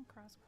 cross.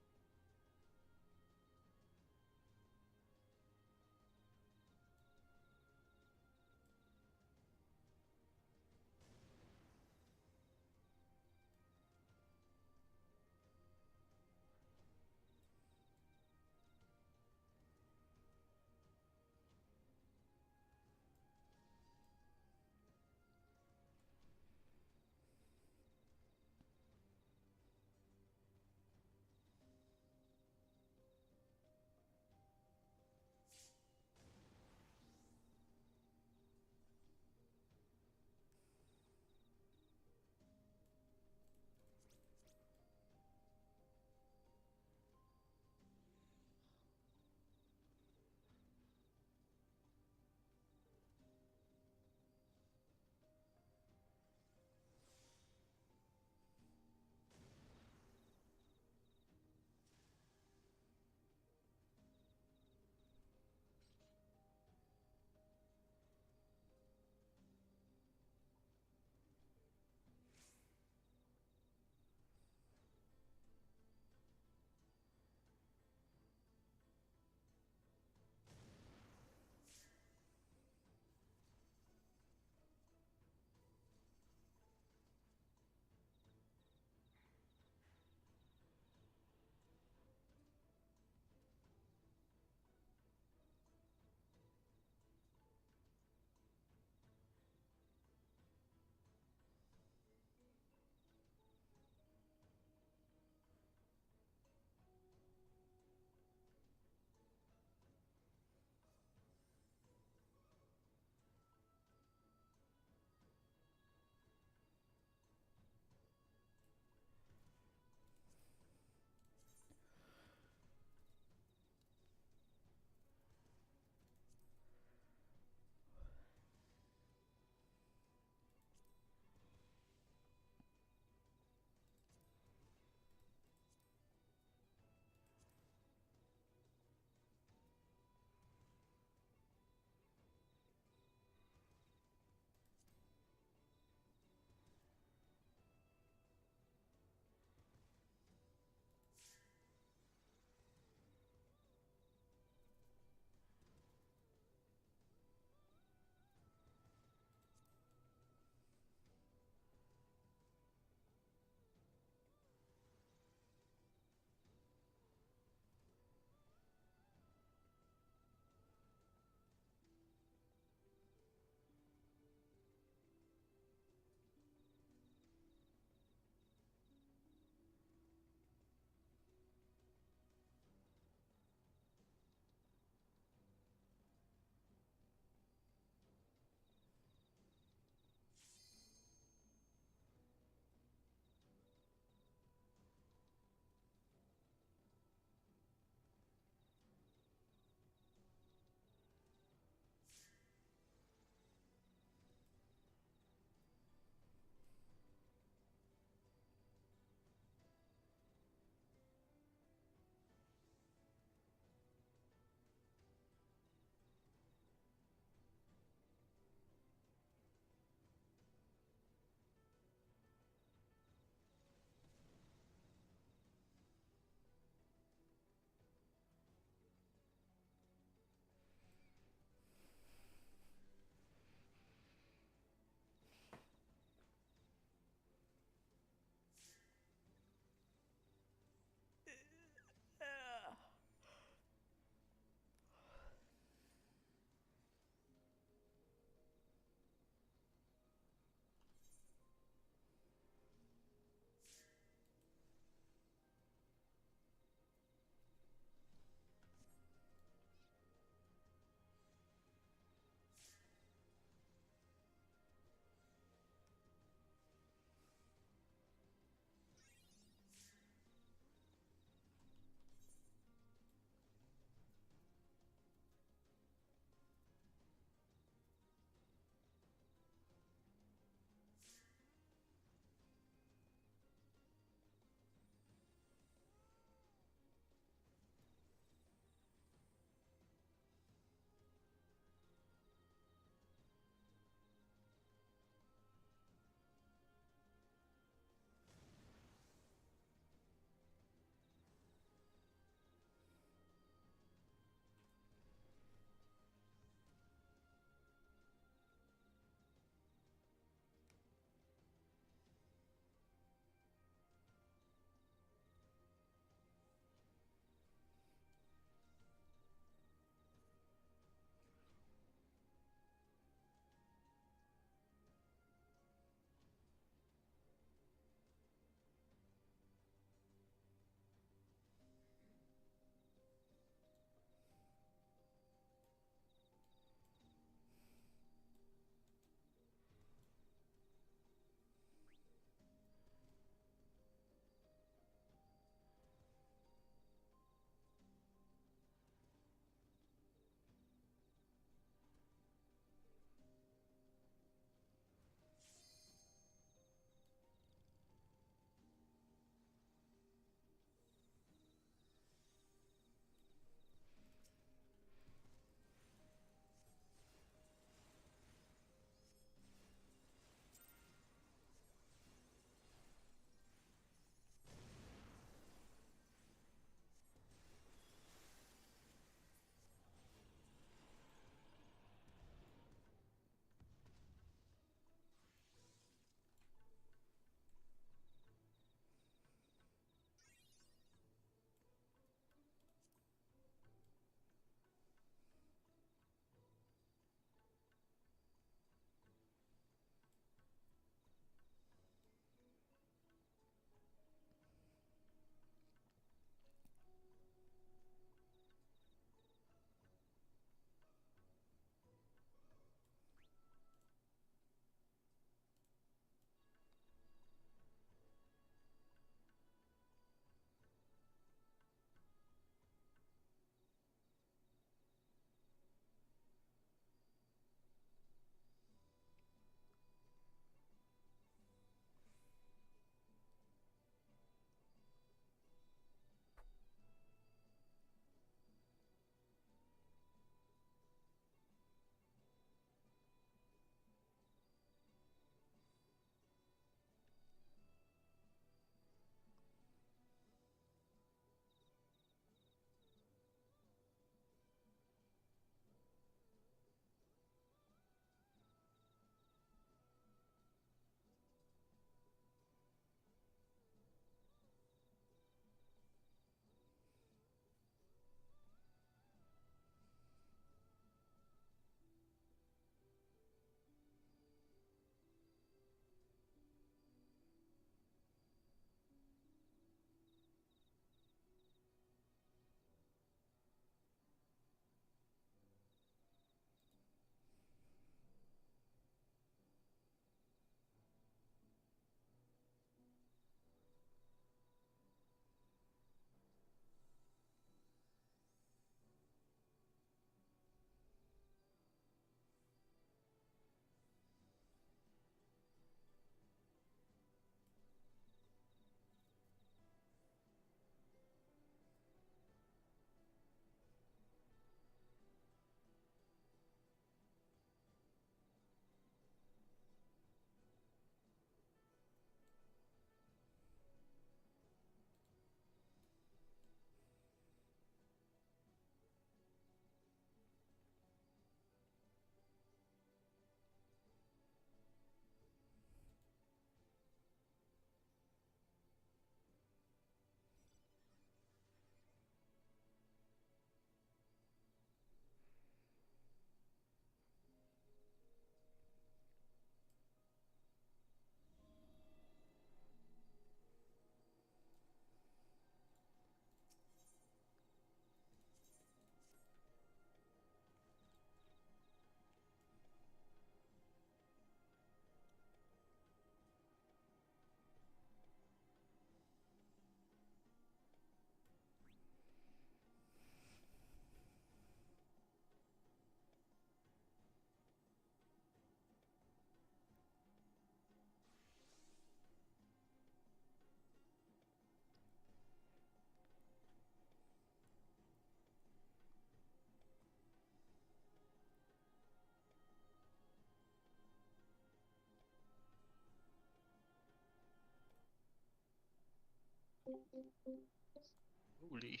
Holy.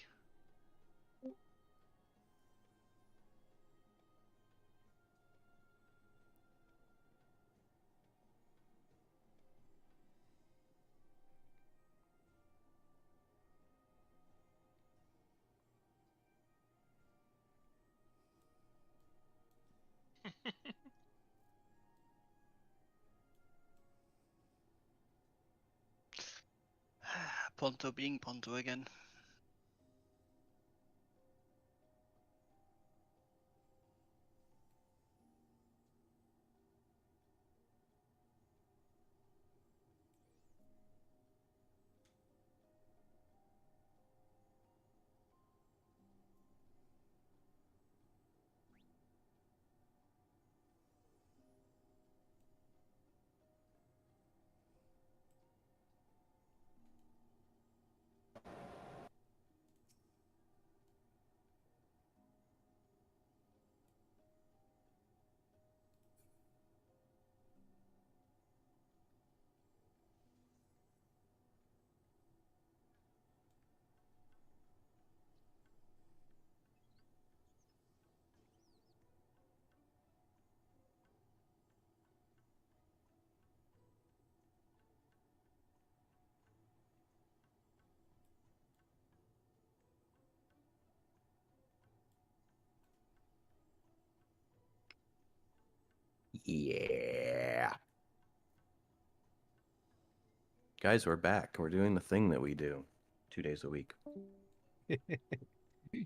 Ponto being Ponto again. Yeah. Guys, we're back. We're doing the thing that we do 2 days a week.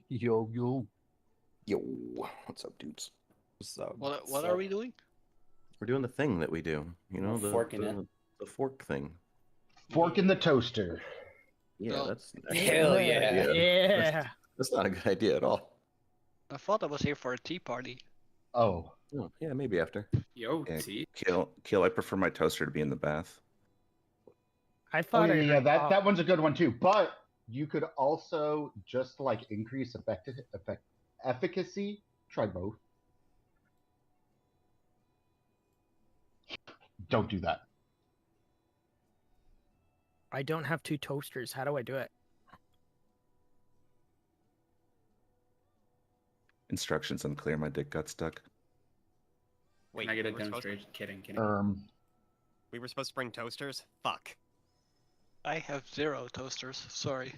Yo, yo. Yo, what's up, dudes? What's up? What are we doing? We're doing the thing that we do. You know, We're forking it. the fork thing. Fork in the toaster. Yeah, No. that's Hell yeah. Yeah. That's not a good idea at all. I thought I was here for a tea party. Oh, Oh, yeah, maybe after. Yo, Yeah, T. Kill. I prefer my toaster to be in the bath. I oh thought yeah, that one's a good one too. But you could also just like increase efficacy. Try both. Don't do that. I don't have two toasters. How do I do it? Instructions unclear. My dick got stuck. Wait, Can I get a we were supposed to- demonstration? Kidding. We were supposed to bring toasters? Fuck. I have 0 toasters, sorry.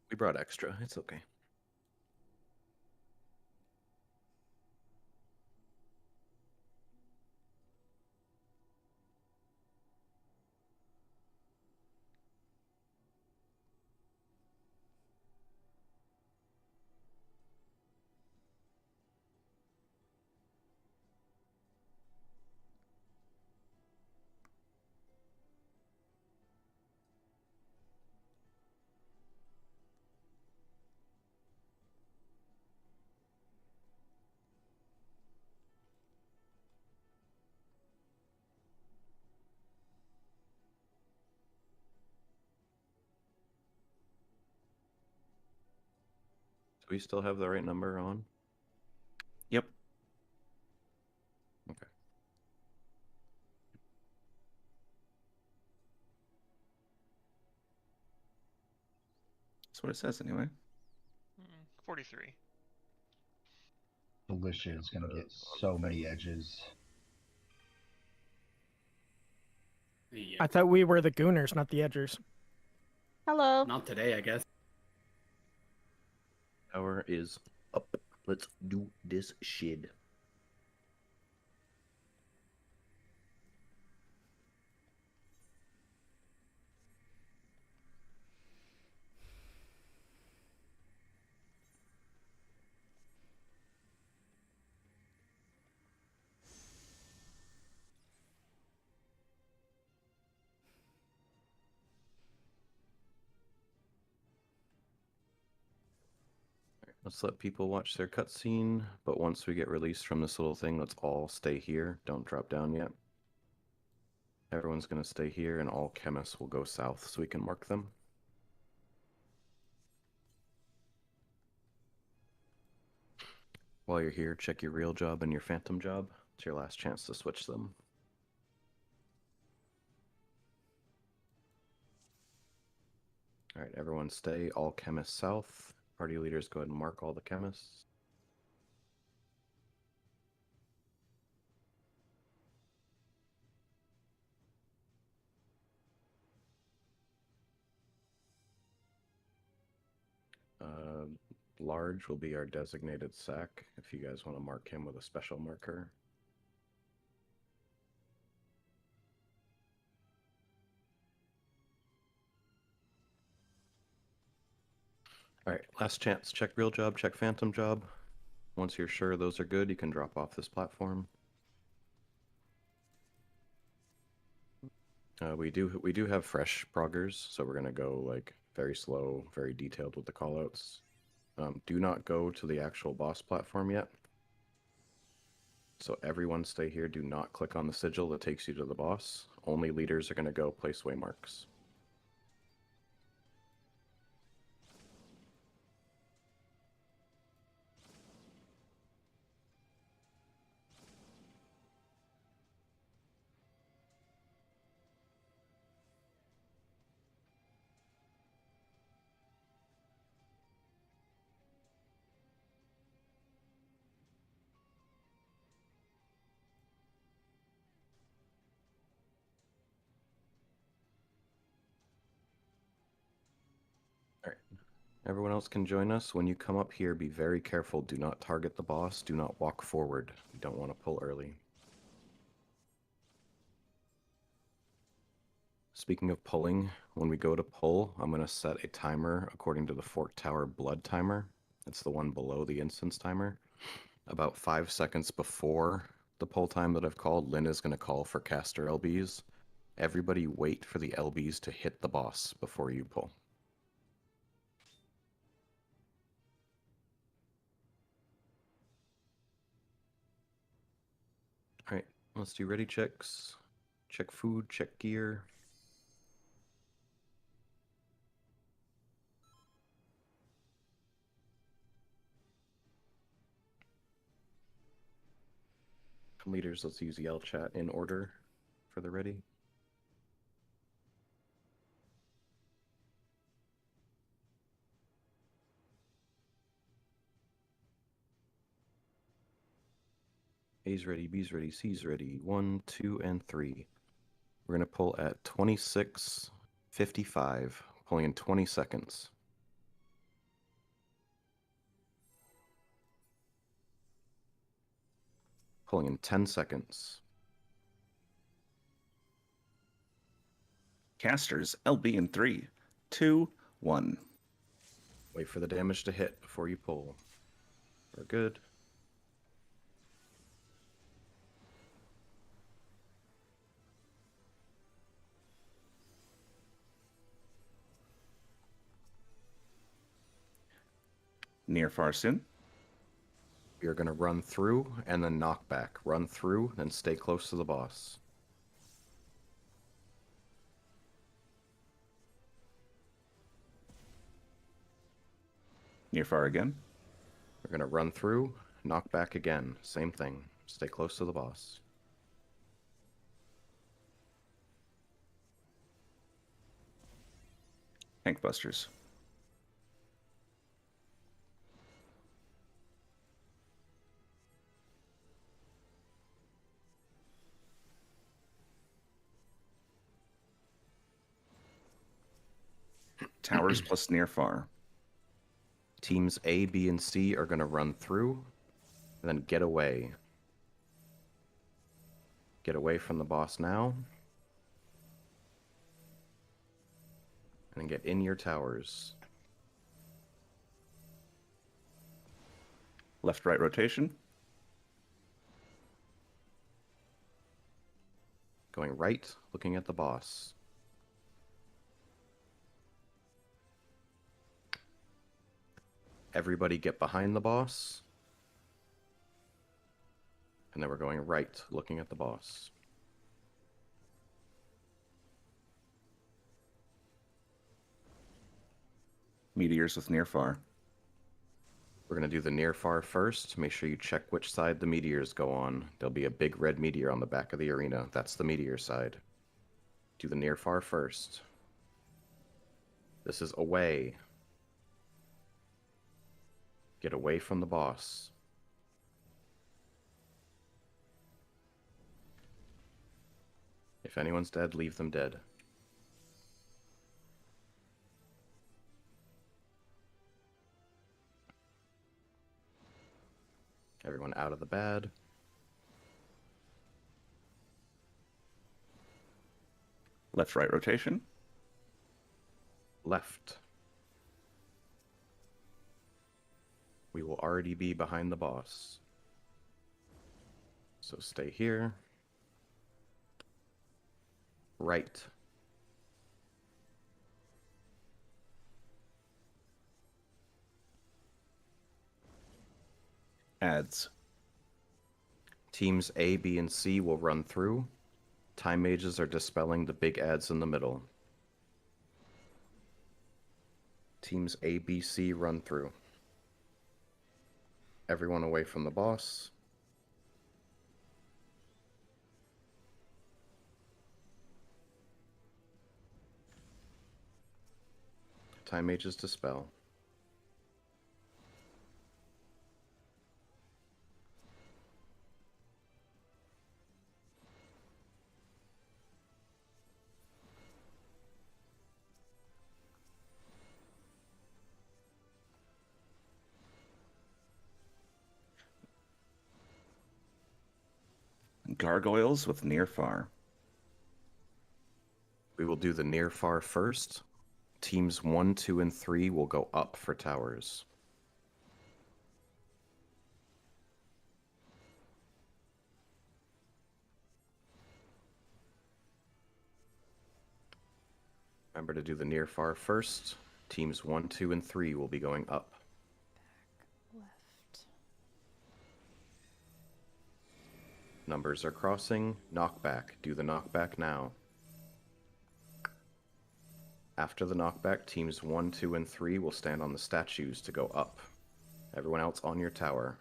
We brought extra. It's okay. Do we still have the right number on? Yep. Okay. That's what it says anyway. 43. Delicious is gonna get so many edges. Yeah. I thought we were the gooners, not the edgers. Hello. Not today, I guess. Power is up. Let's do this shit. Let's let people watch their cutscene, but once we get released from this little thing, let's all stay here. Don't drop down yet. Everyone's going to stay here, and all chemists will go south so we can mark them. While you're here, check your real job and your phantom job. It's your last chance to switch them. All right, everyone stay. All chemists south. Party leaders, go ahead and mark all the chemists. Large will be our designated sack if you guys want to mark him with a special marker. All right, last chance. Check real job, check phantom job. Once you're sure those are good, you can drop off this platform. We do have fresh proggers, so we're gonna go like very slow, very detailed with the callouts. Do not go to the actual boss platform yet. So everyone stay here. Do not click on the sigil that takes you to the boss. Only leaders are gonna go place waymarks. Everyone else can join us. When you come up here, be very careful. Do not target the boss. Do not walk forward. You don't want to pull early. Speaking of pulling, when we go to pull, I'm going to set a timer according to the Fork Tower blood timer. It's the one below the instance timer. About 5 seconds before the pull time that I've called, Lynn is going to call for caster LBs. Everybody wait for the LBs to hit the boss before you pull. All right, let's do ready checks. Check food, check gear. Leaders, let's use yell chat in order for the ready. A's ready, B's ready, C's ready. 1, 2, and 3. We're going to pull at 26:55, pulling in 20 seconds. Pulling in 10 seconds. Casters, LB in 3, 2, 1. Wait for the damage to hit before you pull. We're good. Near far soon. You're going to run through and then knock back. Run through, then stay close to the boss. Near far again. We're going to run through, knock back again. Same thing. Stay close to the boss. Tank busters. Towers plus near far. Teams A, B, and C are going to run through and then get away. Get away from the boss now. And then get in your towers. Left right rotation. Going right, looking at the boss. Everybody get behind the boss. And then we're going right, looking at the boss. Meteors with near far. We're going to do the near far first. Make sure you check which side the meteors go on. There'll be a big red meteor on the back of the arena. That's the meteor side. Do the near far first. This is away. Get away from the boss. If anyone's dead, leave them dead. Everyone out of the bad. Left-right rotation. Left. We will already be behind the boss. So stay here. Right. Ads. Teams A, B, and C will run through. Time mages are dispelling the big ads in the middle. Teams A, B, C run through. Everyone away from the boss. Time mages dispel. Gargoyles with near far. We will do the near far first. Teams 1, 2, and 3 will go up for towers. Remember to do the near far first. Teams 1, 2, and 3 will be going up. Left. Numbers are crossing. Knockback. Do the knockback now. After the knockback, teams 1, 2, and 3 will stand on the statues to go up. Everyone else on your tower.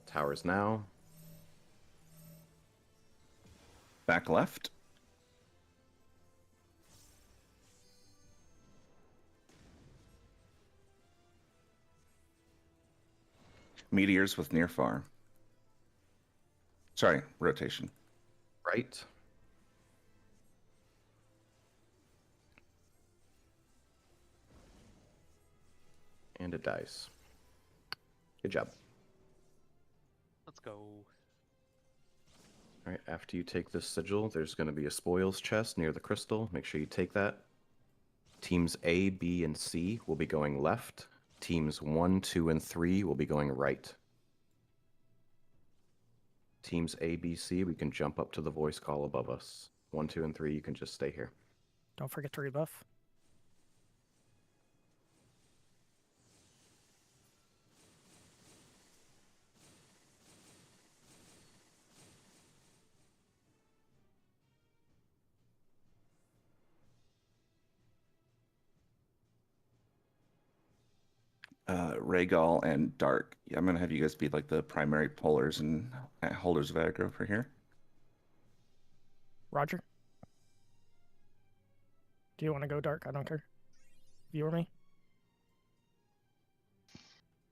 Towers now. Back left. Meteors with near far. Sorry, rotation. Right. And it dies. Good job. Let's go. Alright, after you take this sigil, there's going to be a spoils chest near the crystal. Make sure you take that. Teams A, B, and C will be going left. Teams 1, 2, and 3 will be going right. Teams A, B, C, we can jump up to the voice call above us. 1, 2, and 3, you can just stay here. Don't forget to rebuff. Rhaegal and Dark. Yeah, I'm gonna have you guys be like the primary pullers and holders of aggro for here. Roger. Do you want to go dark? I don't care. You or me?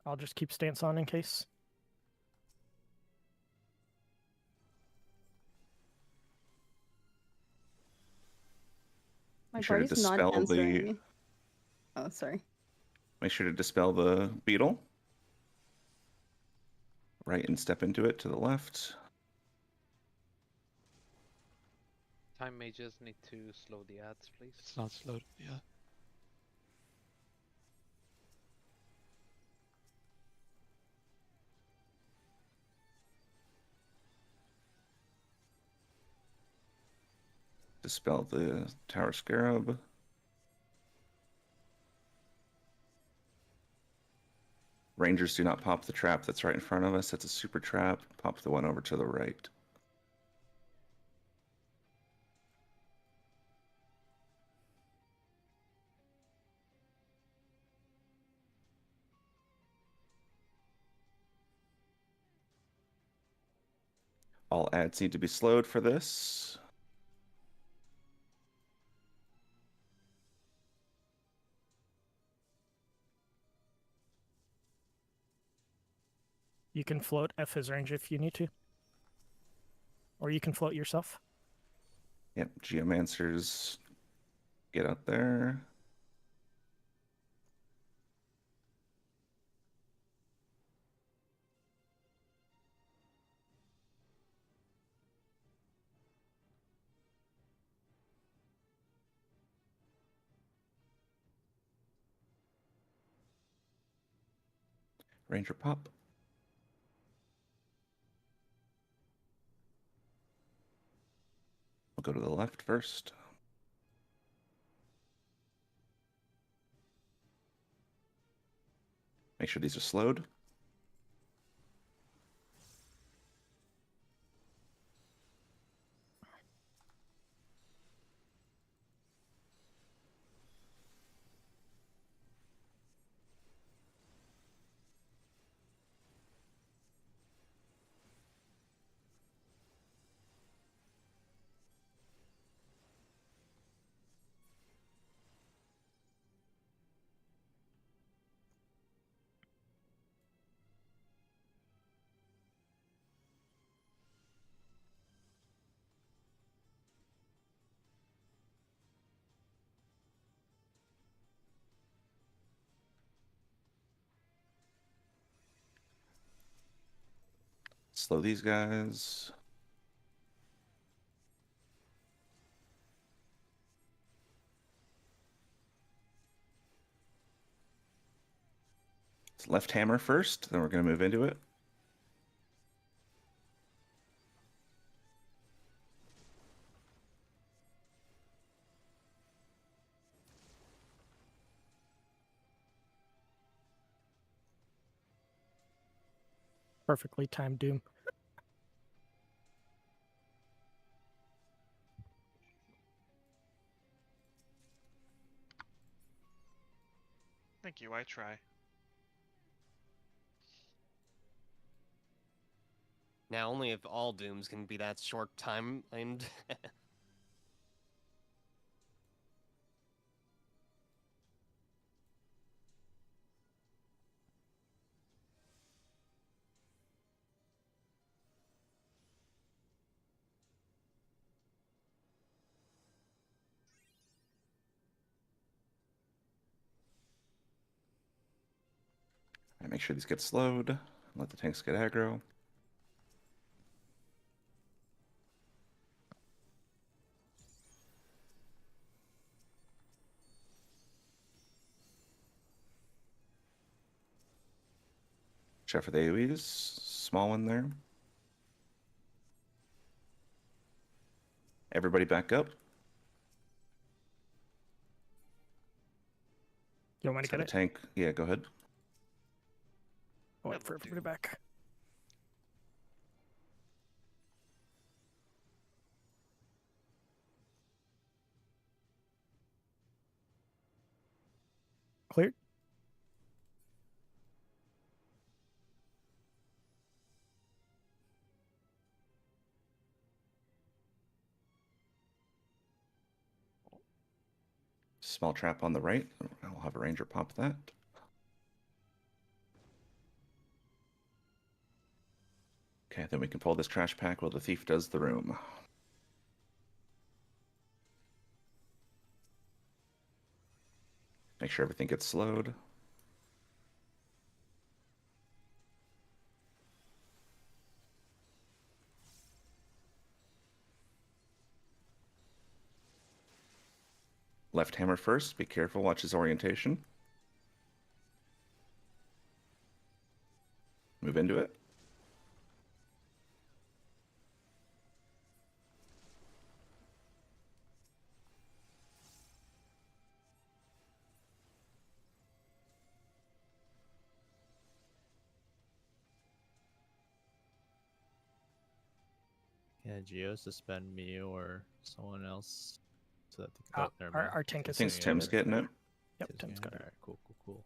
I'll just keep stance on in case. My Be sure to party's not dispel the. answering. Oh, sorry. Make sure to dispel the beetle. Right, and step into it to the left. Time mages need to slow the ads, please. It's not slowed, yeah. Dispel the Tower Scarab. Rangers do not pop the trap that's right in front of us. That's a super trap. Pop the one over to the right. All ads need to be slowed for this. You can float F his range if you need to. Or you can float yourself. Yep, Geomancers, get out there. Ranger pop. We'll go to the left first. Make sure these are slowed. Slow these guys. It's left hammer first, then we're going to move into it. Perfectly timed doom. Thank you, I try. Now, only if all dooms can be that short time, and And make sure these get slowed. Let the tanks get aggro. Check for the AoEs. Small one there. Everybody back up. You want me to Set get a it? tank. Yeah, go ahead. I'll wait for everybody back. Cleared? Small trap on the right. I'll have a ranger pop that. Okay, then we can pull this trash pack while the thief does the room. Make sure everything gets slowed. Left hammer first. Be careful. Watch his orientation. Move into it. Yeah, Geo, suspend me or someone else so that they Uh, can. Oh, never our- mind. our tank I is think Tim's getting it. Yep, Tim's Tim's got it. Alright, cool, cool, cool.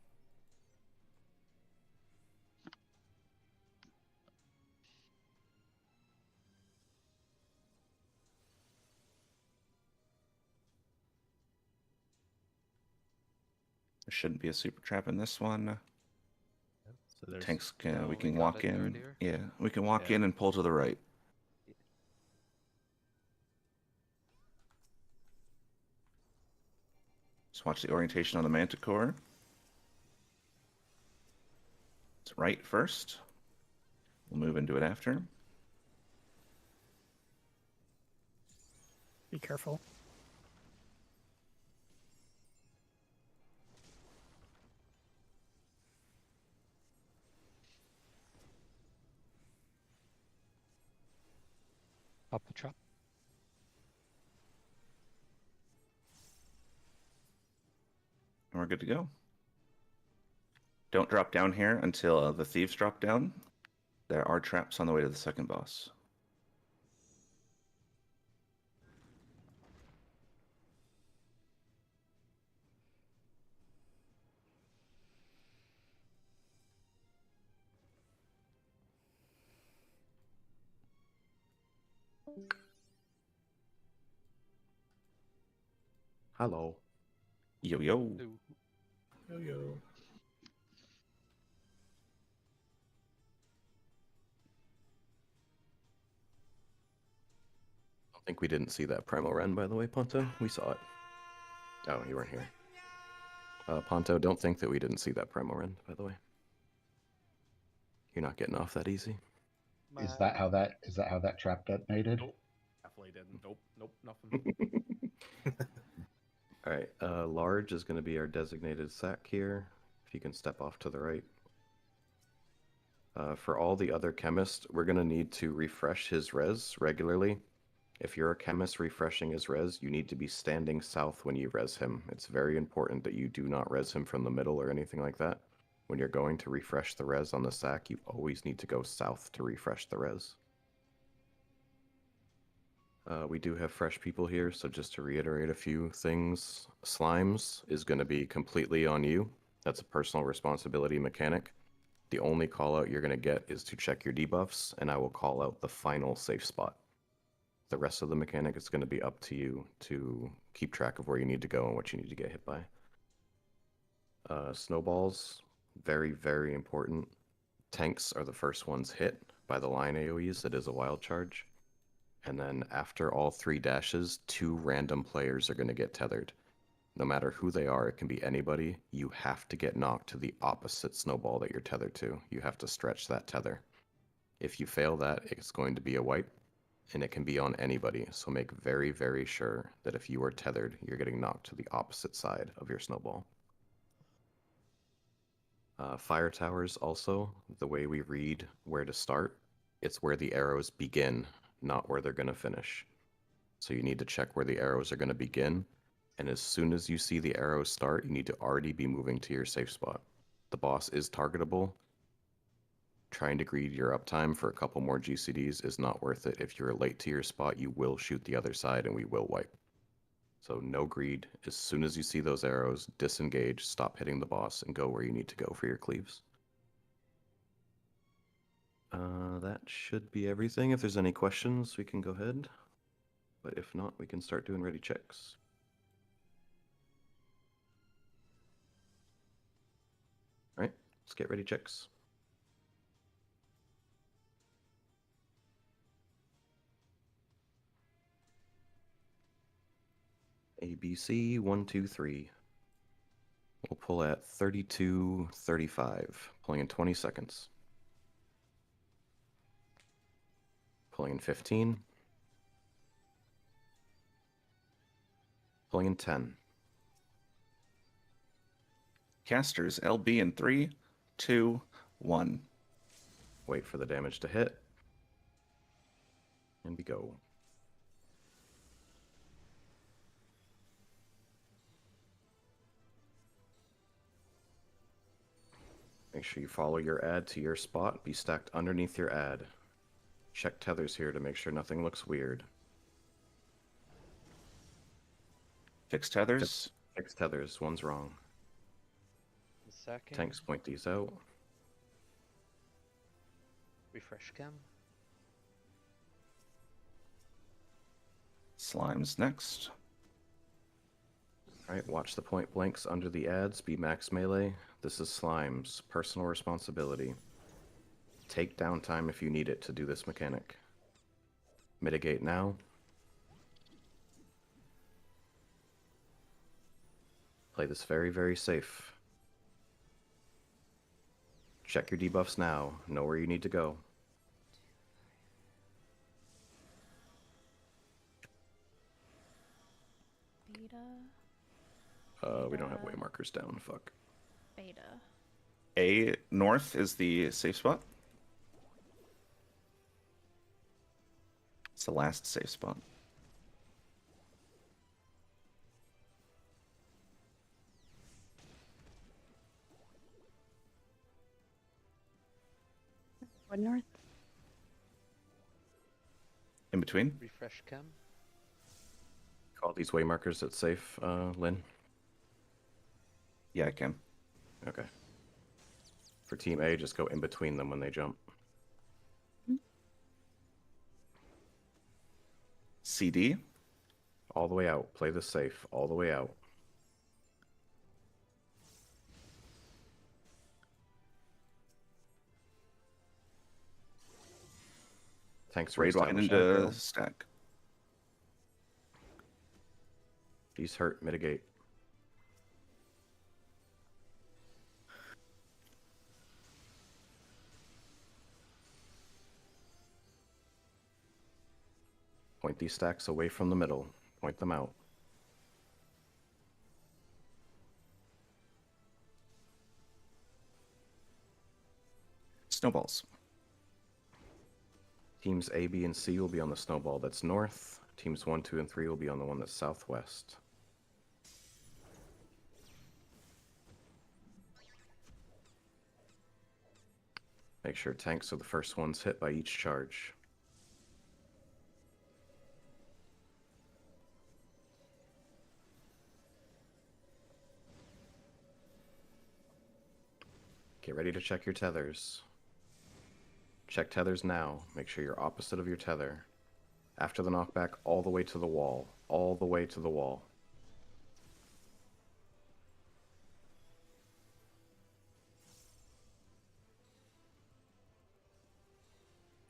shouldn't be a super trap in this one. So there's Tanks can No, we we can got walk it in. earlier. Yeah, we can walk Yeah. in and pull to the right. Just watch the orientation on the Manticore. It's right first. We'll move into it after. Be careful. Pop the trap. And we're good to go. Don't drop down here until the thieves drop down. There are traps on the way to the second boss. Hello. Yo yo. Ooh. Yo yo. I think we didn't see that Primal Ren, by the way, Ponto. We saw it. Oh, you weren't here. Ponto, don't think that we didn't see that Primal Ren, by the way. You're not getting off that easy. Is that how that trap detonated? Nope. Definitely didn't. Nope. Nothing. All right, large is going to be our designated sack here. If you can step off to the right. For all the other chemists, we're going to need to refresh his res regularly. If you're a chemist refreshing his res, you need to be standing south when you res him. It's very important that you do not res him from the middle or anything like that. When you're going to refresh the res on the sack, you always need to go south to refresh the res. We do have fresh people here, so just to reiterate a few things, Slimes is going to be completely on you. That's a personal responsibility mechanic. The only call out you're going to get is to check your debuffs, and I will call out the final safe spot. The rest of the mechanic is going to be up to you to keep track of where you need to go and what you need to get hit by. Snowballs, very, very important. Tanks are the first ones hit by the line AoEs. It is a wild charge. And then after all 3 dashes, 2 random players are going to get tethered. No matter who they are, it can be anybody. You have to get knocked to the opposite snowball that you're tethered to. You have to stretch that tether. If you fail that, it's going to be a wipe, and it can be on anybody. So make very, very sure that if you are tethered, you're getting knocked to the opposite side of your snowball. Fire towers also, the way we read where to start, it's where the arrows begin, not where they're going to finish. So you need to check where the arrows are going to begin, and as soon as you see the arrows start, you need to already be moving to your safe spot. The boss is targetable. Trying to greed your uptime for a couple more GCDs is not worth it. If you're late to your spot, you will shoot the other side and we will wipe. So no greed. As soon as you see those arrows, disengage, stop hitting the boss, and go where you need to go for your cleaves. That should be everything. If there's any questions, we can go ahead. But if not, we can start doing ready checks. All right, let's get ready checks. ABC 1, 2, 3. We'll pull at 32:35, pulling in 20 seconds. Pulling in 15. Pulling in 10. Casters LB in 3, 2, 1. Wait for the damage to hit. And we go. Make sure you follow your ad to your spot. Be stacked underneath your ad. Check tethers here to make sure nothing looks weird. Fix tethers. Fix tethers. One's wrong. The second. Tanks point these out. Refresh cam. Slimes next. Alright, watch the point blanks under the ads, be max melee. This is Slime's personal responsibility. Take downtime if you need it to do this mechanic. Mitigate now. Play this very, very safe. Check your debuffs now. Know where you need to go. Beta. We don't have way markers down. Fuck. Beta. A north is the safe spot. It's the last safe spot. What north? In between. Refresh cam. Call these way markers at safe, Lynn. Yeah, I can. Okay. For Team A, just go in between them when they jump. CD. All the way out. Play this safe. All the way out. Tanks Raid wide reestablish into aggro. stack. He's hurt. Mitigate. Point these stacks away from the middle. Point them out. Snowballs. Teams A, B, and C will be on the snowball that's north. Teams 1, 2, and 3 will be on the one that's southwest. Make sure tanks are the first ones hit by each charge. Get ready to check your tethers. Check tethers now. Make sure you're opposite of your tether. After the knockback, all the way to the wall. All the way to the wall.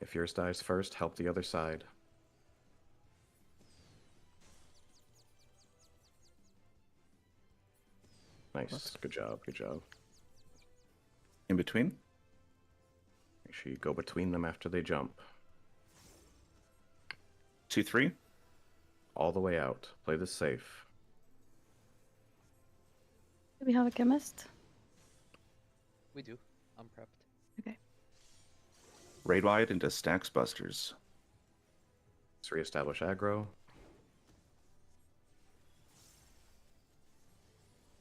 If yours dies first, help the other side. Nice. Good job. Good job. In between. Make sure you go between them after they jump. 2, 3. All the way out. Play this safe. Do we have a chemist? We do. I'm prepped. Okay. Raid wide into stacks busters. Let's reestablish aggro.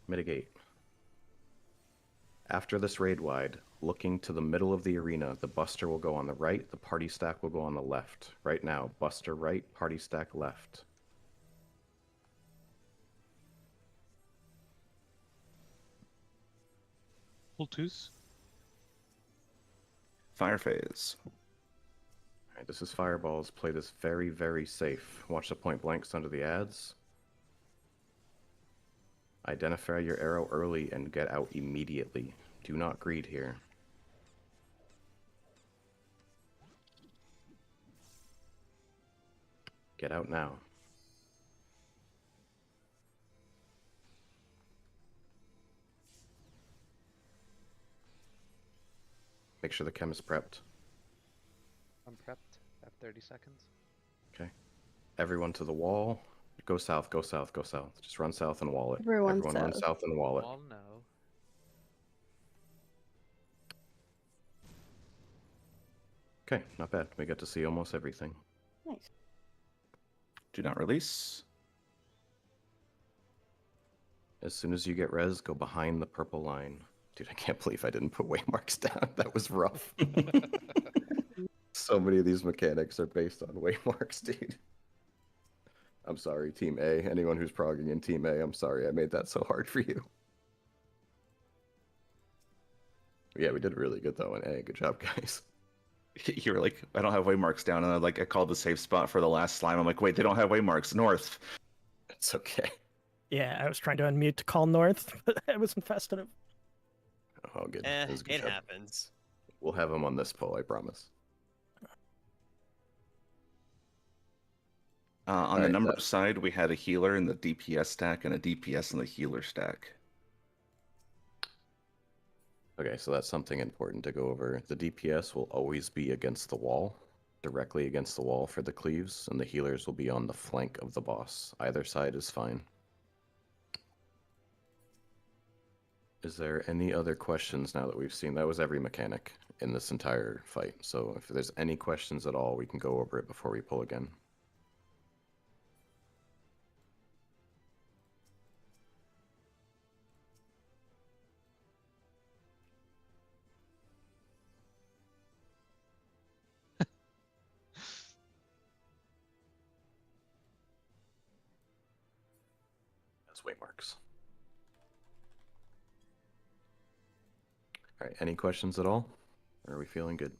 Mitigate. After this raid wide, looking to the middle of the arena, the buster will go on the right, the party stack will go on the left. Right now, buster right, party stack left. Full twos. Fire phase. Alright, this is fireballs. Play this very, very safe. Watch the point blanks under the ads. Identify your arrow early and get out immediately. Do not greed here. Get out now. Make sure the chem is prepped. I'm prepped. I have 30 seconds. Okay. Everyone to the wall. Go south, go south, go south. Just run south and wall it. Everyone run south. south and wall it. All no. Okay, not bad. We get to see almost everything. Nice. Do not release. As soon as you get res, go behind the purple line. Dude, I can't believe I didn't put waymarks down. That was rough. So many of these mechanics are based on waymarks, dude. I'm sorry, Team A. Anyone who's progging in Team A, I'm sorry I made that so hard for you. Yeah, we did really good though in A. Good job, guys. You were like, I don't have waymarks down, and I called the safe spot for the last slime. I'm like, wait, they don't have waymarks. North. It's okay. Yeah, I was trying to unmute to call north, but I wasn't fast enough. Oh, good. That was a good It job. happens. We'll have him on this poll, I promise. On the Alright, numbers side, we had a healer in the DPS stack and a DPS in the healer stack. Okay, so that's something important to go over. The DPS will always be against the wall, directly against the wall for the cleaves, and the healers will be on the flank of the boss. Either side is fine. Is there any other questions now that we've seen? That was every mechanic in this entire fight. So if there's any questions at all, we can go over it before we pull again. That's waymarks. All right, any questions at all? Or are we feeling good?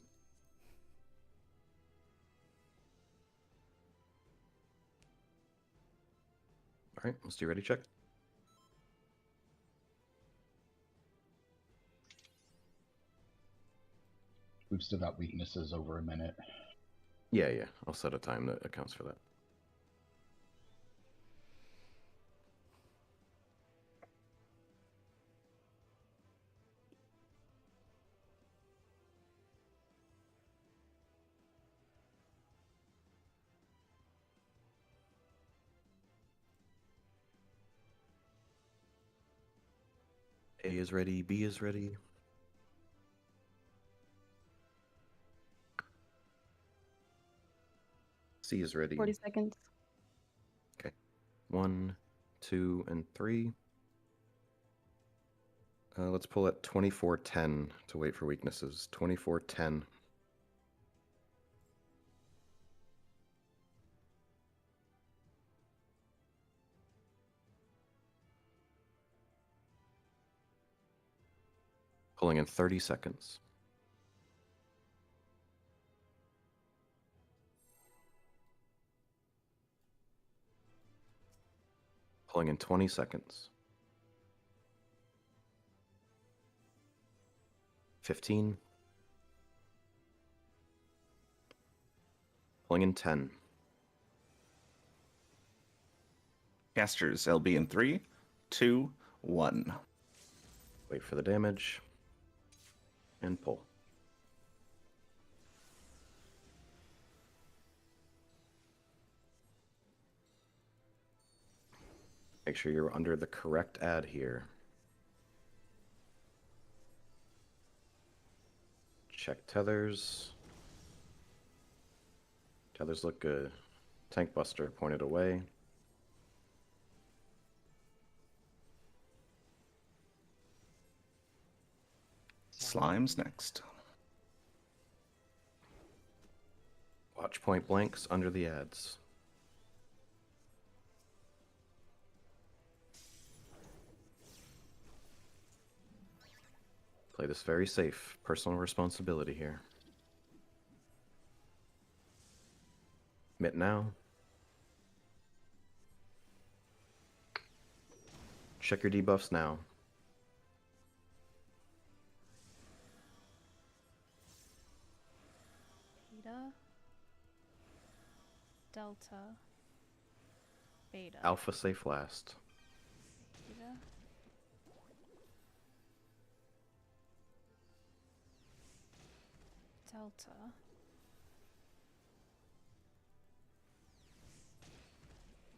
All right, let's do ready check. We've still got weaknesses over a minute. Yeah, I'll set a time that accounts for that. A is ready, B is ready. C is ready. 40 seconds. Okay. 1, 2, and 3. Let's pull at 24:10 to wait for weaknesses. 24:10. Pulling in 30 seconds. Pulling in 20 seconds. 15. Pulling in 10. Casters LB in 3, 2, 1. Wait for the damage. And pull. Make sure you're under the correct ad here. Check tethers. Tethers look good. Tank Buster pointed away. Slime's next. Watch point blanks under the ads. Play this very safe. Personal responsibility here. Mitt now. Check your debuffs now. Beta. Delta. Beta. Alpha safe last. Beta. Delta.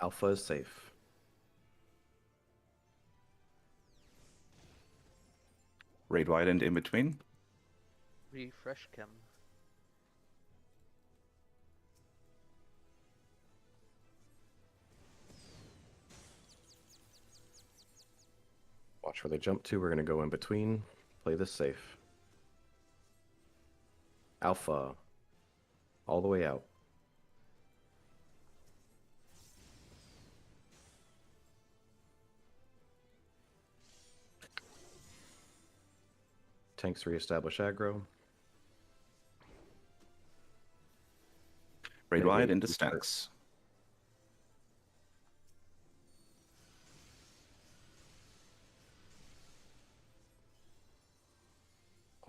Alpha is safe. Raid wide and in between. Refresh chem. Watch where they jump to. We're going to go in between. Play this safe. Alpha. All the way out. Tanks reestablish aggro. Raid Okay, wide wait, into we start. stacks.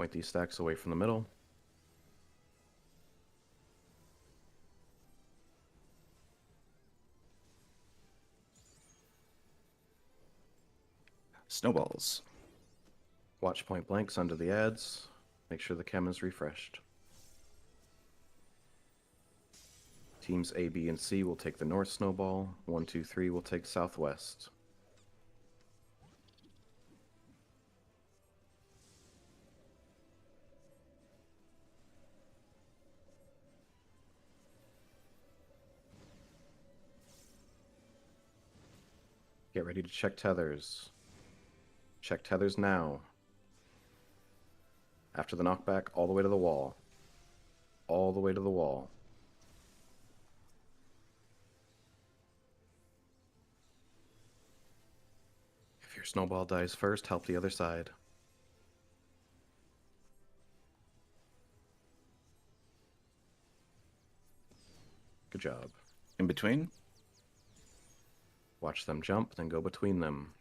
Point these stacks away from the middle. Snowballs. Watch point blanks under the ads. Make sure the chem is refreshed. Teams A, B, and C will take the north snowball. 1, 2, 3 will take southwest. Get ready to check tethers. Check tethers now. After the knockback, all the way to the wall. All the way to the wall. If your snowball dies first, help the other side. Good job. In between. Watch them jump, then go between them.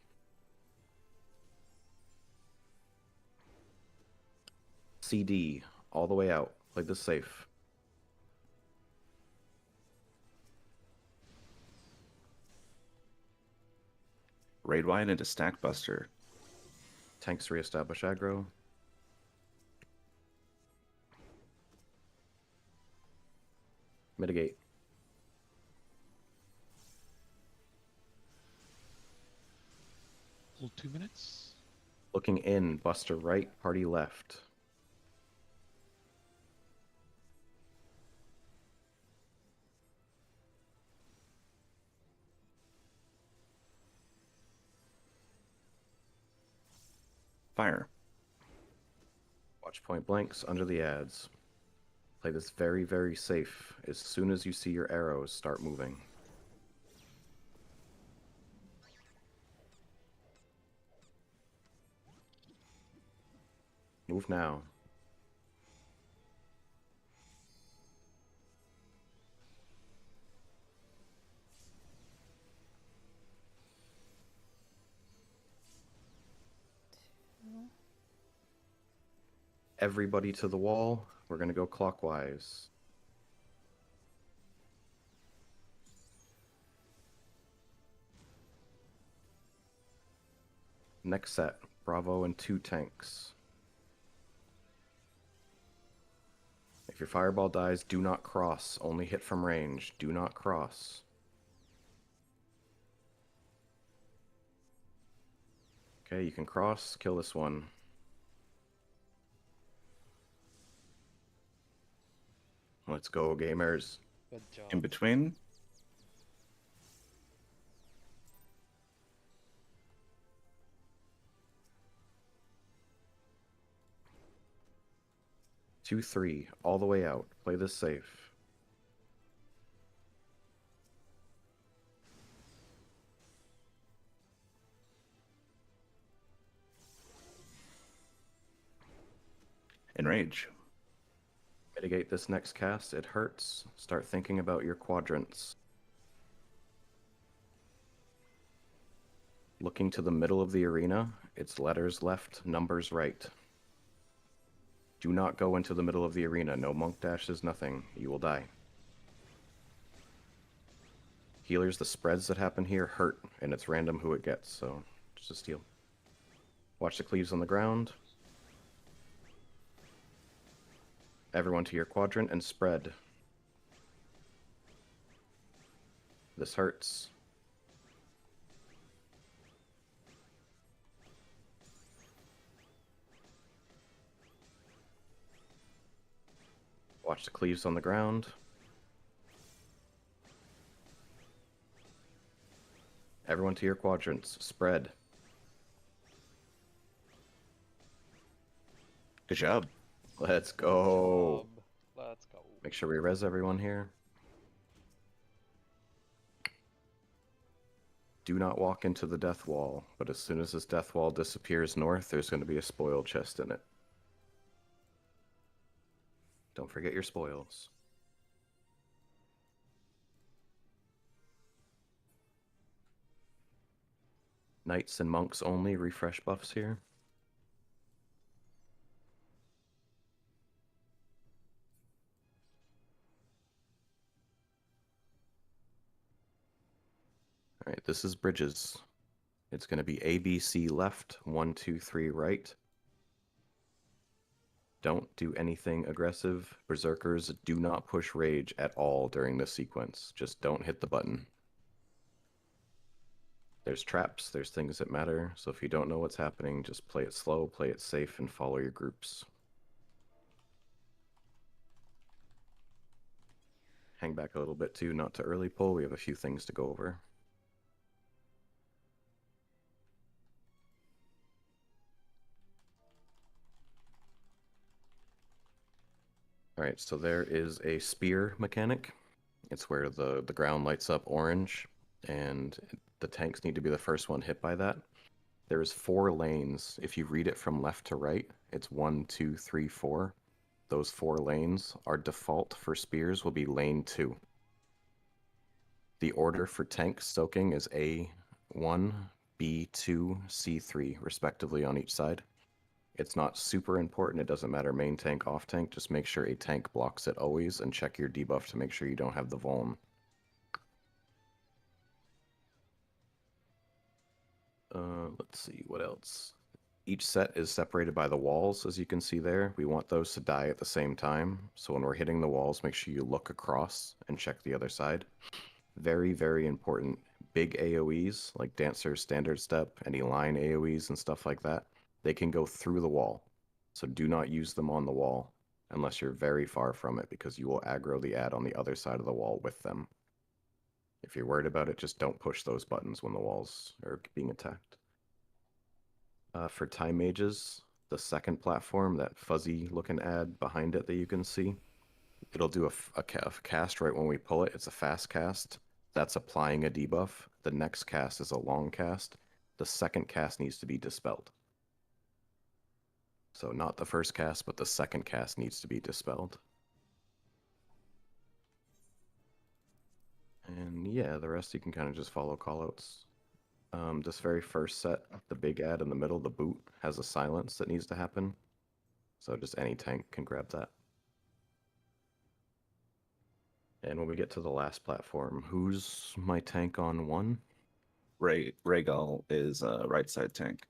CD, all the way out. Play this safe. Raid wide into Stack Buster. Tanks reestablish aggro. Mitigate. Hold 2 minutes. Looking in, Buster right, party left. Fire. Watch point blanks under the ads. Play this very, very safe. As soon as you see your arrows, start moving. Move now. Everybody to the wall. We're going to go clockwise. Next set, Bravo and 2 tanks. If your fireball dies, do not cross. Only hit from range. Do not cross. Okay, you can cross. Kill this one. Let's go, gamers. Good job. In between. Two, 3, all the way out. Play this safe. Enrage. Mitigate this next cast. It hurts. Start thinking about your quadrants. Looking to the middle of the arena. It's letters left, numbers right. Do not go into the middle of the arena. No monk dashes, nothing. You will die. Healers, the spreads that happen here hurt, and it's random who it gets, so just a steal. Watch the cleaves on the ground. Everyone to your quadrant and spread. This hurts. Watch the cleaves on the ground. Everyone to your quadrants. Spread. Good job. Let's go. Let's go. Make sure we res everyone here. Do not walk into the death wall, but as soon as this death wall disappears north, there's going to be a spoil chest in it. Don't forget your spoils. Knights and monks only refresh buffs here. All right, this is bridges. It's going to be ABC left, 1, 2, 3 right. Don't do anything aggressive. Berserkers, do not push rage at all during this sequence. Just don't hit the button. There's traps, there's things that matter, so if you don't know what's happening, just play it slow, play it safe, and follow your groups. Hang back a little bit too, not to early pull. We have a few things to go over. Alright, so there is a spear mechanic. It's where the ground lights up orange, and the tanks need to be the first one hit by that. There's 4 lanes. If you read it from left to right, it's 1, 2, 3, 4. Those 4 lanes, our default for spears will be lane 2. The order for tank soaking is A1, B2, C3, respectively on each side. It's not super important. It doesn't matter main tank, off tank. Just make sure a tank blocks it always, and check your debuff to make sure you don't have the vuln. Let's see, what else? Each set is separated by the walls, as you can see there. We want those to die at the same time. So when we're hitting the walls, make sure you look across and check the other side. Very, very important. Big AoEs, like Dancer, Standard Step, any line AoEs and stuff like that, they can go through the wall. So do not use them on the wall unless you're very far from it, because you will aggro the ad on the other side of the wall with them. If you're worried about it, just don't push those buttons when the walls are being attacked. For Time Mages, the second platform, that fuzzy looking ad behind it that you can see, it'll do a cast right when we pull it. It's a fast cast. That's applying a debuff. The next cast is a long cast. The second cast needs to be dispelled. So not the first cast, but the second cast needs to be dispelled. And yeah, the rest you can kind of just follow callouts. This very first set, the big ad in the middle, the boot, has a silence that needs to happen. So just any tank can grab that. And when we get to the last platform, who's my tank on 1? Rhaegal is right side tank.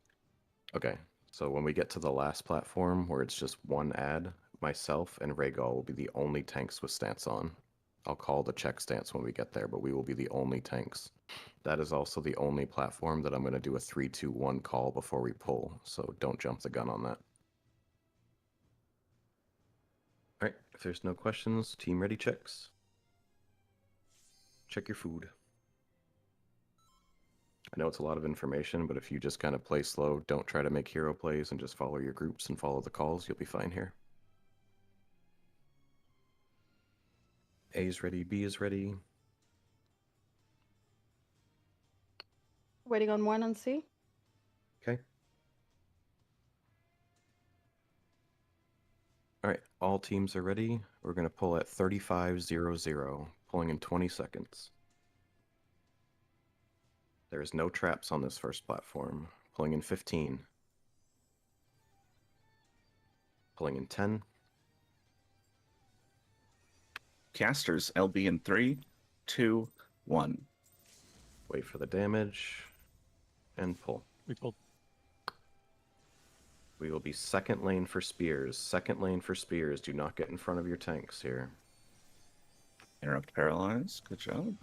Okay, so when we get to the last platform where it's just 1 ad, myself and Rhaegal will be the only tanks with stance on. I'll call the check stance when we get there, but we will be the only tanks. That is also the only platform that I'm going to do a 3-2-1 call before we pull, so don't jump the gun on that. Alright, if there's no questions, team ready checks. Check your food. I know it's a lot of information, but if you just kind of play slow, don't try to make hero plays, and just follow your groups and follow the calls, you'll be fine here. A is ready, B is ready. Waiting on 1 on C. Okay. Alright, all teams are ready. We're going to pull at 3500, pulling in 20 seconds. There is no traps on this first platform. Pulling in 15. Pulling in 10. Casters, LB in 3, 2, 1. Wait for the damage. And pull. We pulled. We will be second lane for spears. Second lane for spears. Do not get in front of your tanks here. Interrupt paralyze. Good job.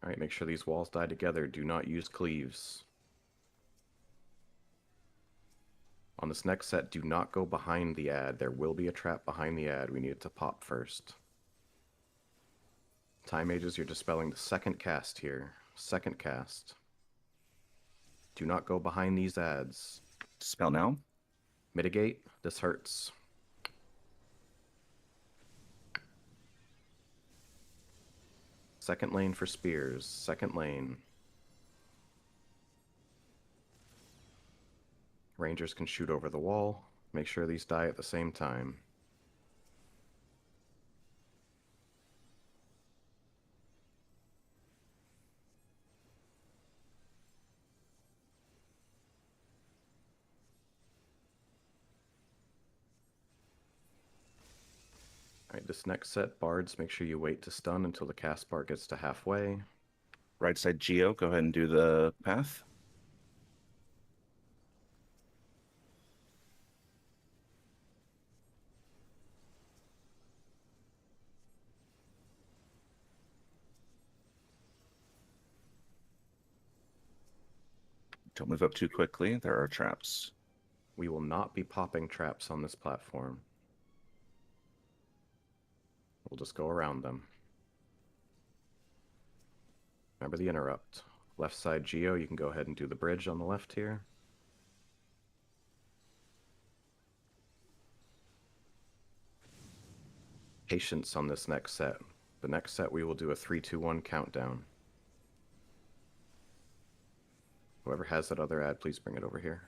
Alright, make sure these walls die together. Do not use cleaves. On this next set, do not go behind the ad. There will be a trap behind the ad. We need it to pop first. Time Mages, you're dispelling the second cast here. Second cast. Do not go behind these ads. Spell now. Mitigate. This hurts. Second lane for spears. Second lane. Rangers can shoot over the wall. Make sure these die at the same time. Alright, this next set, bards, make sure you wait to stun until the cast bar gets to halfway. Right side Geo, go ahead and do the path. Don't move up too quickly. There are traps. We will not be popping traps on this platform. We'll just go around them. Remember the interrupt. Left side Geo, you can go ahead and do the bridge on the left here. Patience on this next set. The next set we will do a 3, 2, 1 countdown. Whoever has that other ad, please bring it over here.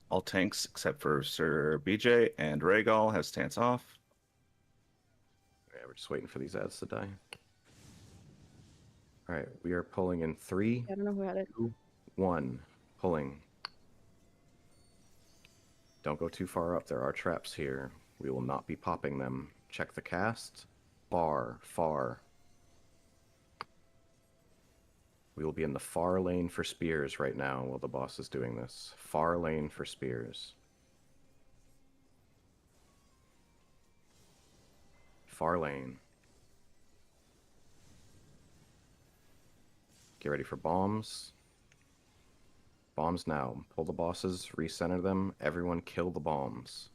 All tanks except for Sir BJ and Rhaegal have stance off. Yeah, we're just waiting for these ads to die. Alright, we are pulling in 3, I don't know who had it. 2, 1. Pulling. Don't go too far up. There are traps here. We will not be popping them. Check the cast. Far. We will be in the far lane for spears right now while the boss is doing this. Far lane for spears. Far lane. Get ready for bombs. Bombs now. Pull the bosses, recenter them. Everyone kill the bombs.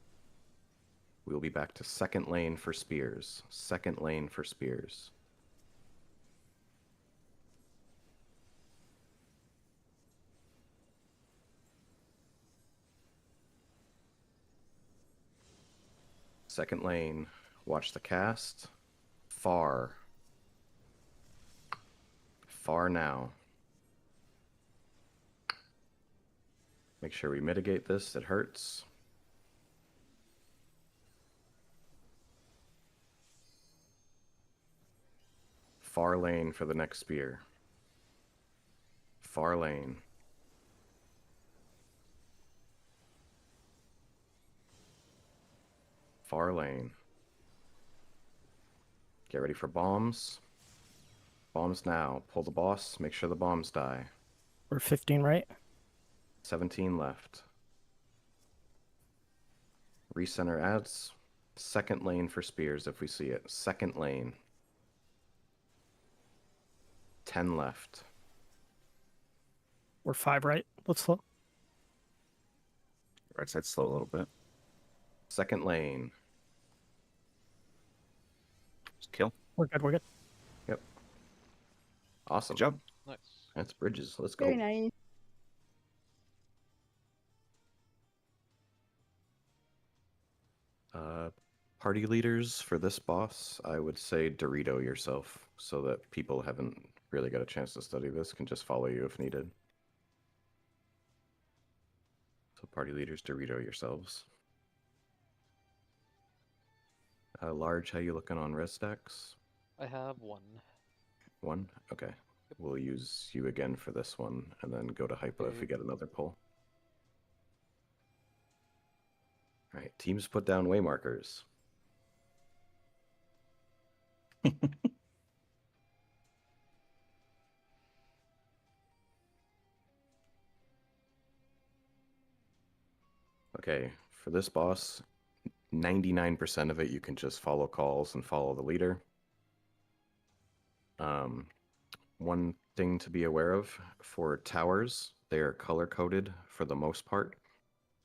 We will be back to second lane for spears. Second lane for spears. Second lane. Watch the cast. Far. Far now. Make sure we mitigate this. It hurts. Far lane for the next spear. Far lane. Far lane. Get ready for bombs. Bombs now. Pull the boss. Make sure the bombs die. We're 15, right? 17 left. Recenter ads. Second lane for spears if we see it. Second lane. 10 left. We're 5, right? Let's slow. Right side slow a little bit. Second lane. Just kill. We're good. We're good. Yep. Awesome. Good job. Nice. That's bridges. Let's go. Very nice. Party leaders for this boss, I would say Dorito yourself so that people haven't really got a chance to study this can just follow you if needed. So party leaders, Dorito yourselves. Large, how you looking on res stacks? I have 1. 1? Okay. We'll use you again for this one, and then go to hypo if we get another pull. Alright, teams put down way markers. Okay, for this boss, 99% of it you can just follow calls and follow the leader. One thing to be aware of for towers, they are color-coded for the most part.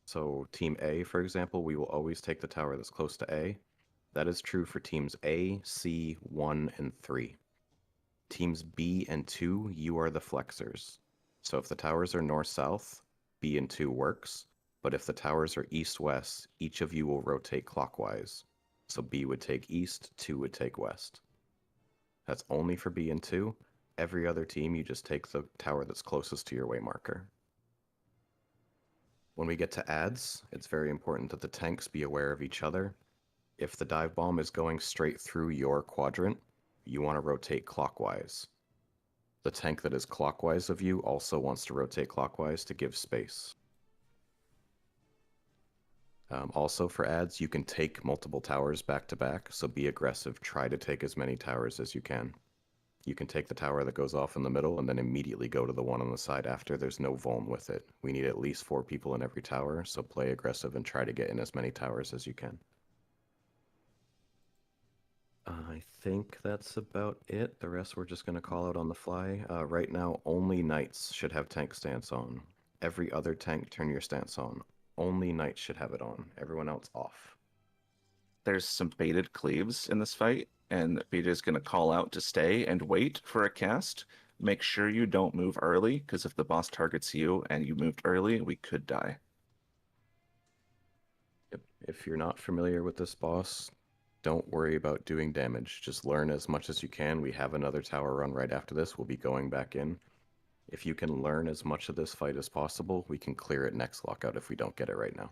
So Team A, for example, we will always take the tower that's close to A. That is true for teams A, C, 1, and 3. Teams B and 2, you are the flexors. So if the towers are north-south, B and 2 works. But if the towers are east-west, each of you will rotate clockwise. So B would take east, 2 would take west. That's only for B and 2. Every other team, you just take the tower that's closest to your way marker. When we get to ads, it's very important that the tanks be aware of each other. If the dive bomb is going straight through your quadrant, you want to rotate clockwise. The tank that is clockwise of you also wants to rotate clockwise to give space. Also for ads, you can take multiple towers back to back, so be aggressive. Try to take as many towers as you can. You can take the tower that goes off in the middle and then immediately go to the one on the side after. There's no vuln with it. We need at least 4 people in every tower, so play aggressive and try to get in as many towers as you can. I think that's about it. The rest we're just going to call out on the fly. Right now, only knights should have tank stance on. Every other tank, turn your stance on. Only knights should have it on. Everyone else off. There's some baited cleaves in this fight, and Vita's going to call out to stay and wait for a cast. Make sure you don't move early, because if the boss targets you and you moved early, we could die. Yep. If you're not familiar with this boss, don't worry about doing damage. Just learn as much as you can. We have another tower run right after this. We'll be going back in. If you can learn as much of this fight as possible, we can clear it next lockout if we don't get it right now.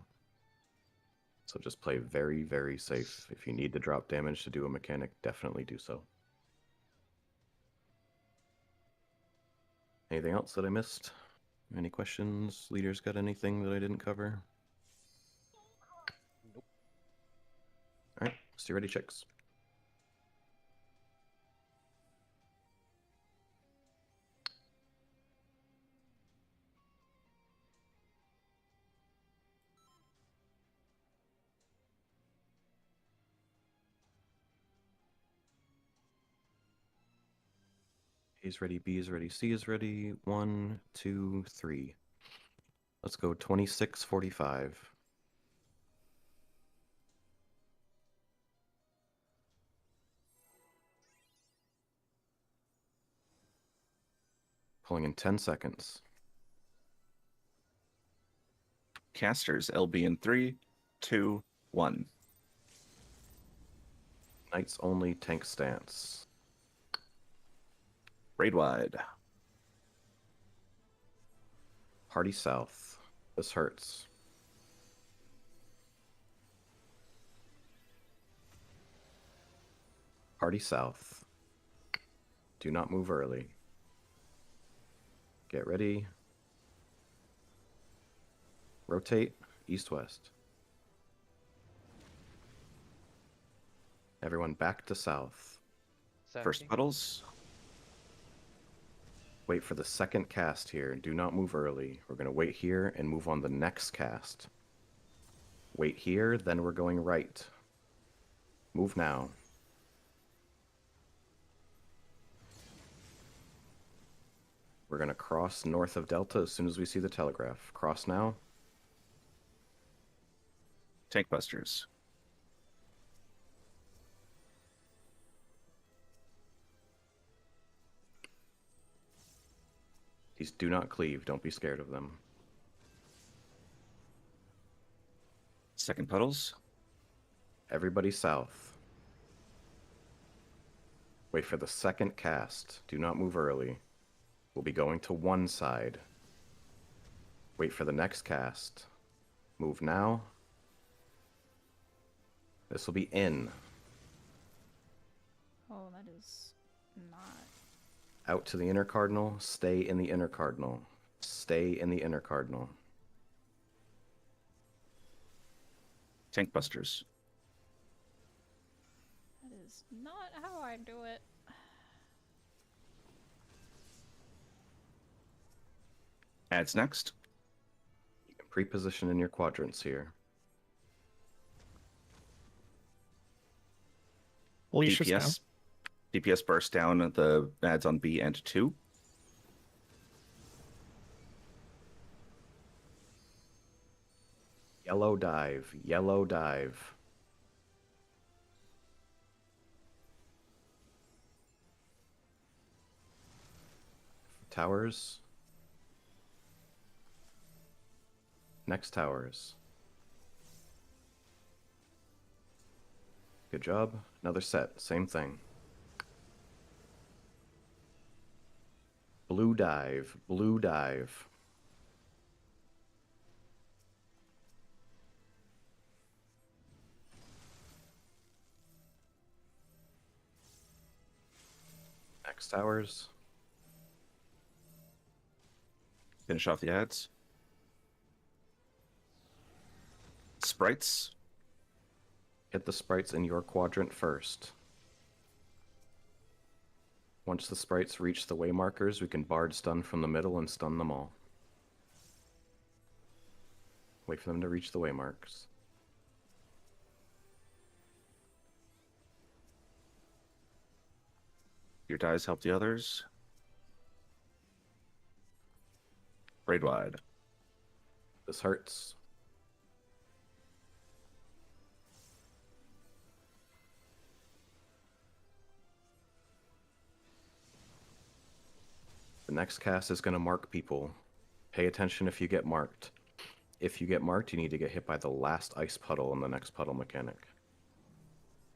So just play very, very safe. If you need to drop damage to do a mechanic, definitely do so. Anything else that I missed? Any questions? Leaders got anything that I didn't cover? Nope. Alright, stay ready, checks. A is ready, B is ready, C is ready. 1, 2, 3. Let's go 26:45. Pulling in 10 seconds. Casters, LB in 3, 2, 1. Knights only, tank stance. Raid wide. Party south. This hurts. Party south. Do not move early. Get ready. Rotate east-west. Everyone back to south. First Sacking. puddles. Wait for the second cast here. Do not move early. We're going to wait here and move on the next cast. Wait here, then we're going right. Move now. We're going to cross north of Delta as soon as we see the telegraph. Cross now. Tank busters. These do not cleave. Don't be scared of them. Second puddles. Everybody south. Wait for the second cast. Do not move early. We'll be going to one side. Wait for the next cast. Move now. This will be in. Oh, that is not. Out to the inner cardinal. Stay in the inner cardinal. Stay in the inner cardinal. Tank busters. That is not how I do it. Adds next. You can pre-position in your quadrants here. Alicia's down. DPS burst down the ads on B and 2. Yellow dive. Yellow dive. Towers. Next towers. Good job. Another set. Same thing. Blue dive. Blue dive. Next towers. Finish off the ads. sprites. Hit the sprites in your quadrant first. Once the sprites reach the way markers, we can bard stun from the middle and stun them all. Wait for them to reach the way marks. Your dies help the others. Braid wide. This hurts. The next cast is going to mark people. Pay attention if you get marked. If you get marked, you need to get hit by the last ice puddle in the next puddle mechanic.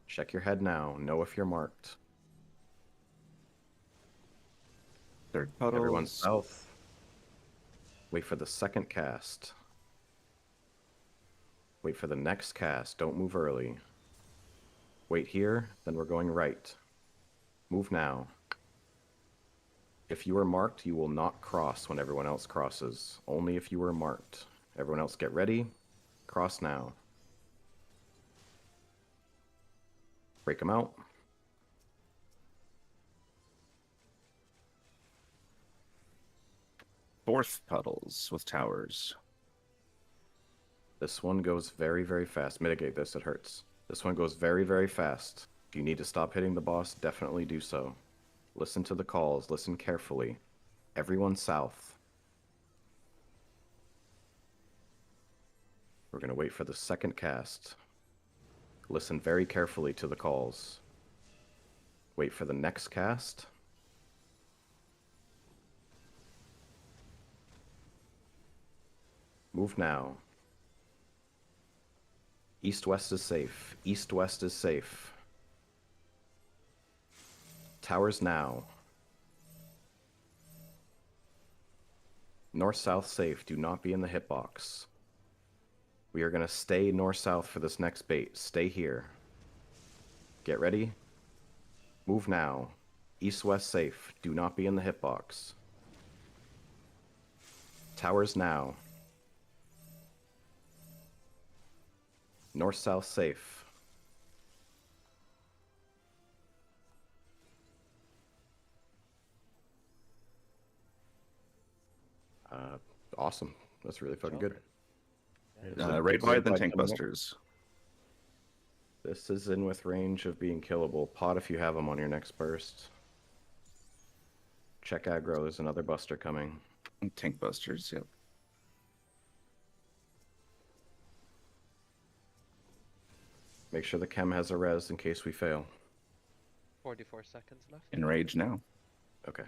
Check your head now. Know if you're marked. Third puddle. Everyone south. Wait for the second cast. Wait for the next cast. Don't move early. Wait here, then we're going right. Move now. If you are marked, you will not cross when everyone else crosses. Only if you are marked. Everyone else get ready. Cross now. Break them out. Fourth puddles with towers. This one goes very, very fast. Mitigate this, it hurts. This one goes very, very fast. If you need to stop hitting the boss, definitely do so. Listen to the calls, listen carefully. Everyone south. We're going to wait for the second cast. Listen very carefully to the calls. Wait for the next cast. Move now. East-west is safe. East-west is safe. Towers now. North-south safe. Do not be in the hitbox. We are going to stay north-south for this next bait. Stay here. Get ready. Move now. East-west safe. Do not be in the hitbox. Towers now. North-south safe. Awesome. That's really fucking good. Raid wide, then tank busters. This is in with range of being killable. Pot if you have them on your next burst. Check aggro. There's another buster coming. Tank busters, yep. Make sure the chem has a res in case we fail. 44 seconds left. Enrage now. Okay.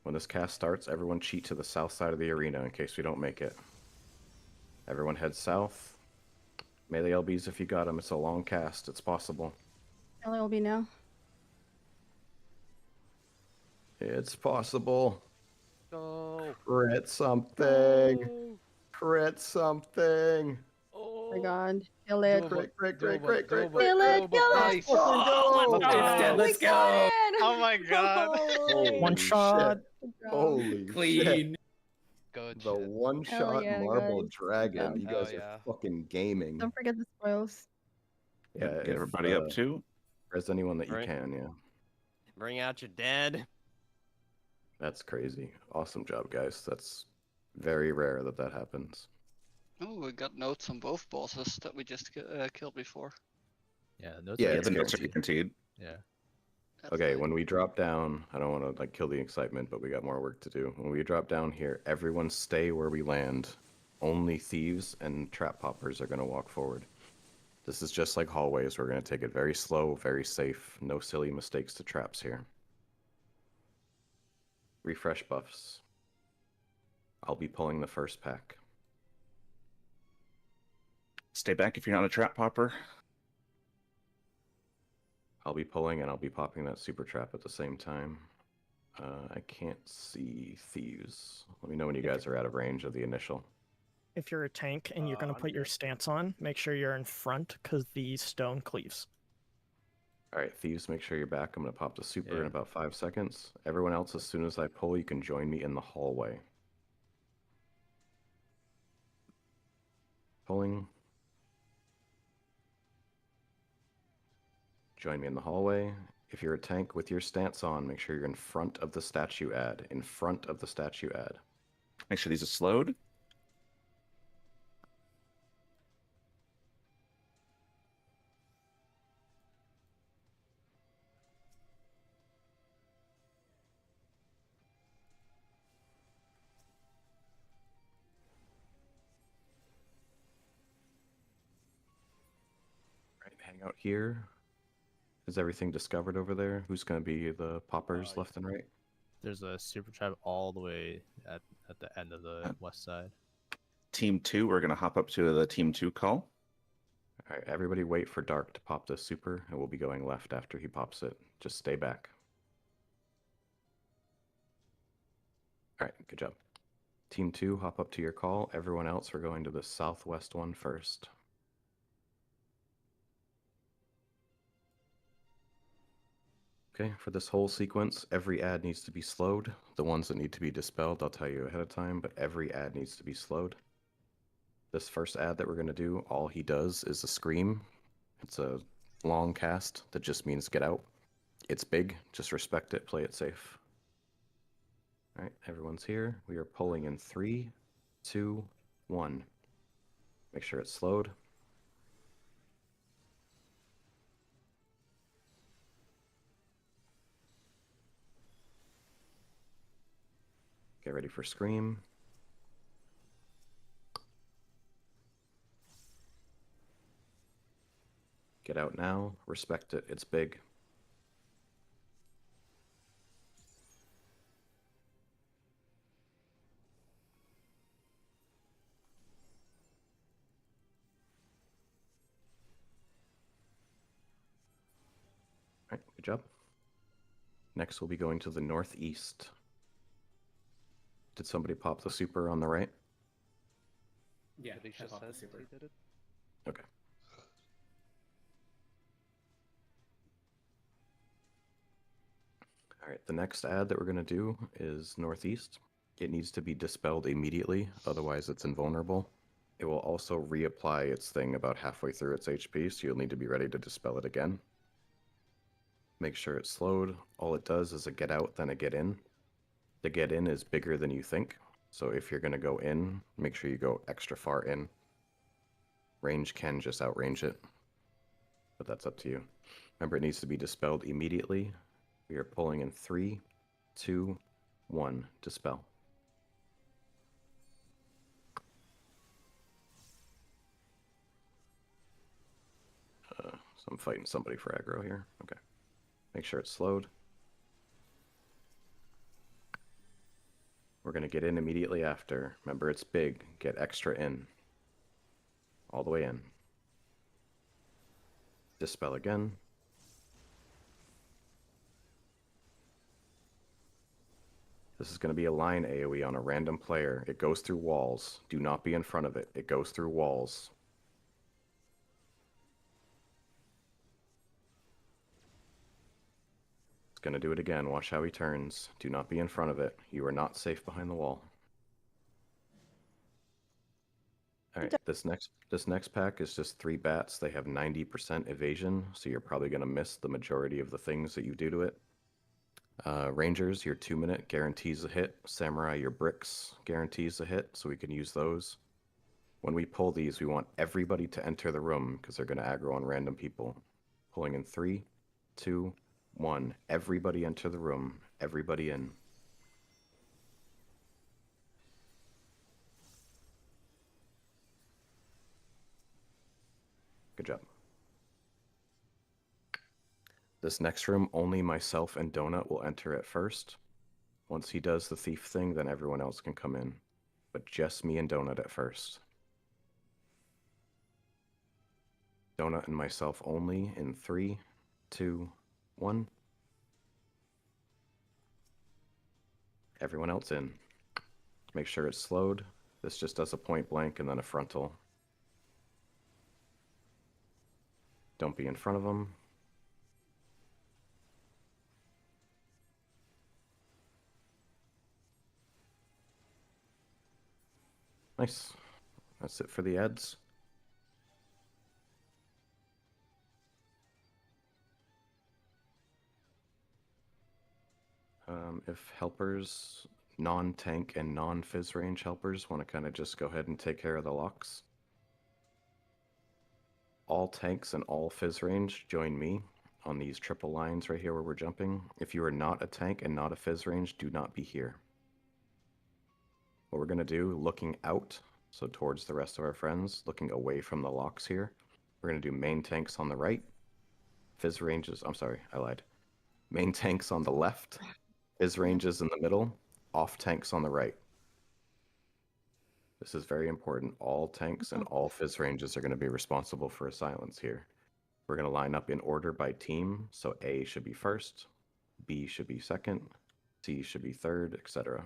When this cast starts, everyone cheat to the south side of the arena in case we don't make it. Everyone head south. Melee LBs if you got them. It's a long cast. It's possible. LLB now. It's possible. Go. Crit something. Crit something. Oh my god. Kill it. Great. Kill it. Kill it. Nice. Let's go. Oh my god. One shot. Holy Clean. shit. Good The shit. one-shot yeah, marble guys. dragon. Good You job. guys Oh, are yeah. fucking gaming. Don't forget the spoils. Yeah, Get if, everybody up too. There's anyone that you Right. can, yeah. Bring out your dead. That's crazy. Awesome job, guys. That's very rare that that happens. Oh, we got notes on both bosses that we just killed before. Yeah, notes Yeah, are it's the notes are guaranteed. guaranteed. Yeah. That's Okay, nice. when we drop down, I don't want to like kill the excitement, but we got more work to do. When we drop down here, everyone stay where we land. Only thieves and trap poppers are going to walk forward. This is just like hallways. We're going to take it very slow, very safe. No silly mistakes to traps here. Refresh buffs. I'll be pulling the first pack. Stay back if you're not a trap popper. I'll be pulling and I'll be popping that super trap at the same time. I can't see thieves. Let me know when you guys are out of range of the initial. If you're a tank and you're going to I'm put your good. stance on, make sure you're in front because the stone cleaves. All right, thieves, make sure you're back. I'm going to pop the super in Yeah. about 5 seconds. Everyone else, as soon as I pull, you can join me in the hallway. pulling. Join me in the hallway. If you're a tank with your stance on, make sure you're in front of the statue ad. In front of the statue ad. Make sure these are slowed. Right, hang out here. Is everything discovered over there? Who's going to be the poppers left and right? There's a super trap all the way at the end of the west side. Team 2, we're going to hop up to the Team 2 call. All right, everybody wait for Dark to pop this super, and we'll be going left after he pops it. Just stay back. All right, good job. Team 2, hop up to your call. Everyone else, we're going to the southwest one first. Okay, for this whole sequence, every ad needs to be slowed. The ones that need to be dispelled, I'll tell you ahead of time, but every ad needs to be slowed. This first ad that we're going to do, all he does is a scream. It's a long cast that just means get out. It's big, just respect it, play it safe. All right, everyone's here. We are pulling in 3, 2, 1. Make sure it's slowed. Get ready for scream. Get out now. Respect it. It's big. All right, good job. Next, we'll be going to the northeast. Did somebody pop the super on the right? Yeah, Alicia I popped the said super. he did it. Okay. All right, the next ad that we're going to do is northeast. It needs to be dispelled immediately, otherwise it's invulnerable. It will also reapply its thing about halfway through its HP, so you'll need to be ready to dispel it again. Make sure it's slowed. All it does is a get out, then a get in. The get in is bigger than you think, so if you're going to go in, make sure you go extra far in. Range can just outrange it, but that's up to you. Remember, it needs to be dispelled immediately. We are pulling in 3, 2, 1, dispel. So I'm fighting somebody for aggro here. Okay. Make sure it's slowed. We're going to get in immediately after. Remember, it's big. Get extra in. All the way in. Dispel again. This is going to be a line AoE on a random player. It goes through walls. Do not be in front of it. It goes through walls. It's going to do it again. Watch how he turns. Do not be in front of it. You are not safe behind the wall. All right, this next pack is just 3 bats. They have 90% evasion, so you're probably going to miss the majority of the things that you do to it. Rangers, your 2-minute guarantees a hit. Samurai, your bricks guarantees a hit, so we can use those. When we pull these, we want everybody to enter the room because they're going to aggro on random people. Pulling in 3, 2, 1. Everybody enter the room. Everybody in. Good job. This next room, only myself and Donut will enter it first. Once he does the thief thing, then everyone else can come in. But just me and Donut at first. Donut and myself only in 3, 2, 1. Everyone else in. Make sure it's slowed. This just does a point blank and then a frontal. Don't be in front of them. Nice. That's it for the ads. If helpers, non-tank and non-fizz range helpers want to kind of just go ahead and take care of the locks. All tanks and all fizz range join me on these triple lines right here where we're jumping. If you are not a tank and not a fizz range, do not be here. What we're going to do, looking out, so towards the rest of our friends, looking away from the locks here, we're going to do main tanks on the right, fizz ranges, I'm sorry, I lied. Main tanks on the left, fizz ranges in the middle, off tanks on the right. This is very important. All tanks and all fizz ranges are going to be responsible for a silence here. We're going to line up in order by team, so A should be first, B should be second, C should be third, etc.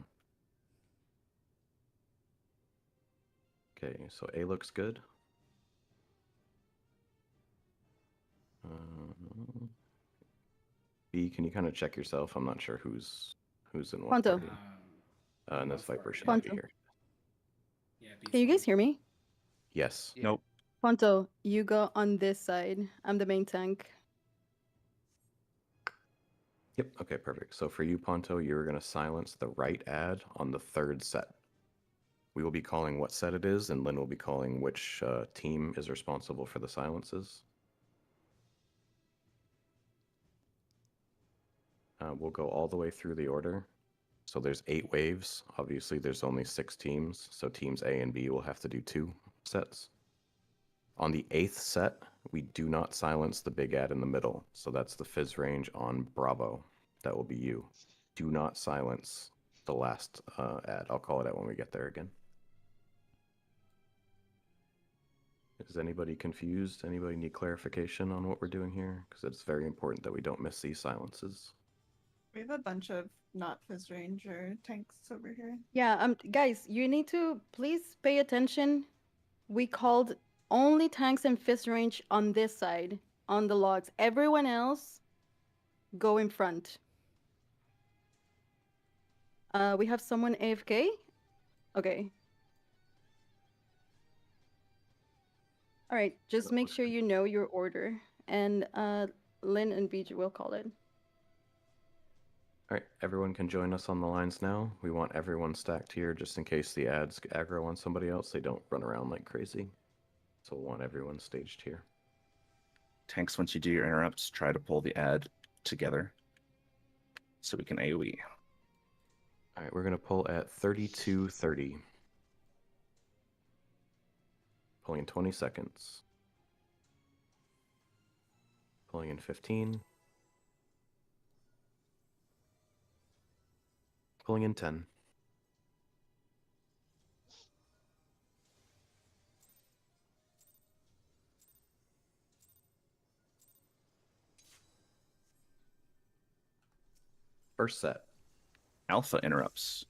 Okay, so A looks good. B, can you kind of check yourself? I'm not sure who's in what Ponto. party. And this Viper should Ponto. be here. Yeah, Can you guys hear me? Yes. Yeah. Nope. Ponto, you go on this side. I'm the main tank. Yep, okay, perfect. So for you, Ponto, you're going to silence the right ad on the third set. We will be calling what set it is, and Lynn will be calling which team is responsible for the silences. We'll go all the way through the order. So there's 8 waves. Obviously, there's only 6 teams, so teams A and B will have to do 2 sets. On the 8th set, we do not silence the big ad in the middle. So that's the fizz range on Bravo. That will be you. Do not silence the last ad. I'll call it out when we get there again. Is anybody confused? Anybody need clarification on what we're doing here? Because it's very important that we don't miss these silences. We have a bunch of not fizz ranger tanks over here. Yeah, guys, you need to please pay attention. We called only tanks and fizz range on this side, on the logs. Everyone else, go in front. We have someone AFK? Okay. All right, just make sure you know your order. And Lynn and BJ will call it. All right, everyone can join us on the lines now. We want everyone stacked here just in case the ads aggro on somebody else. They don't run around like crazy. So we'll want everyone staged here. Tanks, once you do your interrupts, try to pull the ad together so we can AoE. All right, we're going to pull at 32:30. Pulling in 20 seconds. Pulling in 15. Pulling in 10. First set. Alpha interrupts.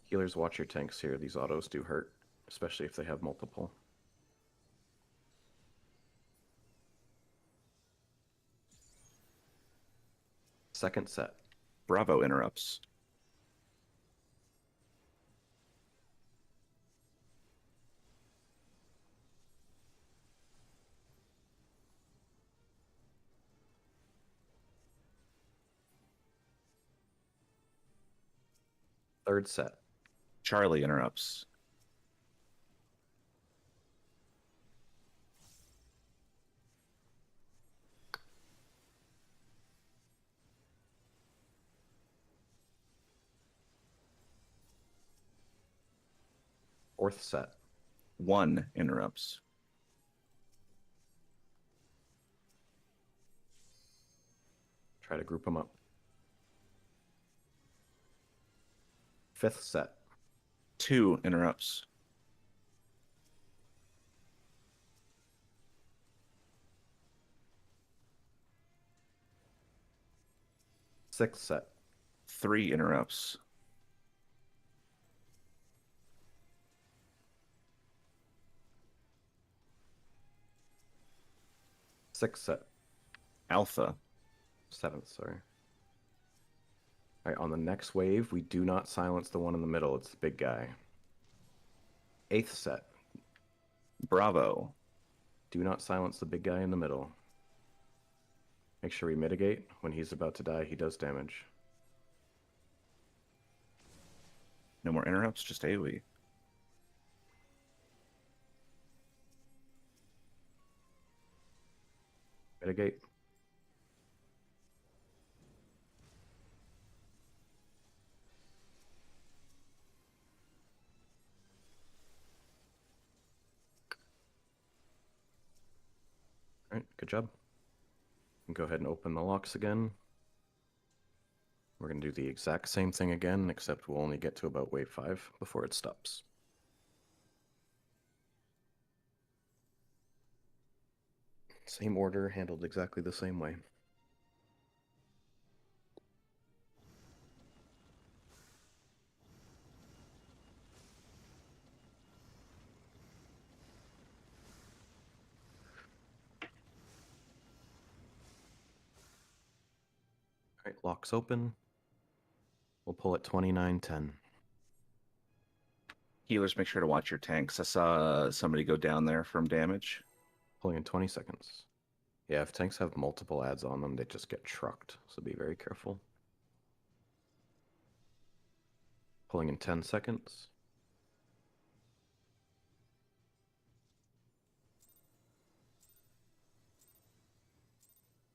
Healers, watch your tanks here. These autos do hurt, especially if they have multiple. Second set. Bravo interrupts. Third set. Charlie interrupts. Fourth set. 1 interrupts. Try to group them up. Fifth set. 2 interrupts. Sixth set. 3 interrupts. Sixth set. Alpha. Seventh, sorry. All right, on the next wave, we do not silence the one in the middle. It's the big guy. Eighth set. Bravo. Do not silence the big guy in the middle. Make sure we mitigate. When he's about to die, he does damage. No more interrupts, just AoE. Mitigate. Alright, good job. And go ahead and open the locks again. We're going to do the exact same thing again, except we'll only get to about wave 5 before it stops. Same order, handled exactly the same way. Alright, locks open. We'll pull at 29:10. Healers, make sure to watch your tanks. I saw somebody go down there from damage. Pulling in 20 seconds. Yeah, if tanks have multiple adds on them, they just get trucked, so be very careful. Pulling in 10 seconds.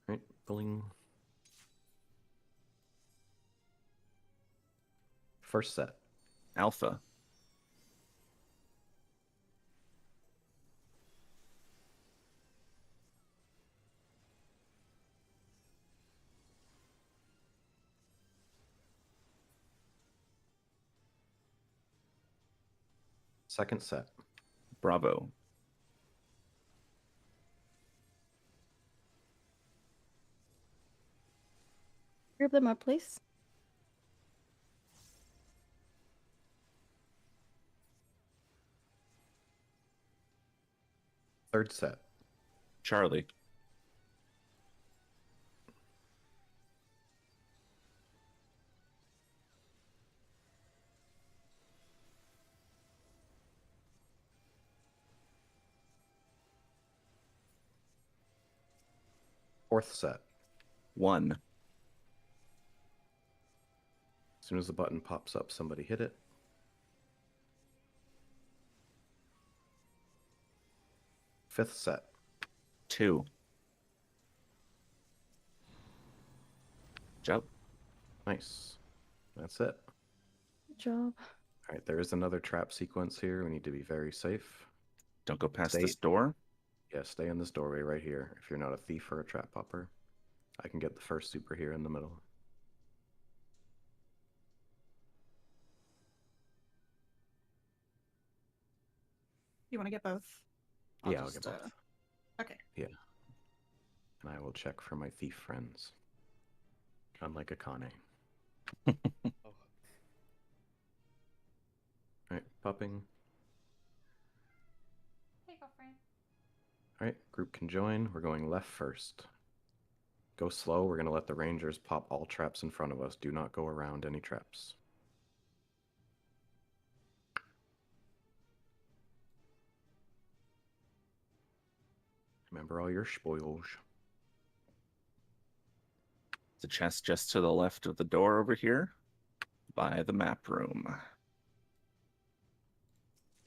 Alright, pulling. First set. Alpha. Second set. Bravo. Group them up, please. Third set. Charlie. Fourth set. 1. As soon as the button pops up, somebody hit it. Fifth set. 2. Job. Nice. That's it. Good job. Alright, there is another trap sequence here. We need to be very safe. Don't go past Stay- this door. Yeah, stay in this doorway right here. If you're not a thief or a trap popper, I can get the first super here in the middle. You want to get both? Yeah, I'll get both. Okay. Yeah. And I will check for my thief friends. Unlike Akane. Alright, popping. Hey, girlfriend. Alright, group can join. We're going left first. Go slow. We're going to let the rangers pop all traps in front of us. Do not go around any traps. Remember all your spoils. The chest just to the left of the door over here. By the map room.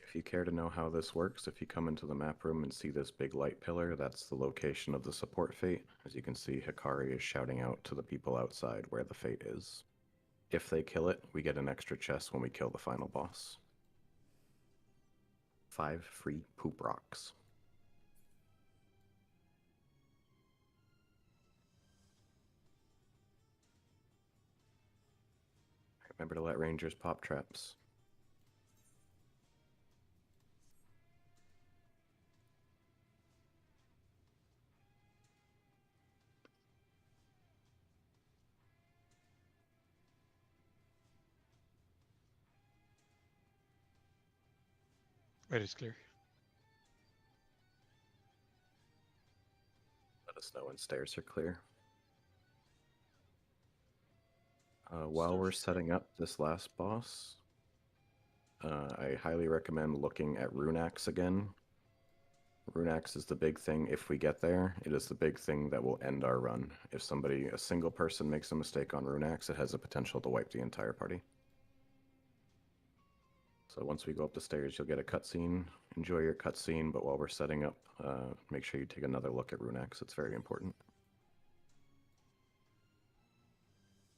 If you care to know how this works, if you come into the map room and see this big light pillar, that's the location of the support fate. As you can see, Hikari is shouting out to the people outside where the fate is. If they kill it, we get an extra chest when we kill the final boss. 5 free poop rocks. Remember to let rangers pop traps. Right is clear. Let us know when stairs are clear. While we're setting up this last boss, I highly recommend looking at Rune Axe again. Rune Axe is the big thing. If we get there, it is the big thing that will end our run. If a single person makes a mistake on Rune Axe, it has the potential to wipe the entire party. So once we go up the stairs, you'll get a cutscene. Enjoy your cutscene, but while we're setting up, make sure you take another look at Rune Axe. It's very important.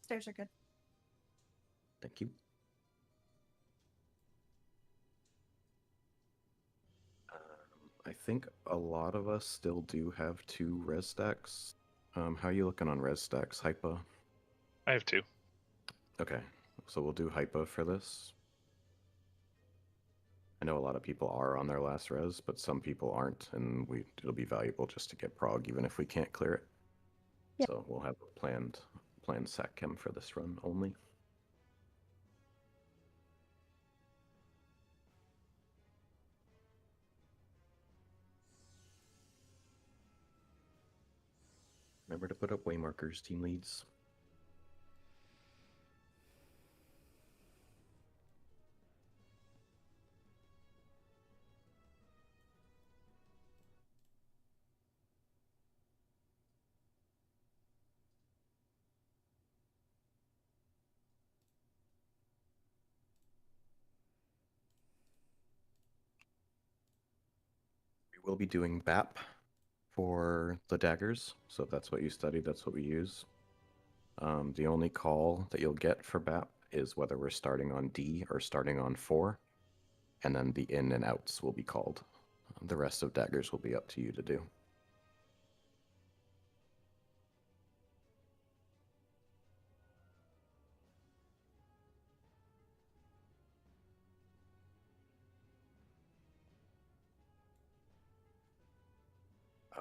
Stairs are good. Thank you. I think a lot of us still do have 2 res stacks. How are you looking on res stacks? Hypa? I have 2. Okay, so we'll do Hypa for this. I know a lot of people are on their last res, but some people aren't, and it'll be valuable just to get Prog, even if we can't clear it. Yeah. So we'll have a planned sack chem for this run only. Remember to put up way markers, team leads. We will be doing BAP for the daggers, so if that's what you studied, that's what we use. The only call that you'll get for BAP is whether we're starting on D or starting on 4, and then the in and outs will be called. The rest of daggers will be up to you to do.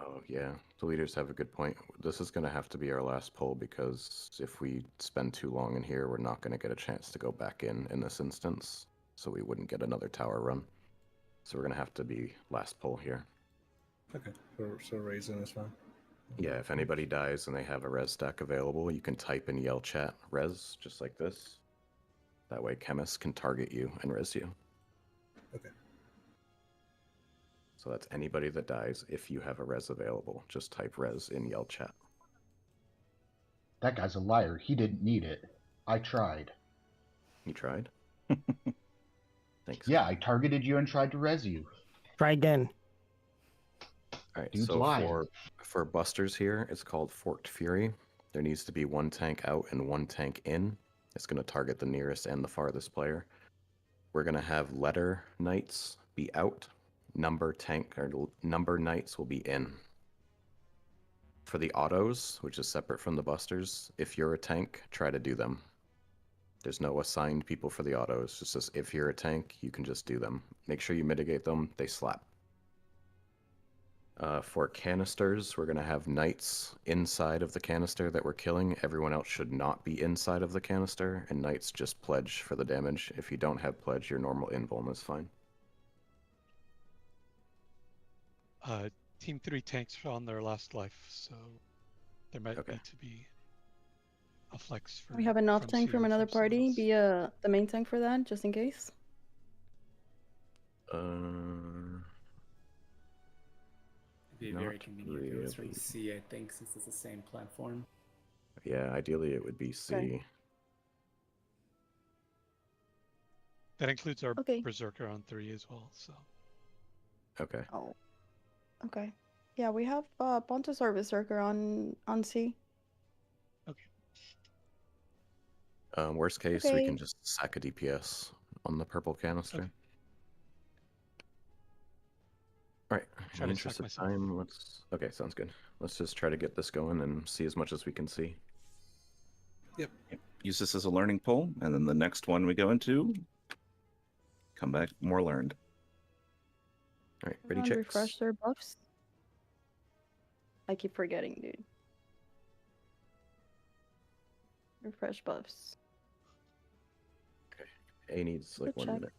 Oh yeah, the leaders have a good point. This is going to have to be our last poll because if we spend too long in here, we're not going to get a chance to go back in this instance, so we wouldn't get another tower run. So we're going to have to be last poll here. Okay, so raising is fine. Yeah, if anybody dies and they have a res stack available, you can type in yell chat res, just like this. That way chemists can target you and res you. Okay. So that's anybody that dies. If you have a res available, just type res in yell chat. That guy's a liar. He didn't need it. I tried. You tried? Thanks. Yeah, I targeted you and tried to res you. Try again. All right, Dude's so lying. for busters here, it's called Forked Fury. There needs to be 1 tank out and 1 tank in. It's going to target the nearest and the farthest player. We're going to have letter knights be out. Number knights will be in. For the autos, which is separate from the busters, if you're a tank, try to do them. There's no assigned people for the autos. Just as if you're a tank, you can just do them. Make sure you mitigate them. They slap. For canisters, we're going to have knights inside of the canister that we're killing. Everyone else should not be inside of the canister, and knights just pledge for the damage. If you don't have pledge, your normal invuln is fine. Team 3 tanks are on their last life, so there might need to be a flex for. We have enough tank from another party. else. Be the main tank for that, just in case. It'd be very convenient if it was from C, I think, since it's the same platform. Yeah, ideally it would be C. Okay. That includes our Okay. Berserker on 3 as well, so. Okay. Oh. Okay. Yeah, we have Pontus or Berserker on C. Worst case, we can just sack a DPS on the purple canister. Okay. All right. Try In the to sack interest of myself. time, Okay, sounds good. Let's just try to get this going and see as much as we can see. Yep. Use this as a learning poll, and then the next one we go into, come back more learned. All right, ready, Everyone checks. refresh their buffs. I keep forgetting, dude. Refresh buffs. Okay. A needs like Good 1 check. minute.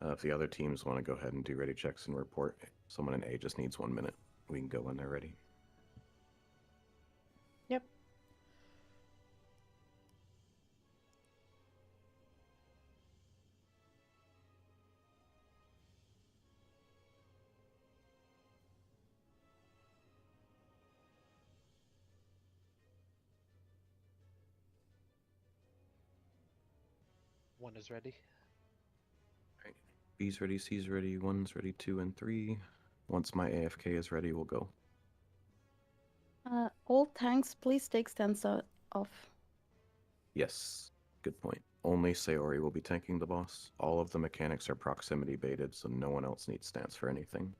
If the other teams want to go ahead and do ready checks and report, someone in A just needs 1 minute. We can go when they're ready. Yep. 1 is ready. Right. B's ready, C's ready, 1's ready, 2 and 3. Once my AFK is ready, we'll go. All tanks, please take stance off. Yes, good point. Only Sayori will be tanking the boss. All of the mechanics are proximity baited, so no one else needs stance for anything.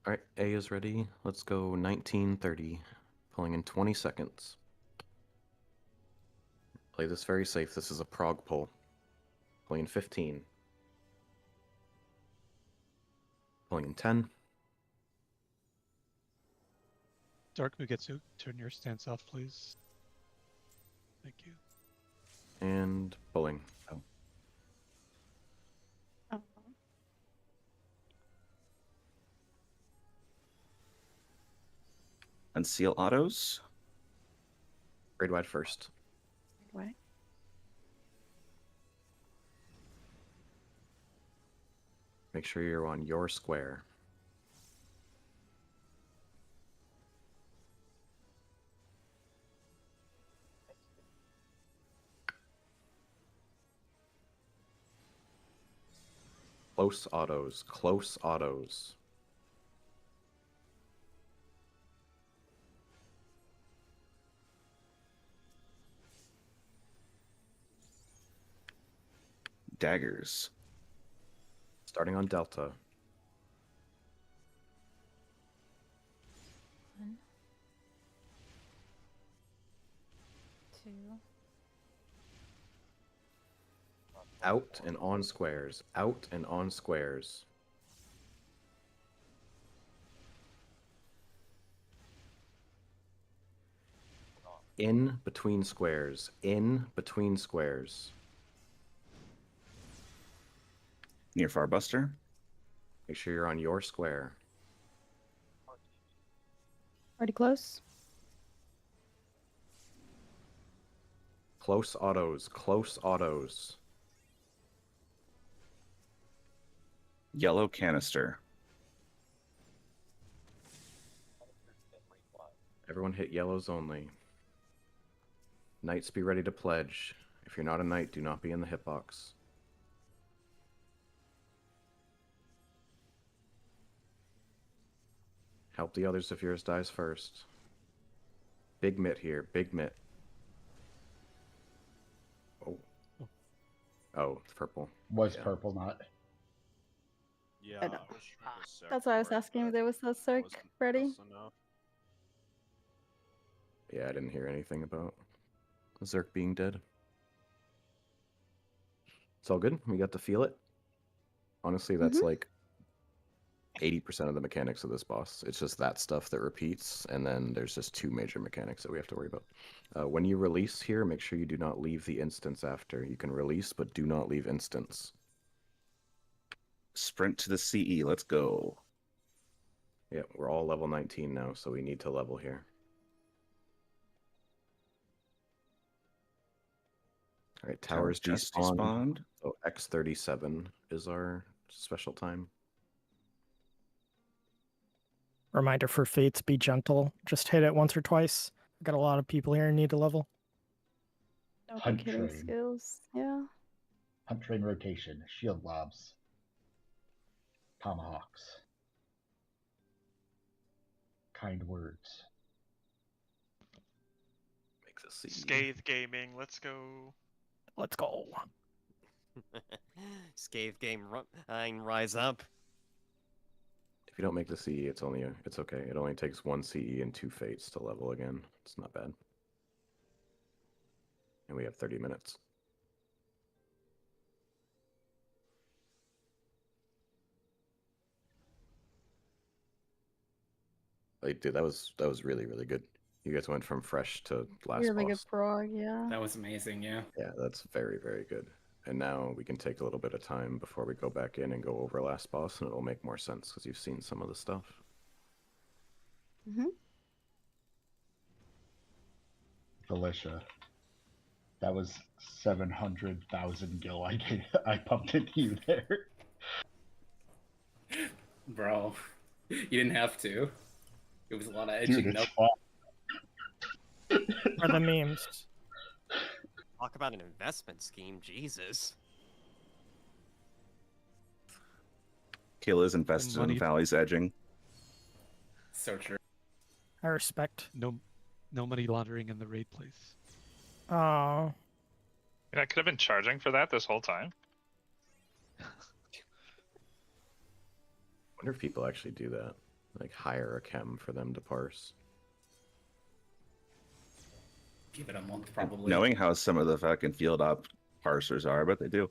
All right, A is ready. Let's go 1930, pulling in 20 seconds. Play this very safe. This is a Prog pull. Pulling in 15. Pulling in 10. Dark Mugetsu, turn your stance off, please. Thank you. And pulling. Oh. Unseal autos. Grade wide first. Right. Make sure you're on your square. Close autos, close autos. Daggers. Starting on Delta. 1, 2. Out and on squares. Out and on squares. In between squares. In between squares. Near Farbuster. Make sure you're on your square. Already close? Close autos. Close autos. Yellow canister. Everyone hit yellows only. Knights be ready to pledge. If you're not a knight, do not be in the hitbox. Help the others if yours dies first. Big mitt here. Big mitt. Oh. Oh, it's purple. Was purple not? Yeah. That's why I was asking if there was a circ ready. Yeah, I didn't hear anything about Zerk being dead. It's all good. We got to feel it. Honestly, that's like 80% of the mechanics of this boss. It's just that stuff that repeats, and then there's just 2 major mechanics that we have to worry about. When you release here, make sure you do not leave the instance after. You can release, but do not leave instance. Sprint to the CE. Let's go. Yeah, we're all level 19 now, so we need to level here. All right, towers just despawned. despawned. So X37 is our special time. Reminder for Fates, be gentle. Just hit it once or twice. I've got a lot of people here who need to level. No Hunt killing train. skills. Yeah. Hunt train rotation. Shield lobs. Tomahawks. Kind words. Make this easy. Scathe Gaming, let's go. Let's go. Scathe game, rise up. If you don't make the CE, it's okay. It only takes 1 CE and 2 fates to level again. It's not bad. And we have 30 minutes. Like, dude, that was really, really good. You guys went from fresh to last Really boss. good Prog, yeah. That was amazing, yeah. Yeah, that's very, very good. And now we can take a little bit of time before we go back in and go over last boss, and it'll make more sense because you've seen some of the stuff. Felicia. That was 700,000 gil I pumped into you there. Bro, you didn't have to. It was a lot of Dude, edging. it's fun. Or the memes. Talk about an investment scheme, Jesus. Kayla's invested in money- Valley's edging. So true. I respect. No money laundering in the raid place. Oh. I could have been charging for that this whole time. Wonder if people actually do that. Like hire a chem for them to parse. Give it a month, probably. Knowing how some of the fucking field op parsers are, but they do.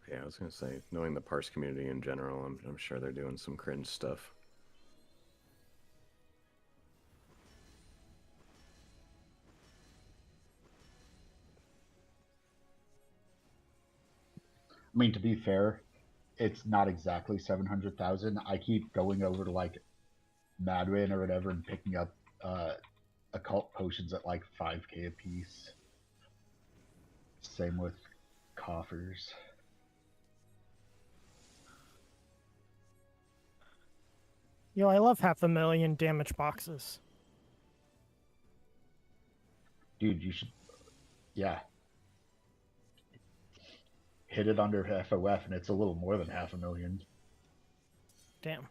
Yeah, I was gonna say, knowing the parse community in general, I'm sure they're doing some cringe stuff. I mean, to be fair, it's not exactly 700,000. I keep going over to like Madwin or whatever and picking up occult potions at like 5k a piece. Same with coffers. Yo, I love 500,000 damage boxes. Dude, you should, yeah. Hit it under FOF and it's a little more than 500,000. Damn.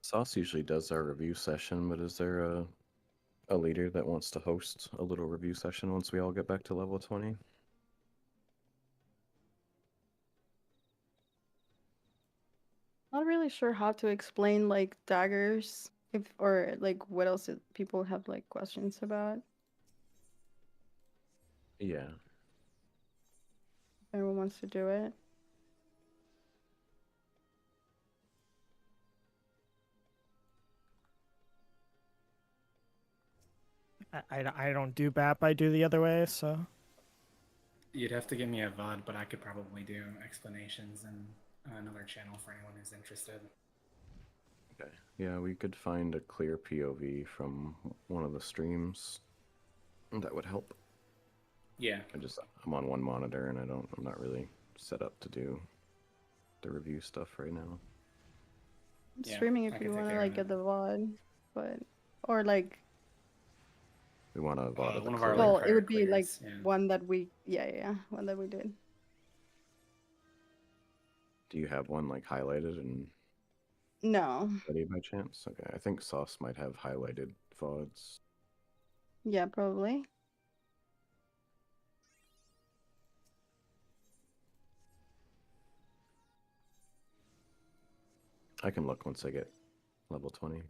Sauce usually does our review session, but is there a leader that wants to host a little review session once we all get back to level 20? Not really sure how to explain like daggers, if or like what else people have like questions about. Yeah. If anyone wants to do it. I don't do BAP, I do the other way, so. You'd have to give me a VOD, but I could probably do explanations and another channel for anyone who's interested. Okay. Yeah, we could find a clear POV from one of the streams. That would help. Yeah. I'm on one monitor and I'm not really set up to do the review stuff right now. I'm streaming if you want to like get the VOD, but or like. We want a VOD of the one of clear. our Well, like, it would be like yeah. one that we one that we did. Do you have one like highlighted and No. ready by chance? Okay, I think Sauce might have highlighted VODs. Yeah, probably. I can look once I get level 20.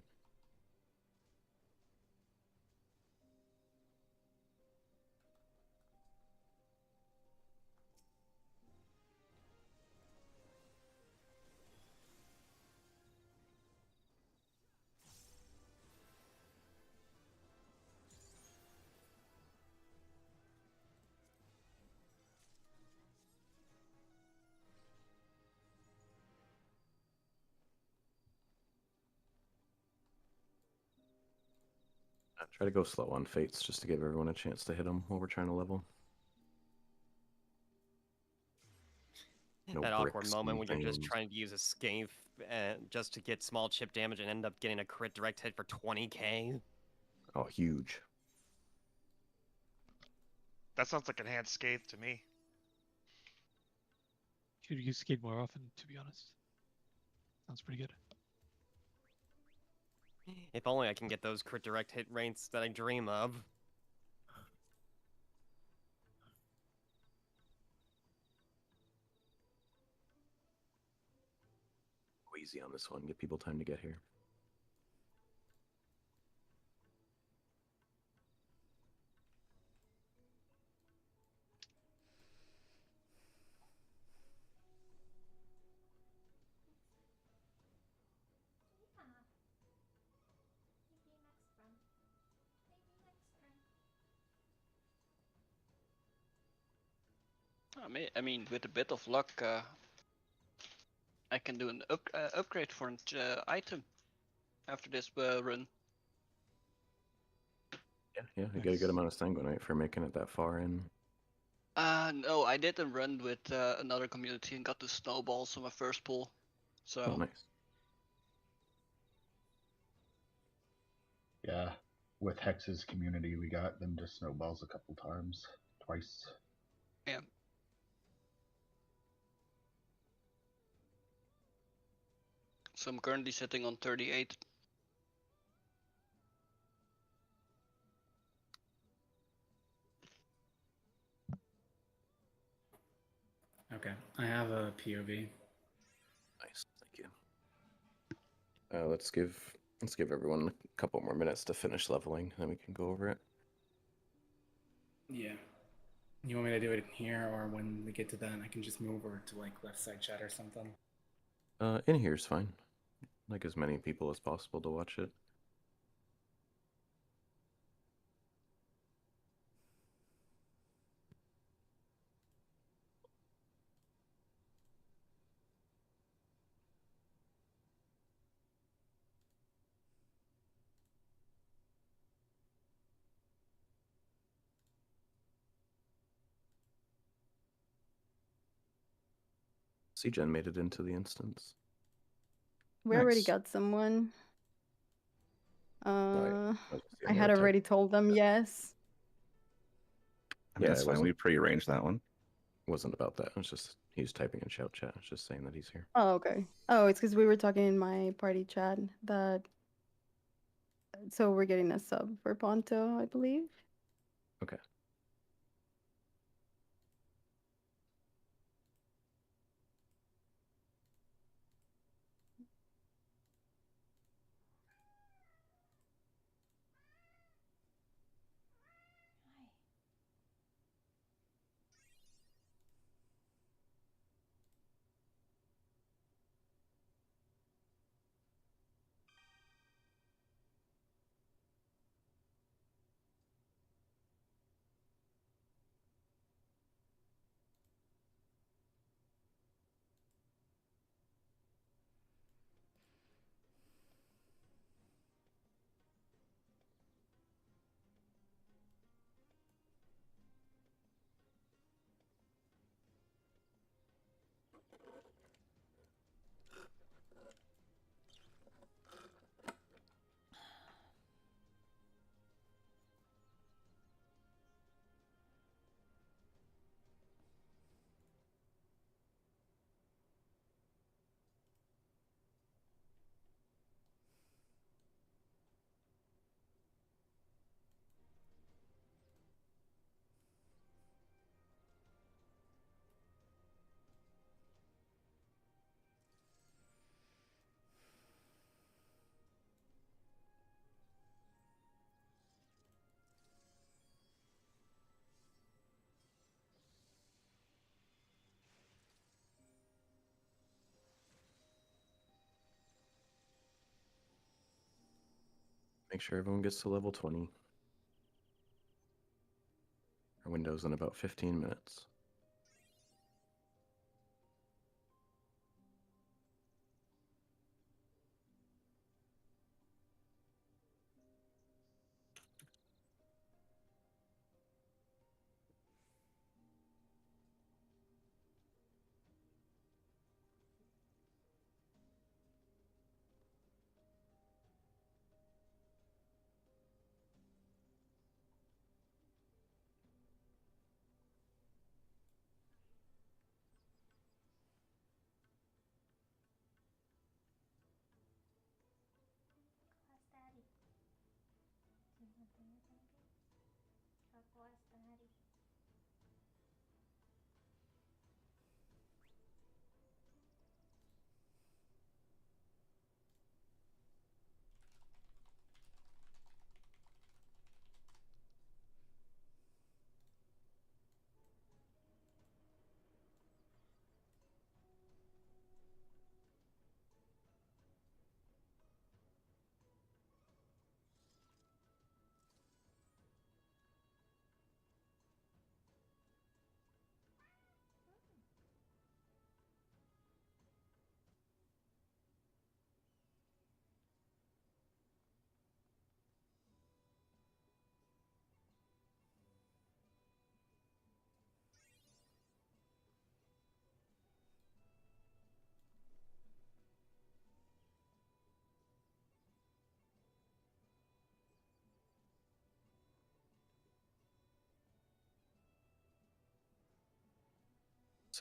Try to go slow on fates just to give everyone a chance to hit them while we're trying to level. No That awkward bricks moment and when you're just things. trying to use a scathe just to get small chip damage and end up getting a crit direct hit for 20k. Oh, huge. That sounds like enhanced scathe to me. Should use skate more often, to be honest. Sounds pretty good. If only I can get those crit direct hit rates that I dream of. Go easy on this one. Give people time to get here. I mean, with a bit of luck, I can do an upgrade for an item after this run. Yeah, I get a good amount of sanguinite for making it that far in. No, I didn't run with another community and got the snowballs on my first pull. So. Oh, nice. Yeah, with Hex's community, we got them to snowballs a couple times, twice. Yeah. So I'm currently sitting on 38. Okay, I have a POV. Nice, thank you. Let's give everyone a couple more minutes to finish leveling, then we can go over it. Yeah. You want me to do it here, or when we get to that, I can just move over to like left side chat or something? In here is fine. Like as many people as possible to watch it. CGen made it into the instance. We already Nice. got someone. I I had already told them yes. I mean, that's fine. We prearranged that one. Wasn't about that. It was just he was typing in shout chat. It's just saying that he's here. Oh, okay. Oh, it's because we were talking in my party chat that. So we're getting a sub for Ponto, I believe. Okay. Make sure everyone gets to level 20. Our window's in about 15 minutes.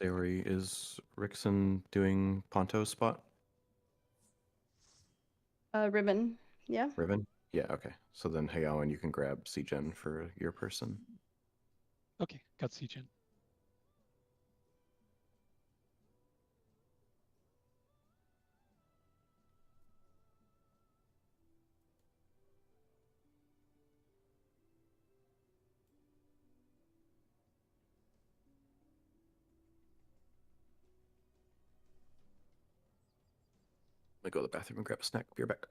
Sayori, is Rickson doing Ponto's spot? Ribbon. Yeah. Ribbon? Yeah, okay. So then Hayawan, you can grab C-Gen for your person. Okay, got C-Gen. Let me go to the bathroom and grab a snack. Be right back.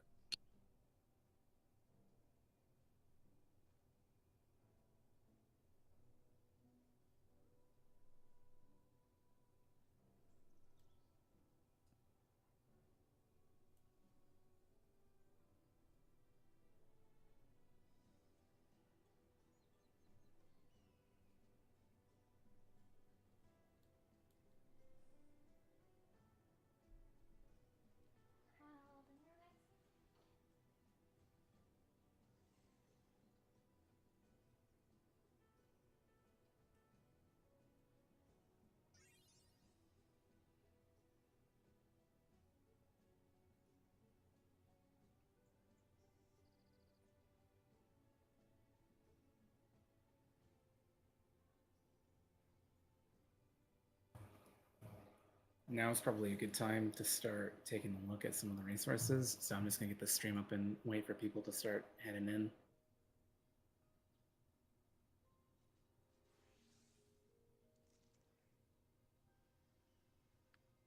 Now is probably a good time to start taking a look at some of the resources. So I'm just gonna get the stream up and wait for people to start heading in.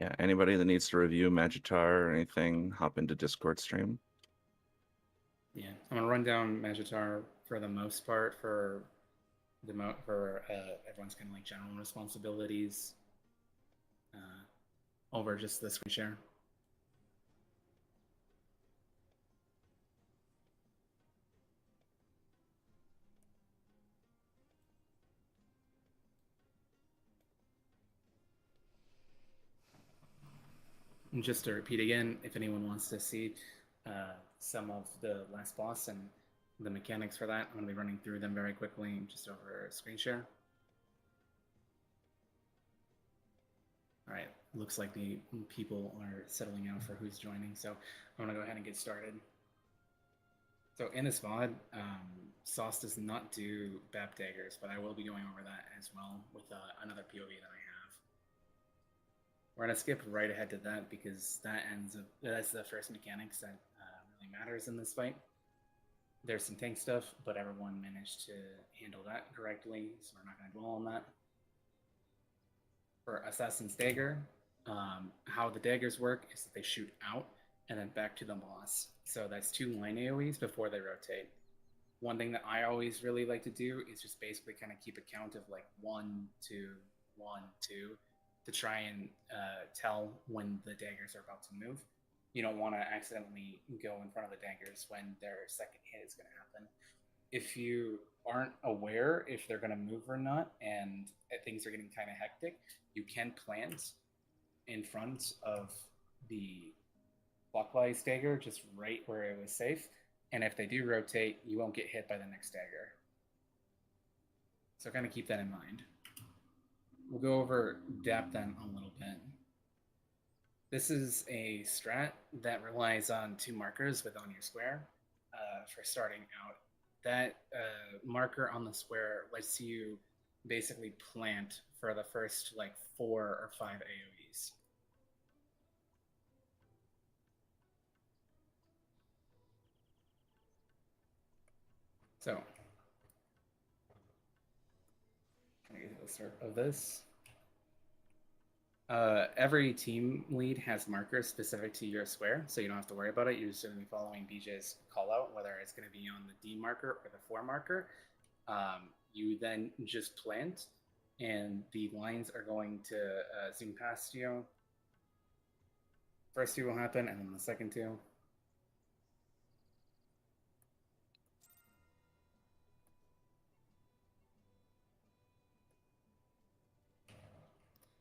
Yeah, anybody that needs to review Magitar or anything, hop into Discord stream. Yeah, I'm gonna run down Magitar for the most part for everyone's kind of like general responsibilities over just the screen share. And just to repeat again, if anyone wants to see some of the last boss and the mechanics for that, I'm going to be running through them very quickly just over screen share. All right, looks like the people are settling out for who's joining, so I'm going to go ahead and get started. So in this VOD, Sauce does not do BAP daggers, but I will be going over that as well with another POV that I have. We're going to skip right ahead to that because that's the first mechanics that really matters in this fight. There's some tank stuff, but everyone managed to handle that correctly, so we're not going to dwell on that. For Assassin's Dagger, how the daggers work is that they shoot out and then back to the boss. So that's 2 line AoEs before they rotate. One thing that I always really like to do is just basically kind of keep a count of like 1, 2, 1, 2 to try and tell when the daggers are about to move. You don't want to accidentally go in front of the daggers when their second hit is going to happen. If you aren't aware if they're going to move or not and things are getting kind of hectic, you can plant in front of the clockwise dagger, just right where it was safe. And if they do rotate, you won't get hit by the next dagger. So kind of keep that in mind. We'll go over DAP then a little bit. This is a strat that relies on 2 markers within your square for starting out. That marker on the square lets you basically plant for the first like 4 or 5 AoEs. So, can I get to the start of this? Every team lead has markers specific to your square, so you don't have to worry about it. You're just going to be following BJ's call out, whether it's going to be on the D marker or the 4 marker. You then just plant, and the lines are going to zoom past you. First 2 will happen, and then the second 2.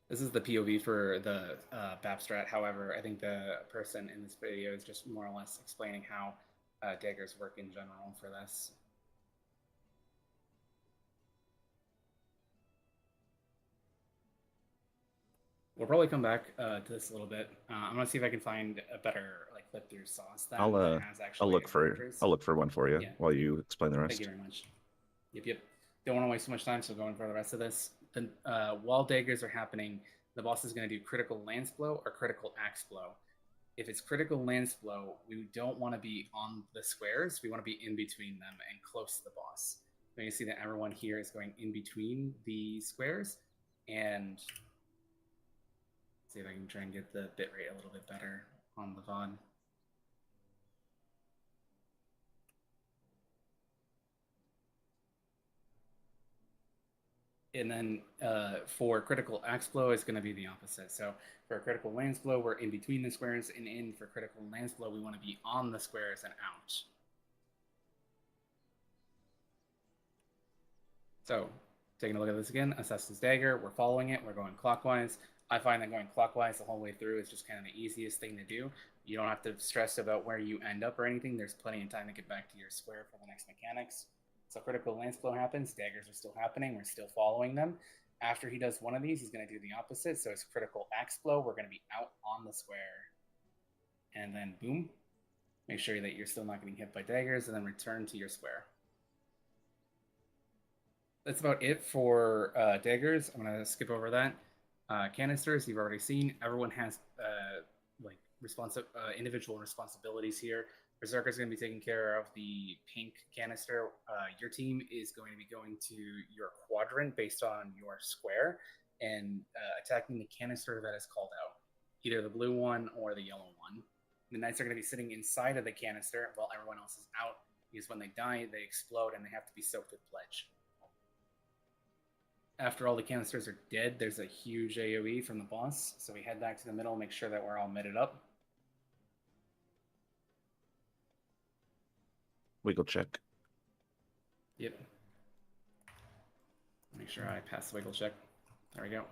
This is the POV for the BAP strat. However, I think the person in this video is just more or less explaining how daggers work in general for this. We'll probably come back to this a little bit. I'm gonna see if I can find a better like clip through sauce that, I'll that has actually I'll look for one for you Yeah. while you explain the rest. Thank you very much. Yep. Don't want to waste too much time, so going for the rest of this. Then, while daggers are happening, the boss is going to do critical lance blow or critical axe blow. If it's critical lance blow, we don't want to be on the squares. We want to be in between them and close to the boss. So you can see that everyone here is going in between the squares, and see if I can try and get the bitrate a little bit better on the VOD. And then for critical axe blow, it's going to be the opposite. So for a critical lance blow, we're in between the squares, and in for critical lance blow, we want to be on the squares and out. So taking a look at this again, assess this dagger. We're following it. We're going clockwise. I find that going clockwise the whole way through is just kind of the easiest thing to do. You don't have to stress about where you end up or anything. There's plenty of time to get back to your square for the next mechanics. So critical lance blow happens, daggers are still happening, we're still following them. After he does one of these, he's going to do the opposite. So it's critical axe blow, we're going to be out on the square. And then boom, make sure that you're still not getting hit by daggers, and then return to your square. That's about it for daggers. I'm going to skip over that. Canisters, you've already seen. Everyone has like individual responsibilities here. Berserker is going to be taking care of the pink canister. Your team is going to be going to your quadrant based on your square and attacking the canister that is called out, either the blue one or the yellow one. The knights are going to be sitting inside of the canister while everyone else is out, because when they die, they explode and they have to be soaked with pledge. After all the canisters are dead, there's a huge AoE from the boss, so we head back to the middle, make sure that we're all mitted up. Wiggle check. Yep. Make sure I pass the wiggle check. There we go.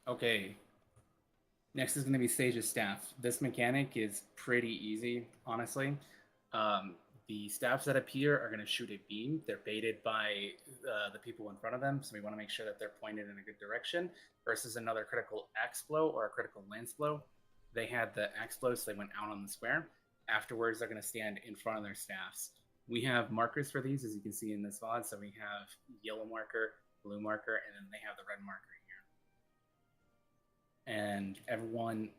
Okay. Next is going to be Sage's Staff. This mechanic is pretty easy, honestly. The staffs that appear are going to shoot a beam. They're baited by the people in front of them, so we want to make sure that they're pointed in a good direction, versus another critical axe blow or a critical lance blow. They had the axe blow, so they went out on the square. Afterwards, they're going to stand in front of their staffs. We have markers for these, as you can see in this VOD. So we have yellow marker, blue marker, and then they have the red marker here. And everyone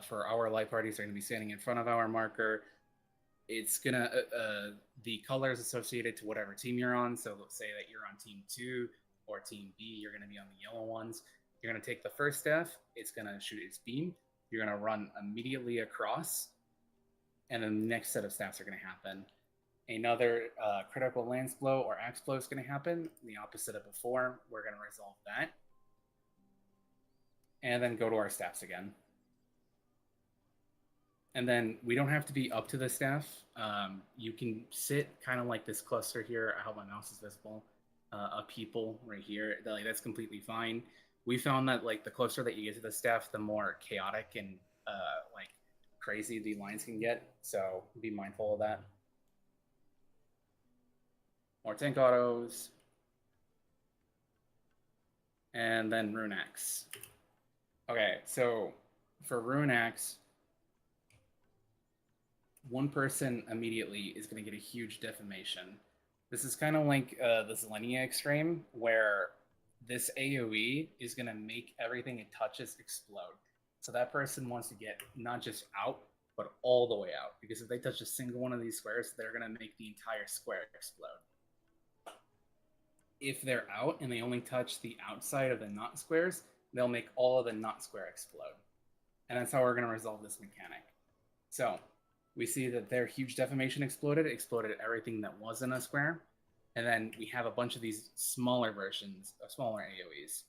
for our light parties are going to be standing in front of our marker. It's going to, the colors associated to whatever team you're on. So let's say that you're on team 2 or team B, you're going to be on the yellow ones. You're going to take the first staff, it's going to shoot its beam. You're going to run immediately across, and then the next set of staffs are going to happen. Another critical lance blow or axe blow is going to happen, the opposite of before. We're going to resolve that. And then go to our staffs again. And then we don't have to be up to the staff. You can sit kind of like this cluster here. I hope my mouse is visible. Of people right here. That's completely fine. We found that like the closer that you get to the staff, the more chaotic and like crazy the lines can get. So be mindful of that. More tank autos. And then Rune Axe. Okay, so for Rune Axe, one person immediately is going to get a huge defamation. This is kind of like the Zelenia extreme, where this AoE is going to make everything it touches explode. So that person wants to get not just out, but all the way out. Because if they touch a single one of these squares, they're going to make the entire square explode. If they're out and they only touch the outside of the not squares, they'll make all of the not square explode. And that's how we're going to resolve this mechanic. So we see that their huge defamation exploded everything that wasn't a square. And then we have a bunch of these smaller versions of smaller AoEs.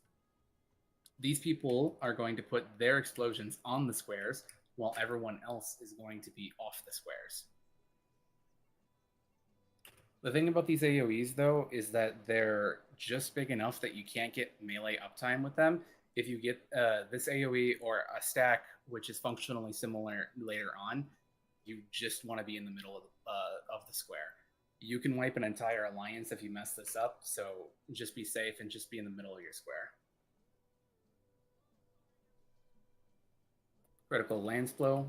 These people are going to put their explosions on the squares, while everyone else is going to be off the squares. The thing about these AoEs, though, is that they're just big enough that you can't get melee uptime with them. If you get this AoE or a stack, which is functionally similar later on, you just want to be in the middle of the square. You can wipe an entire alliance if you mess this up, so just be safe and just be in the middle of your square. Critical lands flow.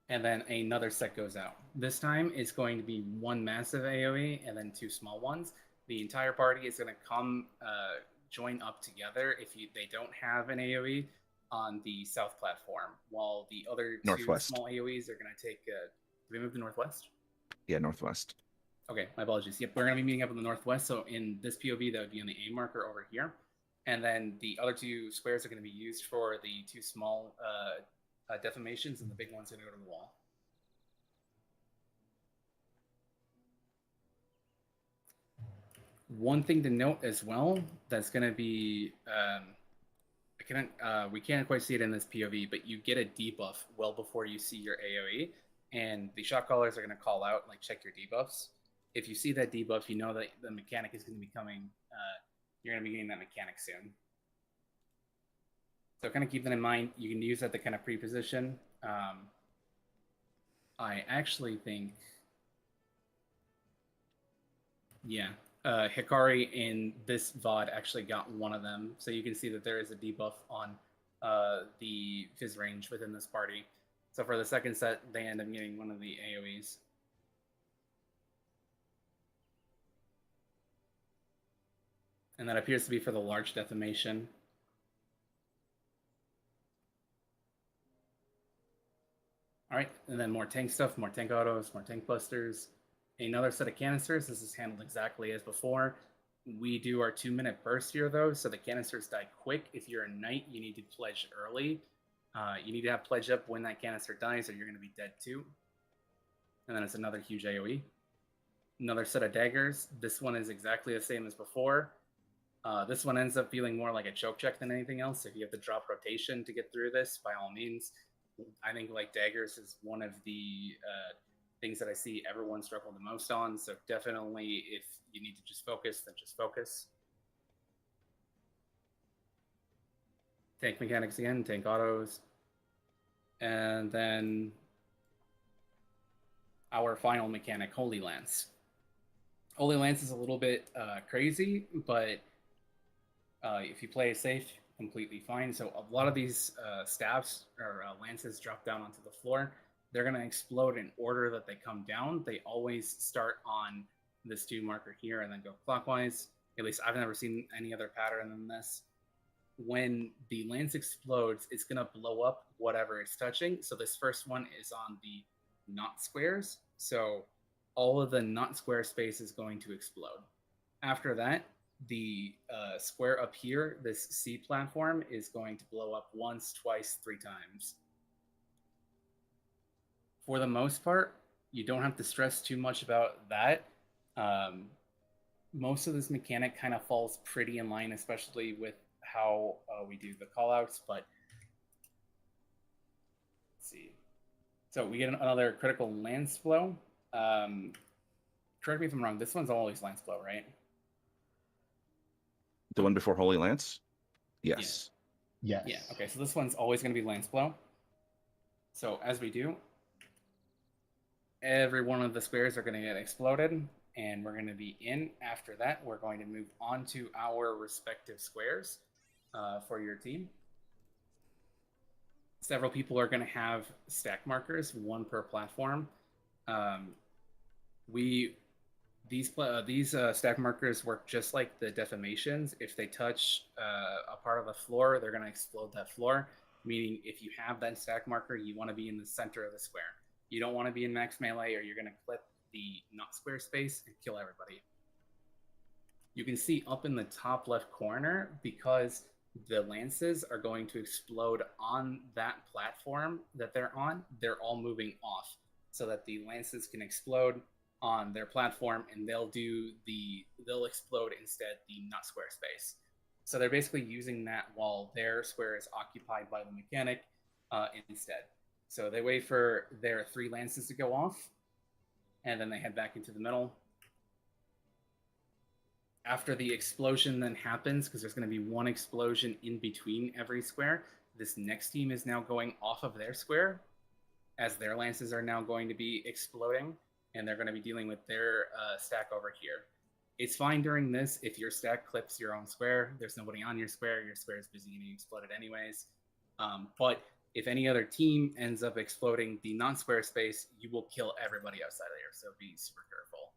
And then another set goes out. This time it's going to be one massive AoE and then two small ones. The entire party is going to come join up together if they don't have an AoE on the south platform, while the other Northwest. two small AoEs are going to take... do we move to northwest? Yeah, northwest. Okay, my apologies. Yep, we're going to be meeting up in the northwest, so in this POV, that would be on the A marker over here. And then the other two squares are going to be used for the two small deformations, and the big one's going to go to the wall. One thing to note as well, that's going to be... we can't quite see it in this POV, but you get a debuff well before you see your AoE, and the shot callers are going to call out, like, check your debuffs. If you see that debuff, you know that the mechanic is going to be coming. You're going to be getting that mechanic soon. So kind of keep that in mind. You can use that to kind of pre-position. I actually think, yeah, Hikari in this VOD actually got one of them. So you can see that there is a debuff on the Fizz range within this party. So for the second set, they end up getting one of the AoEs. And that appears to be for the large deformation. All right, and then more tank stuff, more tank autos, more tank busters. Another set of canisters. This is handled exactly as before. We do our 2-minute burst here, though, so the canisters die quick. If you're a knight, you need to pledge early. You need to have pledge up when that canister dies, or you're going to be dead too. And then it's another huge AoE. Another set of daggers. This one is exactly the same as before. This one ends up feeling more like a choke check than anything else. If you have to drop rotation to get through this, by all means. I think like daggers is one of the things that I see everyone struggle the most on. So definitely, if you need to just focus, then just focus. Tank mechanics again, tank autos. And then our final mechanic, Holy Lance. Holy Lance is a little bit crazy, but if you play it safe, completely fine. So a lot of these staffs or lances drop down onto the floor. They're going to explode in order that they come down. They always start on this 2 marker here and then go clockwise. At least I've never seen any other pattern than this. When the lance explodes, it's going to blow up whatever it's touching. So this first one is on the not squares. So all of the not square space is going to explode. After that, the square up here, this C platform, is going to blow up once, twice, 3 times. For the most part, you don't have to stress too much about that. Most of this mechanic kind of falls pretty in line, especially with how we do the callouts, but let's see. So we get another critical lance flow. Correct me if I'm wrong, this one's always lance flow, right? The one before Holy Lance? Yes. Yes. Yeah, okay, so this one's always going to be lance flow. So as we do, every one of the squares are going to get exploded, and we're going to be in. After that, we're going to move on to our respective squares for your team. Several people are going to have stack markers, 1 per platform. These stack markers work just like the deformations. If they touch a part of the floor, they're going to explode that floor, meaning if you have that stack marker, you want to be in the center of the square. You don't want to be in max melee, or you're going to clip the not square space and kill everybody. You can see up in the top left corner, because the lances are going to explode on that platform that they're on, they're all moving off so that the lances can explode on their platform, and they'll explode instead the not square space. So they're basically using that while their square is occupied by the mechanic instead. So they wait for their 3 lances to go off, and then they head back into the middle. After the explosion then happens, because there's going to be 1 explosion in between every square, this next team is now going off of their square, as their lances are now going to be exploding. and they're going to be dealing with their stack over here. It's fine during this if your stack clips your own square. There's nobody on your square is busy getting exploded anyways. But if any other team ends up exploding the non-square space, you will kill everybody outside of there, so be super careful.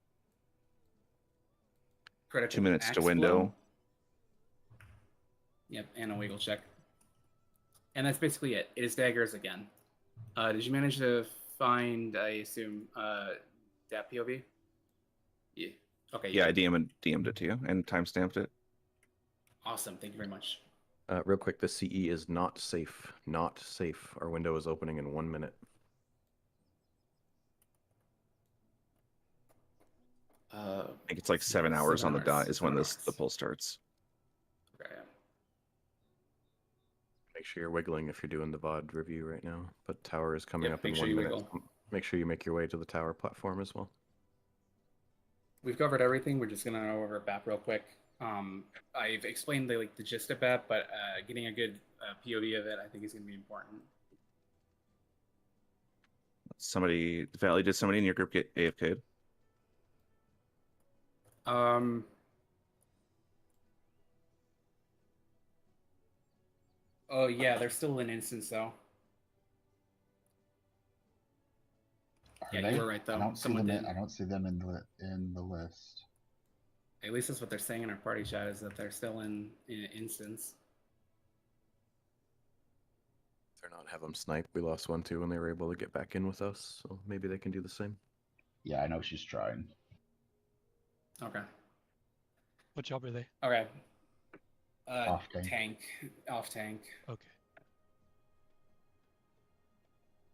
Critical 2 minutes to axe window. blow. Yep, and a wiggle check. And that's basically it. It is daggers again. Did you manage to find, I assume, that POV? Yeah. Okay. Yeah, I DM'd it to you and timestamped it. Awesome. Thank you very much. Real quick, the CE is not safe. Not safe. Our window is opening in 1 minute. I think it's like 7 hours on the dot is when the poll starts. Okay. Make sure you're wiggling if you're doing the VOD review right now. But tower is coming Yep, up in make sure 1 you minute. wiggle. Make sure you make your way to the tower platform as well. We've covered everything. We're just gonna go over BAP real quick. I've explained the gist of BAP, but getting a good POV of it, I think, is gonna be important. Somebody, Valley, did somebody in your group get AFK'd? Oh yeah, they're still in instance though. Yeah, you were right though. I don't Someone did. I don't see them in the list. At least that's what they're saying in our party chat, is that they're still in instance. They're not have them snipe. We lost one too when they were able to get back in with us, so maybe they can do the same. Yeah, I know she's trying. Okay. What job are they? Okay. Off tank. Off tank. Okay.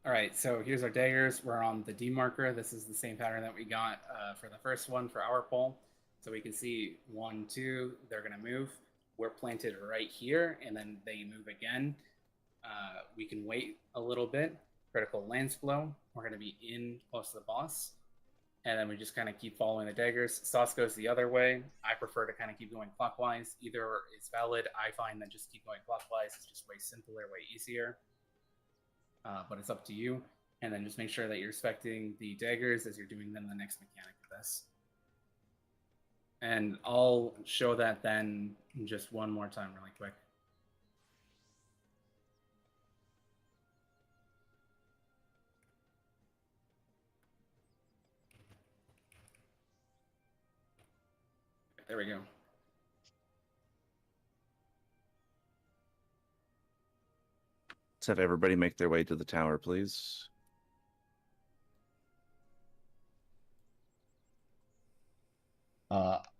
All right, so here's our daggers. We're on the D marker. This is the same pattern that we got for the first one for our poll. So we can see 1, 2, they're gonna move. We're planted right here, and then they move again. We can wait a little bit. Critical lance blow. We're gonna be in close to the boss. And then we just kind of keep following the daggers. Sauce goes the other way. I prefer to kind of keep going clockwise. Either is valid. I find that just keep going clockwise is just way simpler, way easier. But it's up to you. And then just make sure that you're respecting the daggers as you're doing them the next mechanic of this. And I'll show that then just one more time really quick. There we go. Let's have everybody make their way to the tower, please.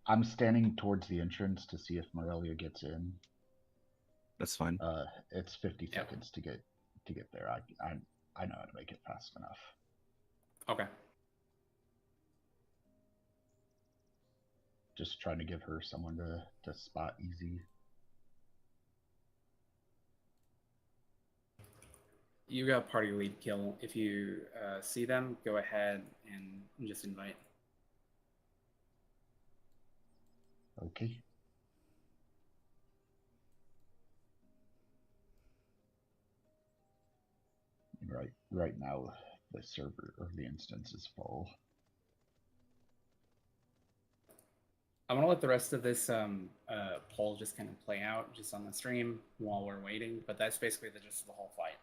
I'm standing towards the entrance to see if Morelia gets in. That's fine. It's 50 seconds to get there. I know how to make it fast enough. Okay. Just trying to give her someone to spot easy. You got party lead kill. If you see them, go ahead and just invite. Okay. Right now, the server or the instance is full. I'm gonna let the rest of this poll just kind of play out just on the stream while we're waiting, but that's basically the gist of the whole fight.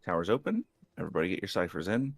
Tower's open. Everybody get your ciphers in.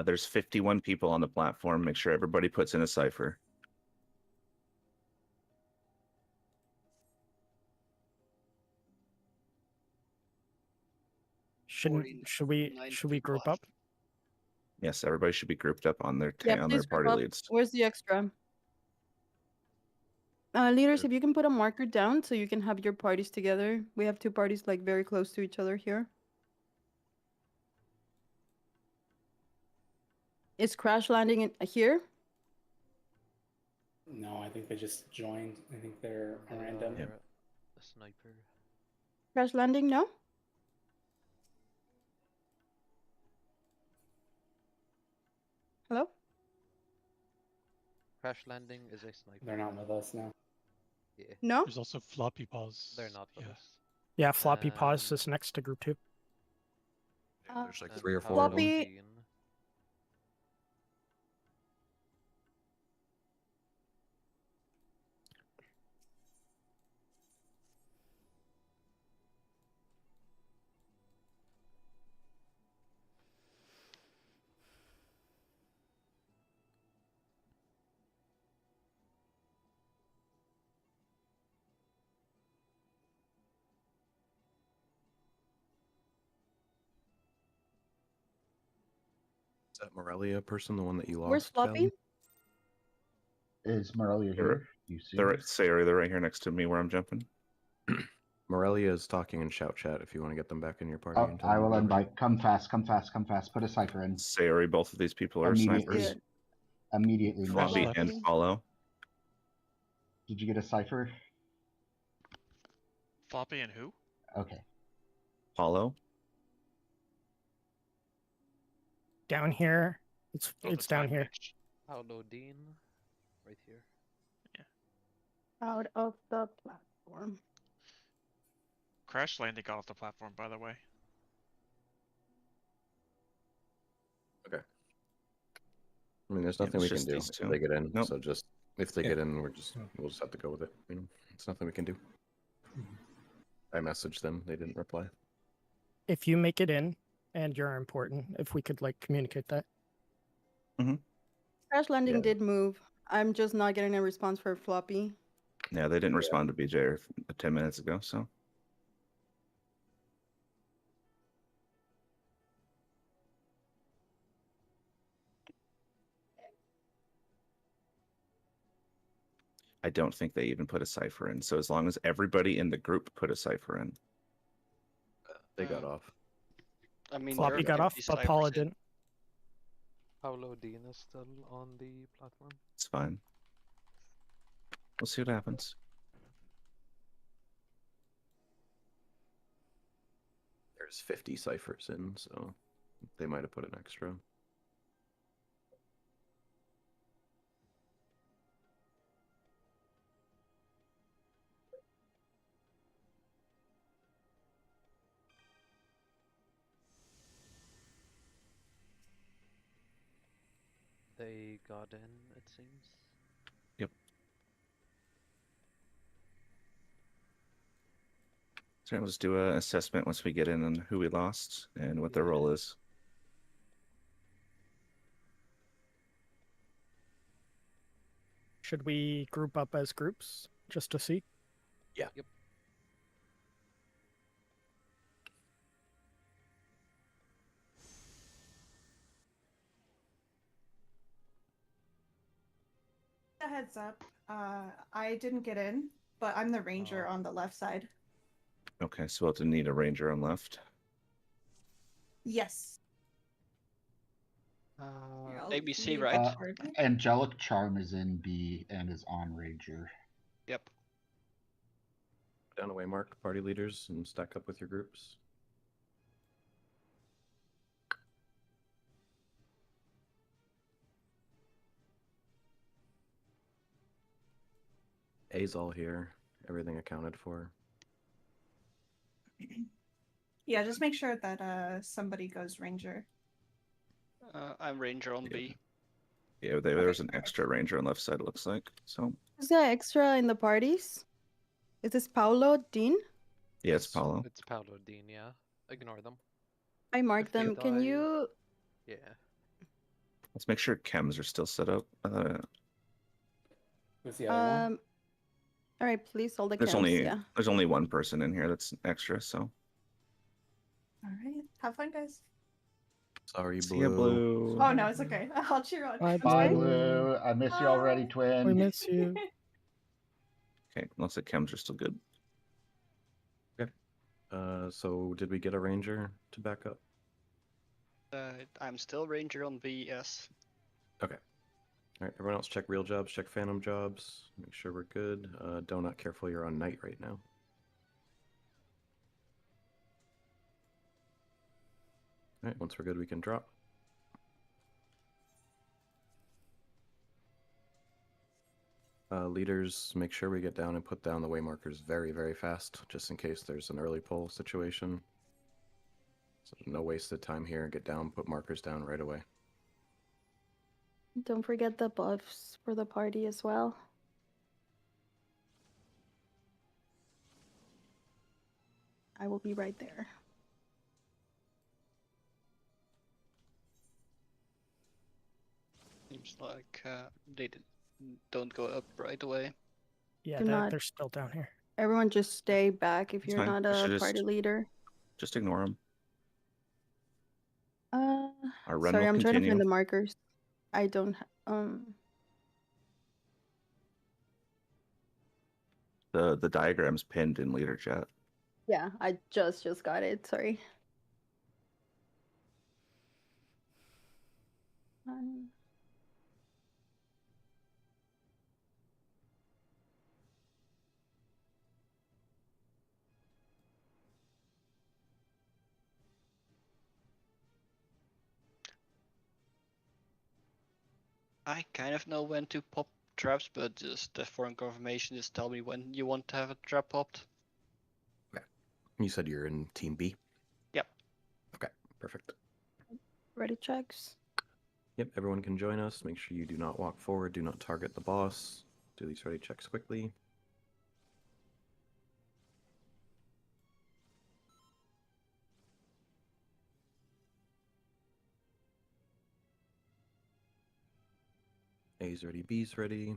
There's 51 people on the platform. Make sure everybody puts in a cipher. Should we group up? Yes, everybody should be grouped up on their Yeah, on their please group party up. leads. Where's the extra? Leaders, if you can put a marker down so you can have your parties together. We have two parties like very close to each other here. Is Crash landing in here? No, I think they just joined. I think they're random. A sniper. Crash landing, no? Hello? Crash landing is a sniper. They're not with us now. Yeah. No? There's also floppy paws. They're not with us. Yeah, floppy paws is next to group 2. There's like 3 or 4 Floppy. of them. Is that Morelia person, the one that you lost? Where's Floppy? Is Morelia here? You see? They're right here next to me where I'm jumping. Morelia is talking in shout chat if you want to get them back in your party. Oh, and tell I them will to go. invite. Come fast, come fast, come fast. Put a cipher in. Sayori, both of these people are Immediately. snipers. Immediately. Floppy now. and Follow. Did you get a cipher? Floppy and who? Okay. Follow. Down here. It's down here. Paolo Dean, right here. Out of the platform. Crash landing got off the platform, by the way. Okay. I mean, there's Yeah, nothing it's we can just do these if two. they get in. Nope. So just if they Yeah. get in, we'll just have to go with it. You know, it's nothing we can do. I messaged them. They didn't reply. If you make it in and you're important, if we could like communicate that. Crash landing Yeah. did move. I'm just not getting a response for Floppy. Yeah, they didn't respond to BJ 10 minutes ago, so. I don't think they even put a cipher in. So as long as everybody in the group put a cipher in. They got off. I mean, Floppy got off, but Paula didn't. Paolo Dean is still on the platform. It's fine. We'll see what happens. There's 50 ciphers in, so they might have put an extra. They got in, it seems. Yep. So let's do an assessment once we get in on who we lost and what their role is. Should we group up as groups just to see? Yeah. Yep. A heads up. I didn't get in, but I'm the ranger on the left side. Okay, so we'll have to need a ranger on left. Yes. ABC, right? Angelic Charm is in B and is on Ranger. Yep. Down away mark party leaders and stack up with your groups. A's all here. Everything accounted for. Yeah, just make sure that somebody goes ranger. I'm ranger on B. Yeah, there's an extra ranger on left side, it looks like. So Who's that extra in the parties? Is this Paulo, Dean? yeah, it's Paulo. It's Paolo Dean, yeah. Ignore them. I marked If they them. Can die- you? Yeah. Let's make sure chems are still set up. Who's the other one? All right, please hold the There's cams. only Yeah. there's only one person in here that's extra, so All right. Have fun, guys. Sorry, see ya, Blue. Blue. Oh no, it's okay. I'll cheer on. Bye, Bye, Blue. Blue. I miss you already, twin. We miss you. Okay, looks like chems are still good. Okay. So did we get a ranger to back up? I'm still ranger on B, yes. Okay. All right, everyone else check real jobs, check phantom jobs. Make sure we're good. Donut, careful, you're on night right now. All right, once we're good, we can drop. Leaders, make sure we get down and put down the way markers very, very fast, just in case there's an early pull situation. So no wasted time here. Get down, put markers down right away. Don't forget the buffs for the party as well. I will be right there. Seems like they don't go up right away. Yeah, Do not- they're still down here. Everyone just stay back if It's you're fine. not I should a party leader. Just ignore them. Our run Sorry, will I'm trying to continue. find the markers. I don't. The diagram's pinned in leader chat. Yeah, I just got it. Sorry. I kind of know when to pop traps, but just for confirmation, just tell me when you want to have a trap popped. Okay. You said you're in Team B? Yep. Okay, perfect. Ready checks. Yep, everyone can join us. Make sure you do not walk forward, do not target the boss. Do these ready checks quickly. A's ready, B's ready.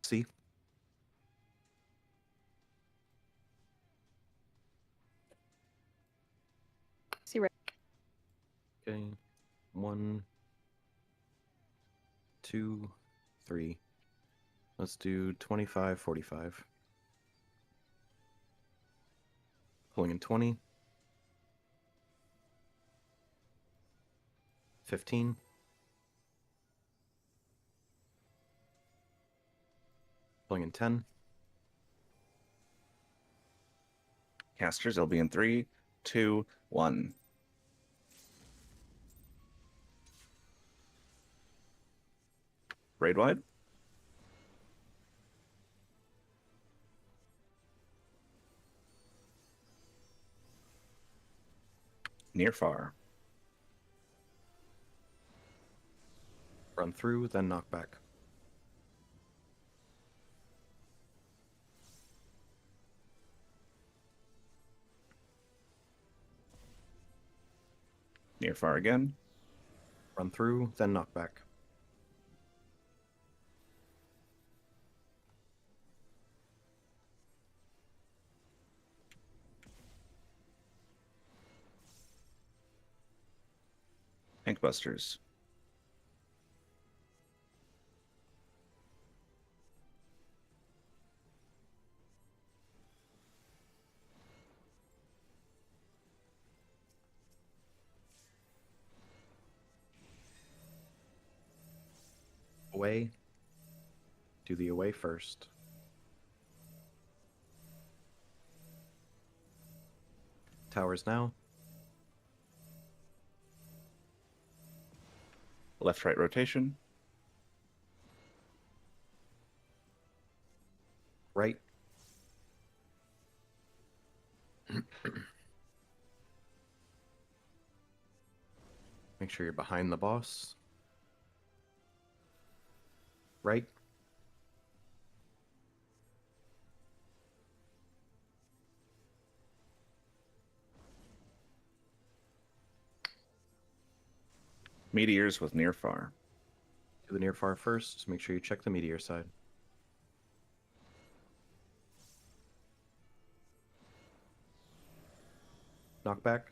C. See right. Okay. 1, 2, 3. Let's do 25, 45. Pulling in 20. 15. Pulling in 10. Casters, they'll be in 3, 2, 1. Raid wide. Near far. Run through, then knock back. Near far again. Run through, then knock back. Tankbusters. Away. Do the away first. Towers now. Left right rotation. Right. Make sure you're behind the boss. Right. Meteors with near far. Do the near far first. Make sure you check the meteor side. Knock back.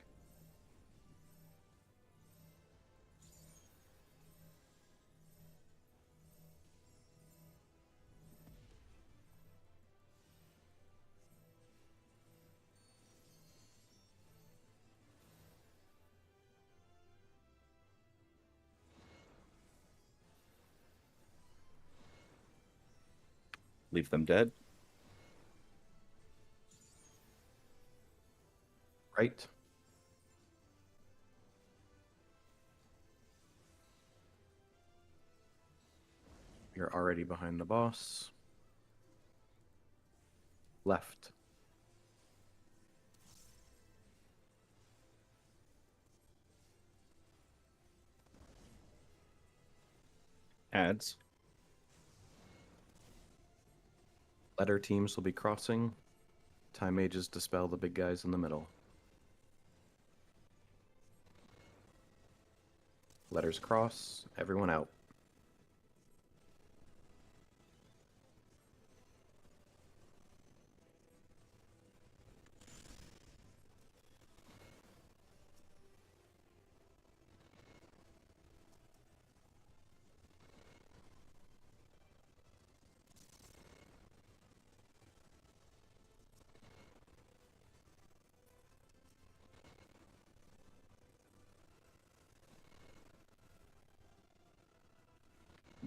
Leave them dead. Right. You're already behind the boss. Left. Adds. Letter teams will be crossing. Time mages dispel the big guys in the middle. Letters cross. Everyone out.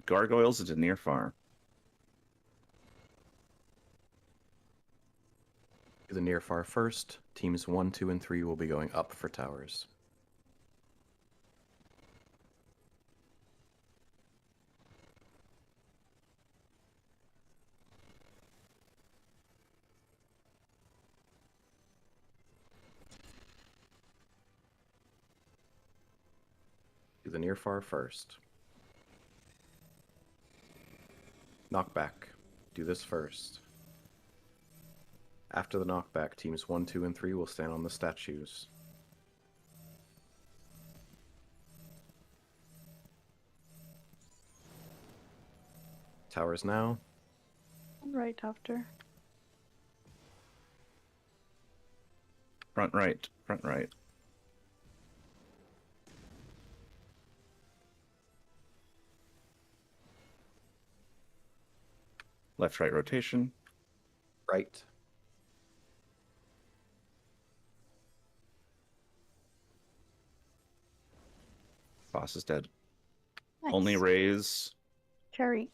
Gargoyles into near far. Do the near far first. Teams 1, 2, and 3 will be going up for towers. Do the near far first. Knock back. Do this first. After the knockback, teams 1, 2, and 3 will stand on the statues. Towers now. Right after. Front right. Front right. Left right rotation. Right. Boss is dead. Nice. Only raise Cherry.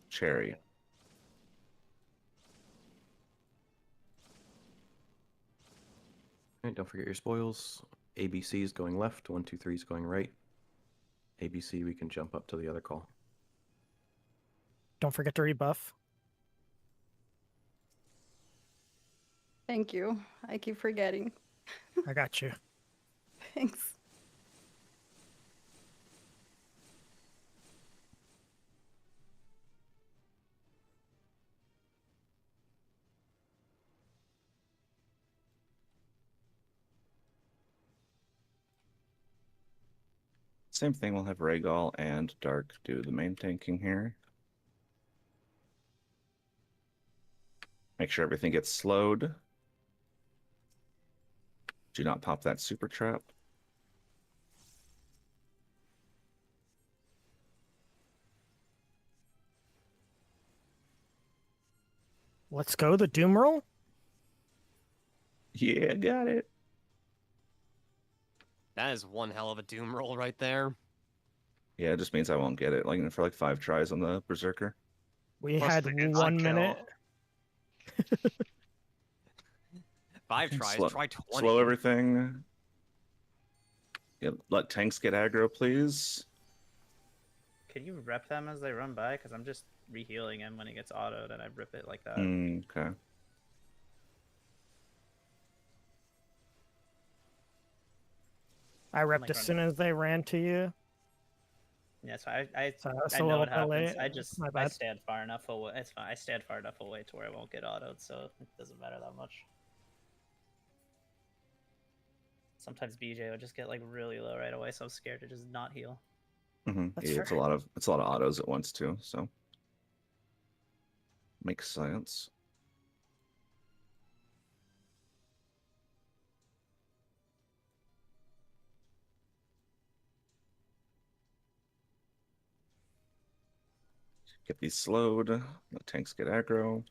Cherry. Alright, don't forget your spoils. ABC is going left, 1, 2, 3 is going right. ABC, we can jump up to the other call. Don't forget to rebuff. Thank you. I keep forgetting. I got you. Thanks. Same thing, we'll have Rhaegal and Dark do the main tanking here. Make sure everything gets slowed. Do not pop that super trap. Let's go, the Doom roll. Yeah, got it. That is one hell of a doom roll right there. Yeah, it just means I won't get it. Like for like 5 tries on the Berserker. We Plus had the instant 1 kill. minute. 5 tries, Slow, try 20. slow everything. Yeah, let tanks get aggro, please. Can you rep them as they run by? Because I'm just re-healing him when he gets autoed, and I rip it like that. Okay. I repped as soon as they ran to you. Yeah, so I that's a know little what bit happens. late. I My bad. stand far enough away. It's fine. I stand far enough away to where I won't get autoed, so it doesn't matter that much. Sometimes BJ will just get like really low right away, so I'm scared to just not heal. Yeah, it's a lot of autos at once too, so makes sense. Get these slowed. Let tanks get aggro.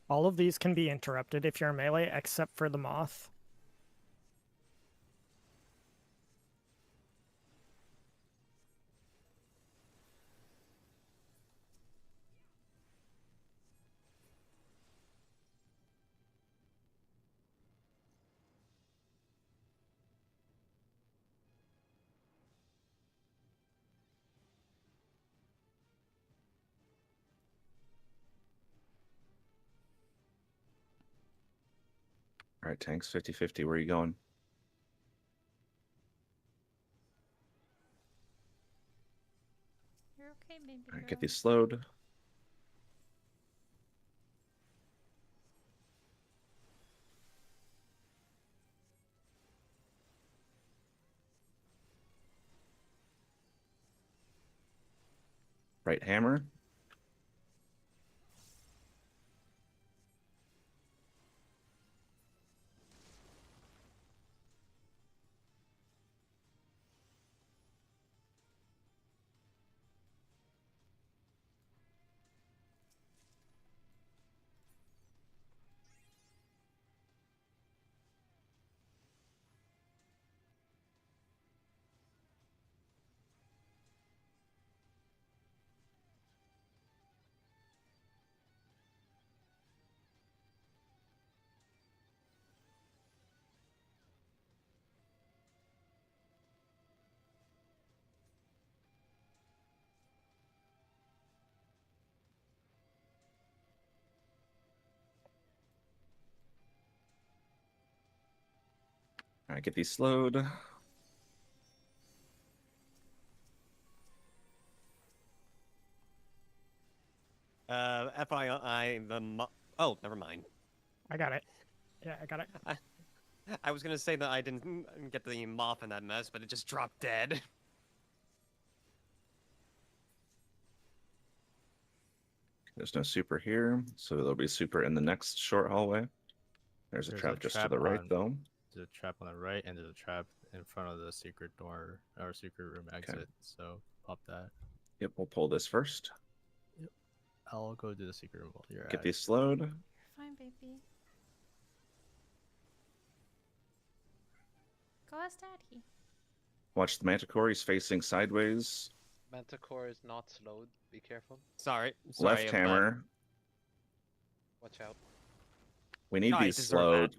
All of these can be interrupted if you're melee, except for the Moth. All right, tanks 50-50. Where are you going? You're okay, baby All right, girl. get these slowed. Right hammer. All right, get these slowed. Oh, never mind. I got it. Yeah, I got it. I was gonna say that I didn't get the Moth in that mess, but it just dropped dead. There's no super here, so there'll be super in the next short hallway. There's a trap just to the right, though. There's a trap on the right, and there's a trap in front of the secret door, or secret room exit, so pop that. Yep, we'll pull this first. Yep. I'll go do the secret room while you're Get at these it. slowed. You're fine, baby. Go ask daddy. Watch the Manticore, he's facing sideways. Manticore is not slowed. Be careful. Sorry Left hammer. Watch out. We need I these deserve slowed. that.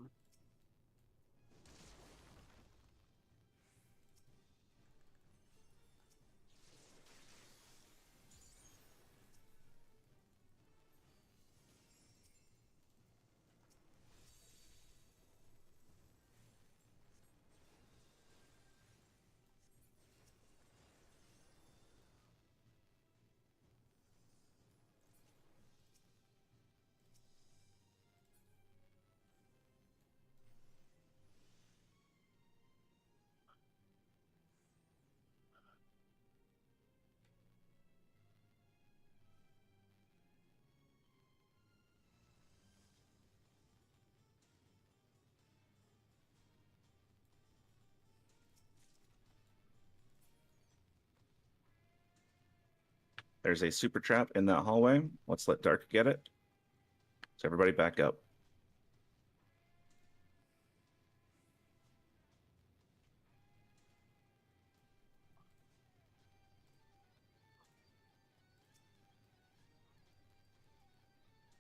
There's a super trap in that hallway. Let's let Dark get it. So everybody back up.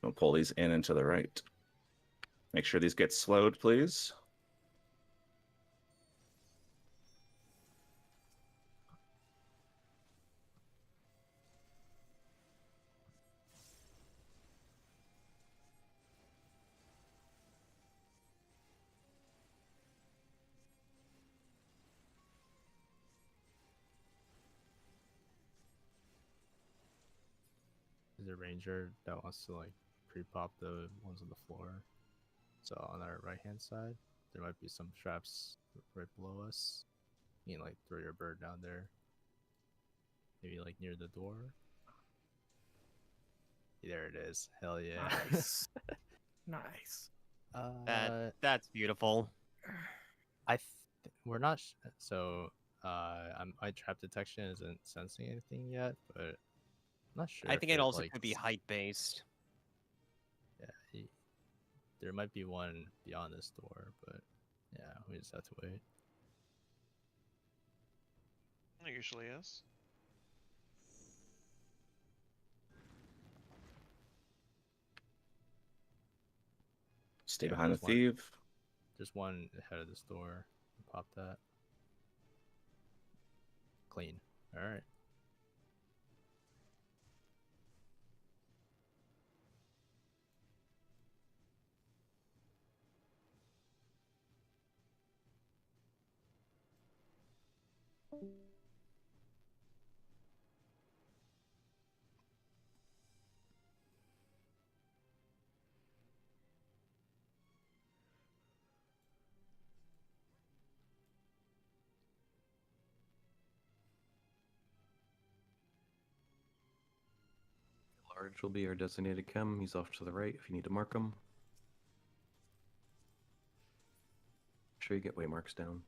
We'll pull these in and to the right. Make sure these get slowed, please. There's a ranger that wants to like pre-pop the ones on the floor. So on our right hand side, there might be some traps right below us. You can like throw your bird down there. Maybe like near the door. There it is. Hell yeah. Nice. Nice. That's beautiful. We're not so my trap detection isn't sensing anything yet, but I'm not sure. I think if it also like, could be height based. Yeah, there might be one beyond this door, but yeah, we just have to wait. It usually is. Stay behind the thief. Just one ahead of this door. Pop that. Clean. All right. Large will be our designated chem. He's off to the right if you need to mark him. Make sure you get waymarks down.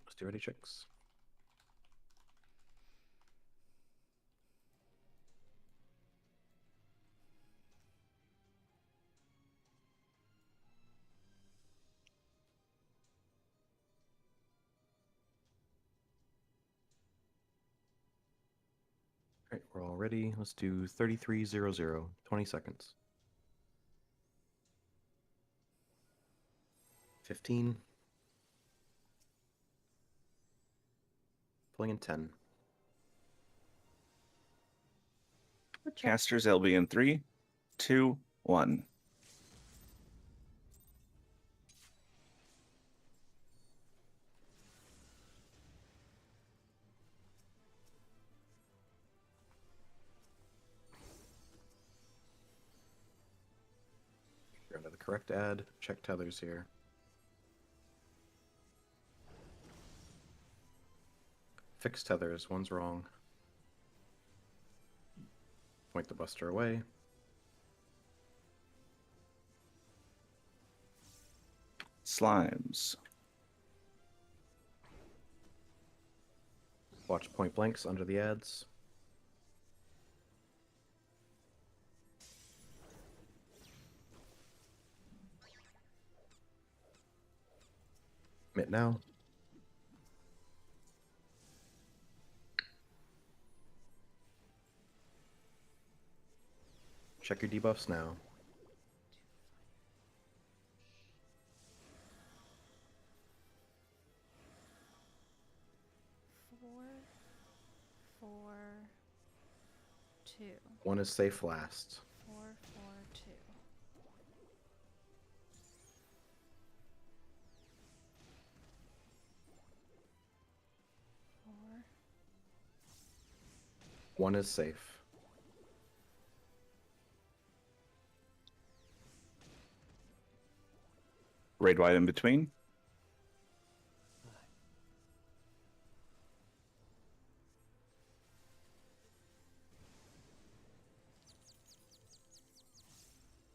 Let's do ready checks. All right, we're all ready. Let's do 3300, 20 seconds. 15. Pulling in 10. Casters LB in 3, 2, 1. You're under the correct ad. Check tethers here. Fix tethers. One's wrong. Point the buster away. Slimes. Watch point blanks under the ads. Mitt now. Check your debuffs now. Four, 2. One is safe last. 4, 4, One is safe. Raid wide in between.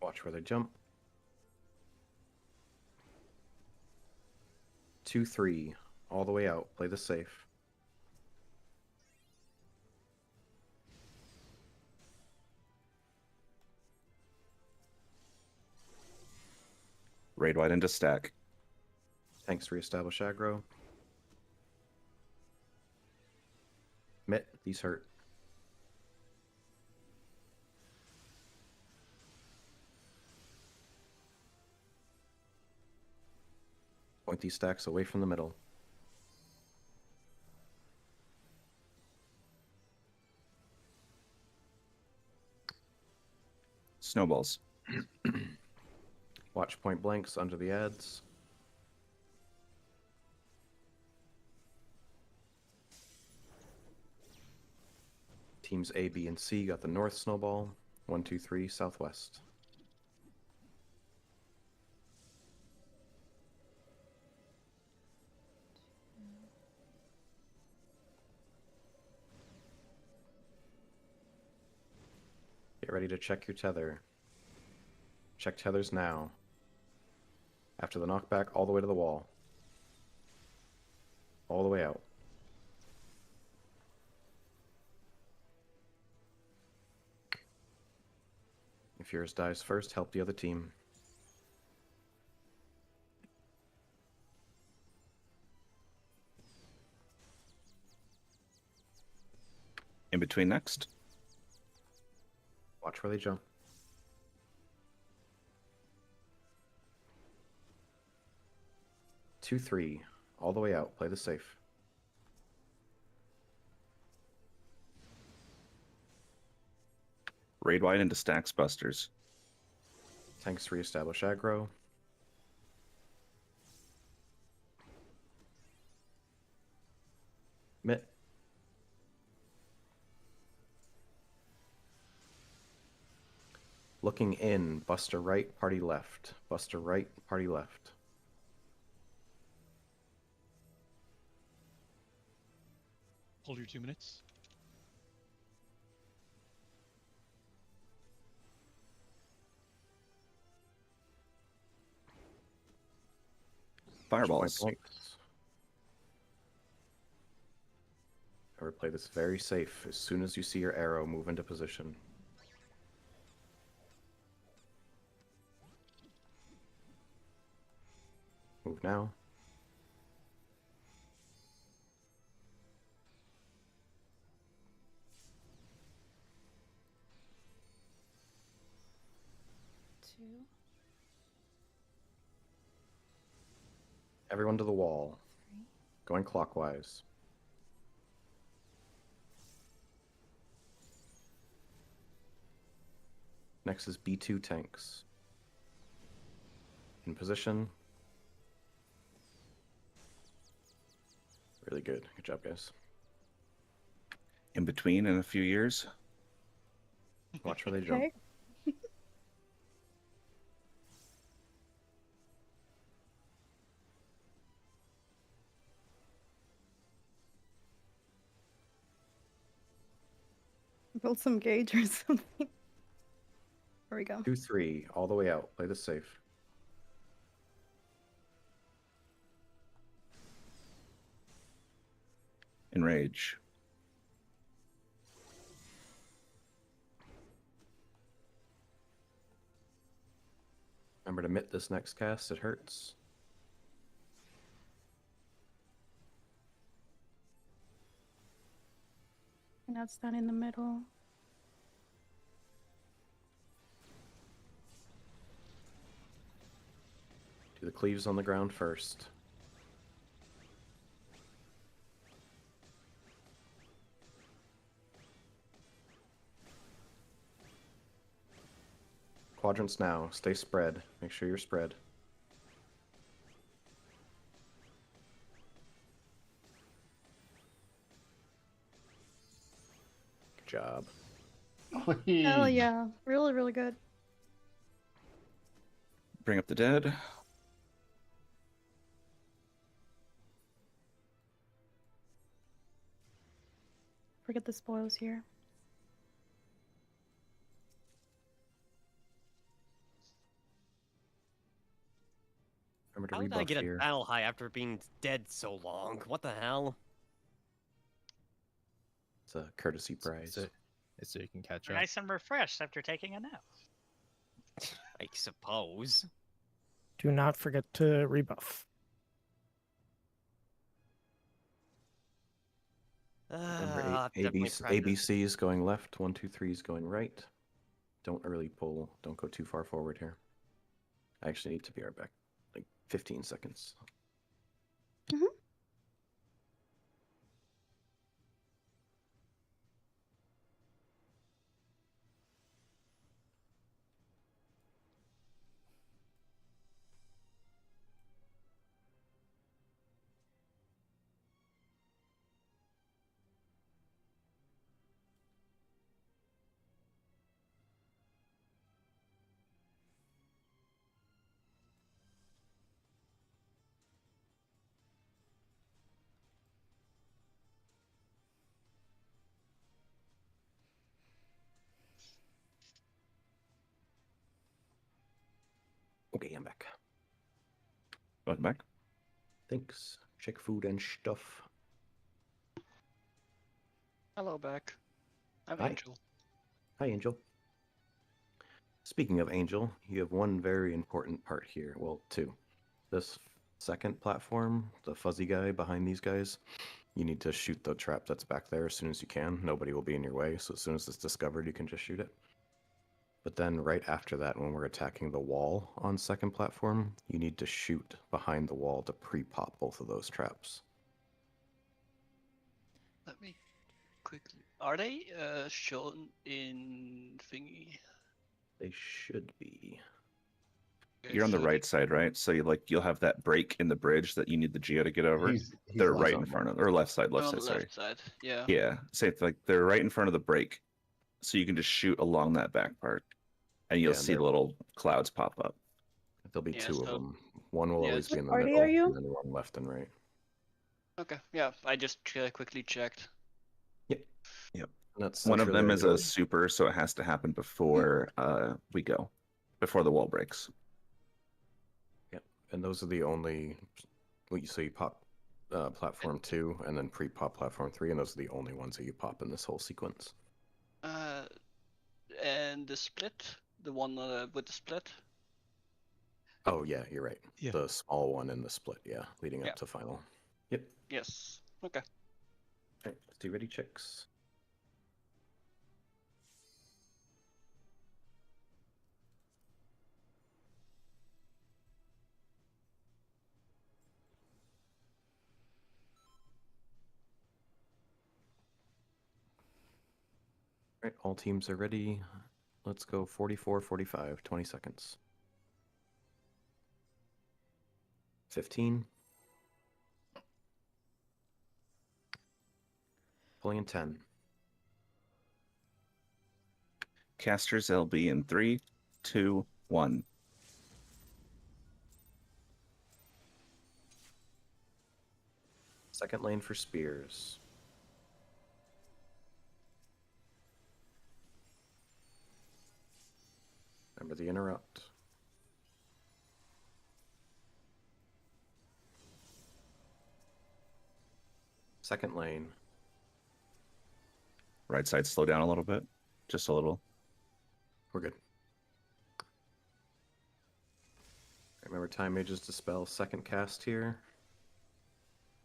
Watch where they jump. 2-3, all the way out. Play the safe. Raid wide into stack. Tanks reestablish aggro. Mitt, these hurt. Point these stacks away from the middle. Snowballs. Watch point blanks under the ads. Teams A, B, and C got the north snowball. 1, 2, 3, southwest. Get ready to check your tether. Check tethers now. After the knockback, all the way to the wall. All the way out. If yours dies first, help the other team. In between next. Watch where they jump. Two, 3, all the way out. Play the safe. Raid wide into stacks busters. Tanks reestablish aggro. Mitt. Looking in, Buster right, party left. Buster right, party left. Hold your 2 minutes. Fireballs. I would play this very safe. As soon as you see your arrow, move into position. Move now. Everyone to the wall. Going clockwise. Next is B2 tanks. In position. Really good. Good job, guys. In between in a few years. Watch where they jump. Okay. Build some gauge or something. There we go. 2-3, all the way out. Play this safe. Enrage. Remember to mitt this next cast, it hurts. Now it's down in the middle. Do the cleaves on the ground first. Quadrants now. Stay spread. Make sure you're spread. job. Hell yeah. Really, really good. Bring up the dead. Forget the spoils here. Remember to How did I rebuff get a here. battle high after being dead so long? What the hell? It's a courtesy prize. It's so you can catch You're up. nice and refreshed after taking a nap. I suppose. Do not forget to rebuff. Remember, I'll have to definitely practice. ABC is going left, 1, 2, 3 is going right. Don't early pull. Don't go too far forward here. I actually need to be right back. Like 15 seconds. Okay, I'm back. Welcome back. Thanks. Check food and stuff. Hello, back. I'm Hi. Angel. Hi, Angel. Speaking of Angel, you have one very important part here. Well, two. This second platform, the fuzzy guy behind these guys, you need to shoot the trap that's back there as soon as you can. Nobody will be in your way, so as soon as it's discovered, you can just shoot it. But then right after that, when we're attacking the wall on second platform, you need to shoot behind the wall to pre-pop both of those traps. Let me quickly. Are they shown in thingy? They should be. You're on the right side, right? So you'll have that break in the bridge that you need the Geo to get over. He's They're left right on in the front of, or left side, I'm left on side. the Sorry. left side. Yeah. Yeah, say it's like they're right in front of the break, so you can just shoot along that back part, and you'll Yeah, see the little clouds pop up. There'll be Yeah, two of so- them. One will yeah, always be in the What party middle, are you? and then one left and right. Okay. Yeah, I just quickly checked. Yep. Yep. And that's One of them literally is all a you- super, so it has to happen before we go, before the wall breaks. Yep. And those are the only. So you pop platform 2 and then pre-pop platform 3, and those are the only ones that you pop in this whole sequence. And the split, the one with the split. Oh yeah, you're right. Yeah. The small one in the split, yeah, leading up Yeah. to final. Yep. Yes. Okay. Alright, let's do ready checks. Alright, all teams are ready. Let's go 44, 45, 20 seconds. 15. Pulling in 10. Casters LB in 3, 2, 1. Second lane for spears. Remember the interrupt. Second lane. Right side, slow down a little bit, just a little. We're good. Remember, time mages dispel. Second cast here.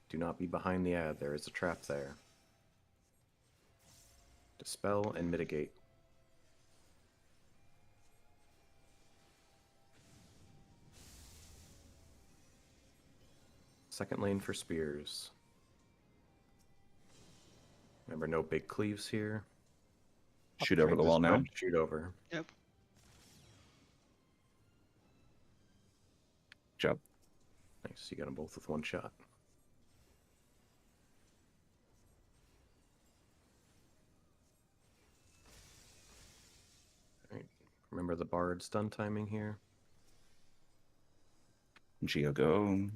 Do not be behind the ad. There is a trap there. Dispel and mitigate. Second lane for spears. Remember, no big cleaves here. Shoot over the wall now. Shoot over. Yep. Job. Nice, you got them both with one shot. Remember the bard's done timing here. Geo go.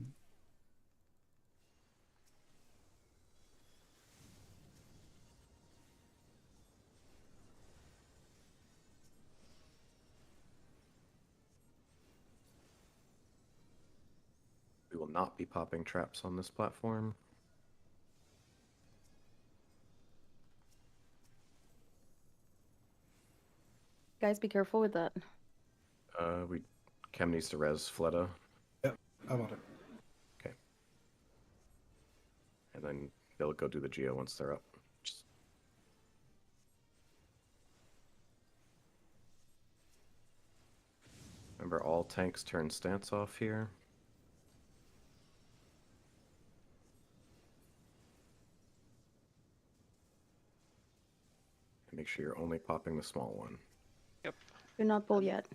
We will not be popping traps on this platform. Guys, be careful with that. Chem needs to res Fleta. Yep, I'm on it. Okay. And then they'll go do the Geo once they're up. Remember, all tanks turn stance off here. And make sure you're only popping the small one. Yep. You're not full yet.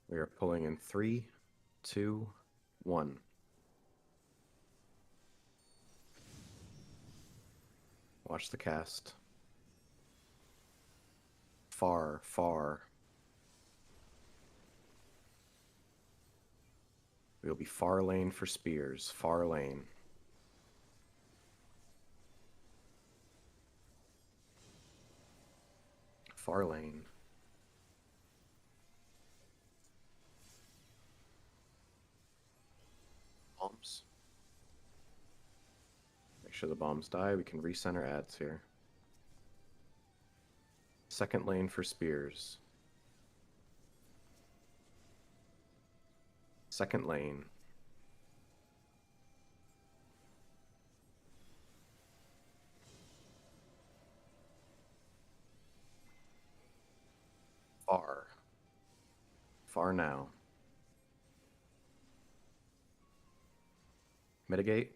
We are pulling in 3, 2, 1. Watch the cast. Far, far. We'll be far lane for spears. Far lane. Far lane. Bombs. Make sure the bombs die. We can recenter ads here. Second lane for spears. Second lane. Far. Far now. Mitigate.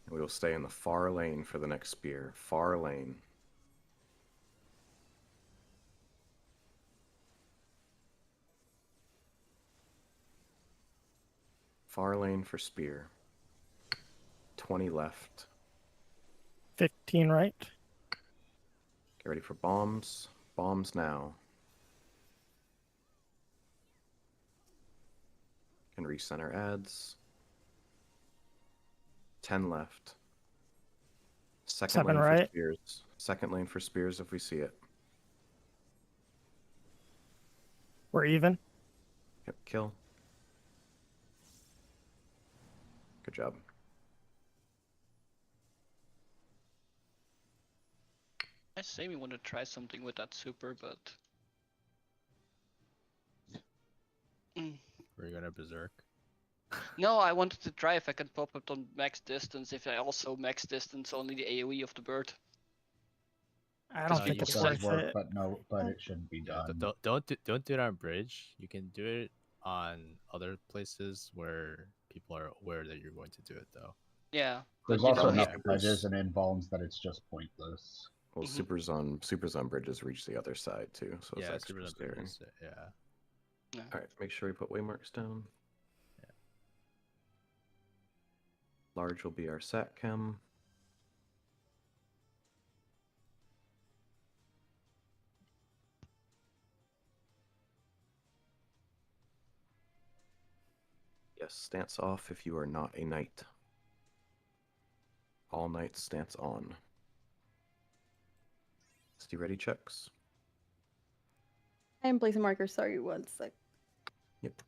And we will stay in the far lane for the next spear. Far lane. Far lane for spear. 20 left. 15 right. Get ready for bombs. Bombs now. Can recenter ads. 10 left. Second 7 lane for right. spears. Second lane for spears if we see it. We're even. Yep, kill. Good job. I say we want to try something with that super, but Were you gonna berserk? no, I wanted to try if I can pop it on max distance. If I also max distance only the AOE of the bird. I don't think It it's does worth work, it. but it shouldn't be Yeah, done. don't do it on bridge. You can do it on other places where people are aware that you're going to do it, though. Yeah. There's but also you know, enough bridges and invulns that it's just pointless. Well, supers on bridges reach the other side too, so it's Yeah, extra super staring. bridges, yeah. All right, make sure we put waymarks down. Yeah. Large will be our sat chem. Yes, stance off if you are not a knight. All knights stance on. Stay ready checks. I am placing markers. Sorry, 1 sec. Yep.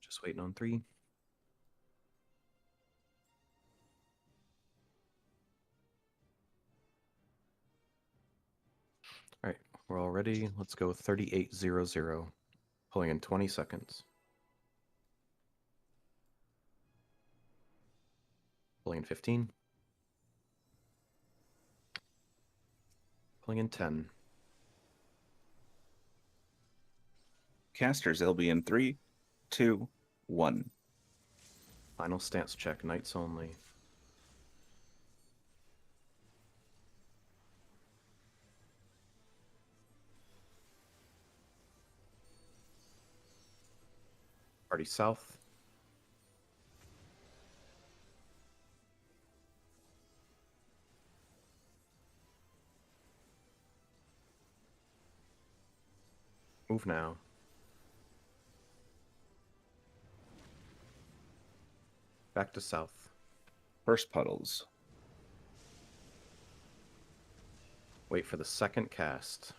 Just waiting on 3. All right, we're all ready. Let's go 3800. Pulling in 20 seconds. Pulling in 15. Pulling in 10. Casters, they'll be in 3, 2, 1. Final stance check, knights only. Party south. Move now. Back to south. First puddles. Wait for the second cast.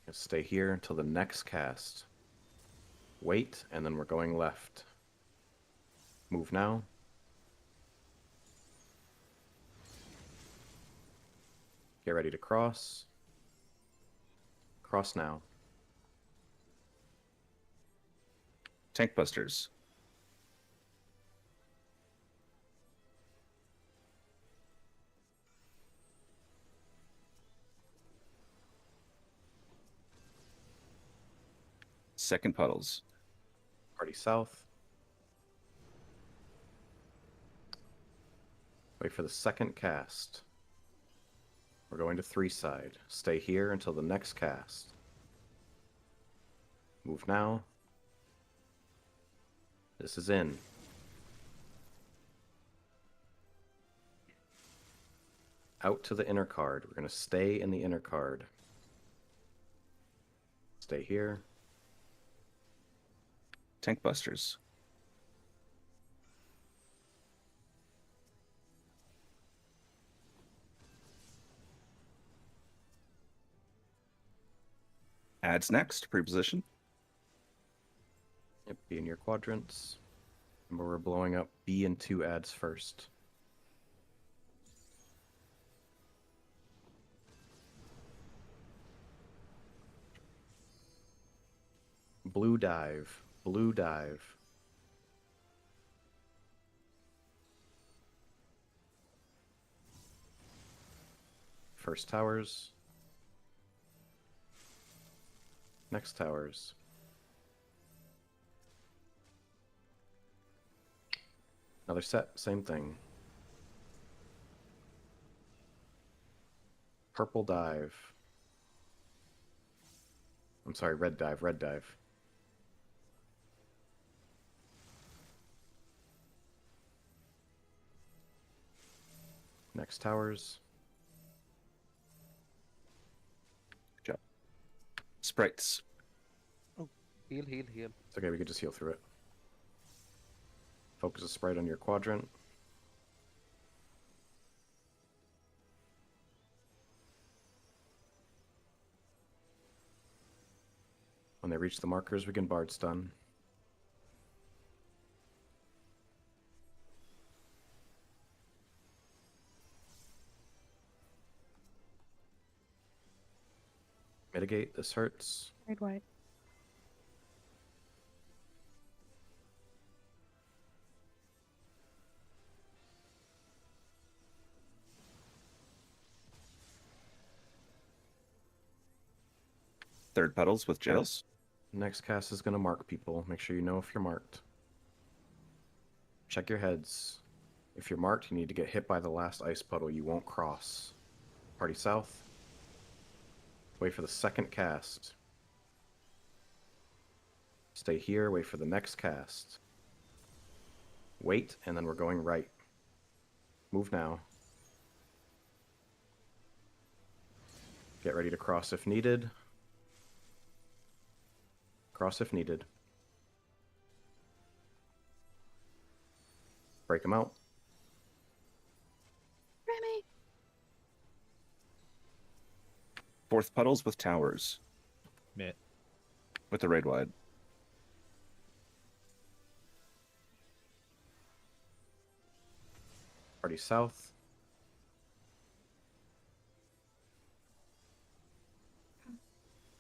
Just stay here until the next cast. Wait, and then we're going left. Move now. Get ready to cross. Cross now. Tank busters. Second puddles. Party south. Wait for the second cast. We're going to 3 side. Stay here until the next cast. Move now. This is in. Out to the inner card. We're going to stay in the inner card. Stay here. Tank busters. Adds next, pre-position. Yep, be in your quadrants. Remember, we're blowing up B and 2 ads first. Blue dive. Blue dive. First towers. Next towers. Another set, same thing. Purple dive. I'm sorry, red dive, red dive. Next towers. Good job. Sprites. Oh, heal, heal, heal. It's okay, we could just heal through it. Focus a sprite on your quadrant. When they reach the markers, we can Bard stun. Mitigate, this hurts. Red white. Third puddles with jails. Next cast is going to mark people. Make sure you know if you're marked. Check your heads. If you're marked, you need to get hit by the last ice puddle. You won't cross. Party south. Wait for the second cast. Stay here, wait for the next cast. Wait, and then we're going right. Move now. Get ready to cross if needed. Cross if needed. Break them out. Remy. Fourth puddles with towers. Mitt. With the raid wide. Party south.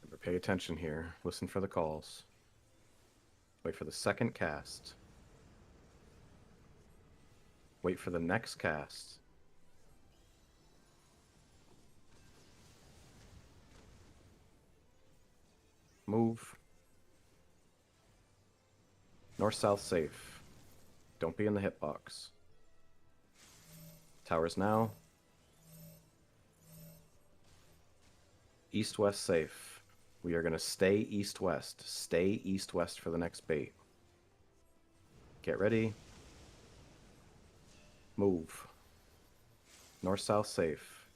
Remember, pay attention here. Listen for the calls. Wait for the second cast. Wait for the next cast. Move. North-south safe. Don't be in the hitbox. Towers now. East-west safe. We are going to stay east-west. Stay east-west for the next bait. Get ready. Move. North-south safe.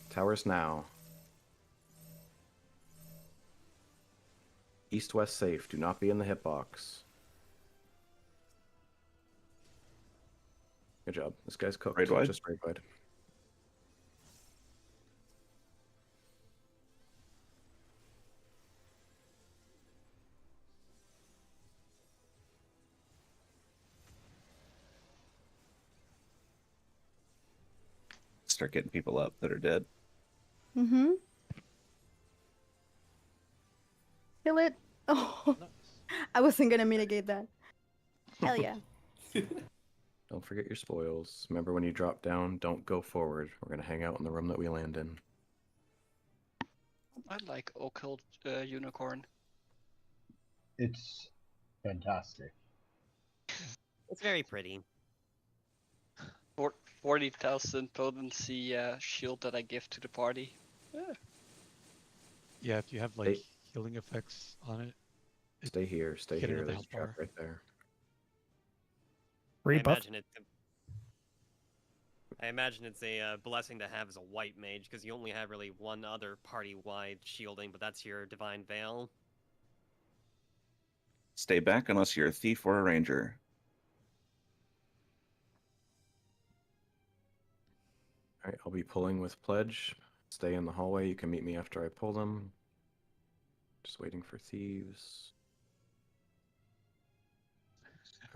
Towers now. East-west safe. Do not be in the hitbox. Good job. This guy's cooked. Raid wide? Just raid wide. Start getting people up that are dead. Mm-hmm. Kill it. Oh, I wasn't gonna mitigate that. Hell yeah. Don't forget your spoils. Remember, when you drop down, don't go forward. We're going to hang out in the room that we land in. I like Occult Unicorn. It's fantastic. It's very pretty. 40,000 potency shield that I give to the party. Yeah. Yeah, if you have like healing effects on it. Stay here. Stay hit it here. on the There's a trap health bar. right there. Rebuff. I imagine it's a blessing to have as a white mage, because you only have really one other party-wide shielding, but that's your Divine Veil. Stay back unless you're a thief or a ranger. Alright, I'll be pulling with Pledge. Stay in the hallway. You can meet me after I pull them. Just waiting for thieves.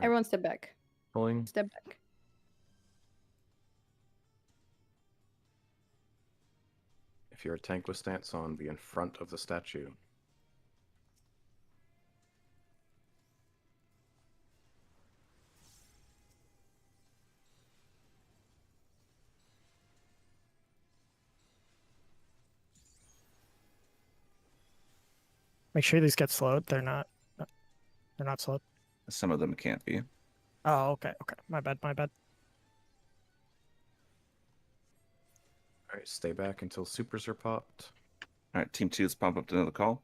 Everyone step back. Pulling. Step back. If you're a tank with stance on, be in front of the statue. Make sure these get slowed. They're not slowed. Some of them can't be. Oh, okay. My bad. Alright, stay back until supers are popped. Alright, Team 2's pump up to another call.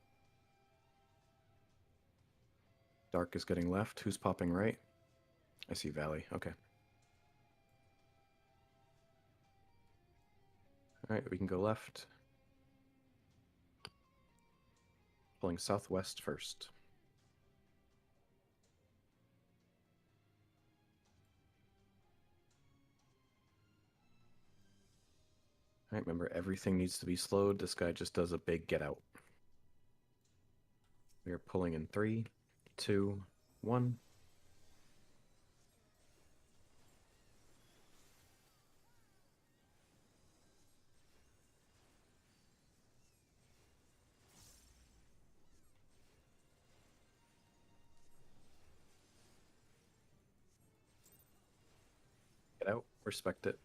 Dark is getting left. Who's popping right? I see Valley. Okay. Alright, we can go left. Pulling southwest first. Alright, remember, everything needs to be slowed. This guy just does a big get out. We are pulling in 3, 2, 1. Get out. Respect it.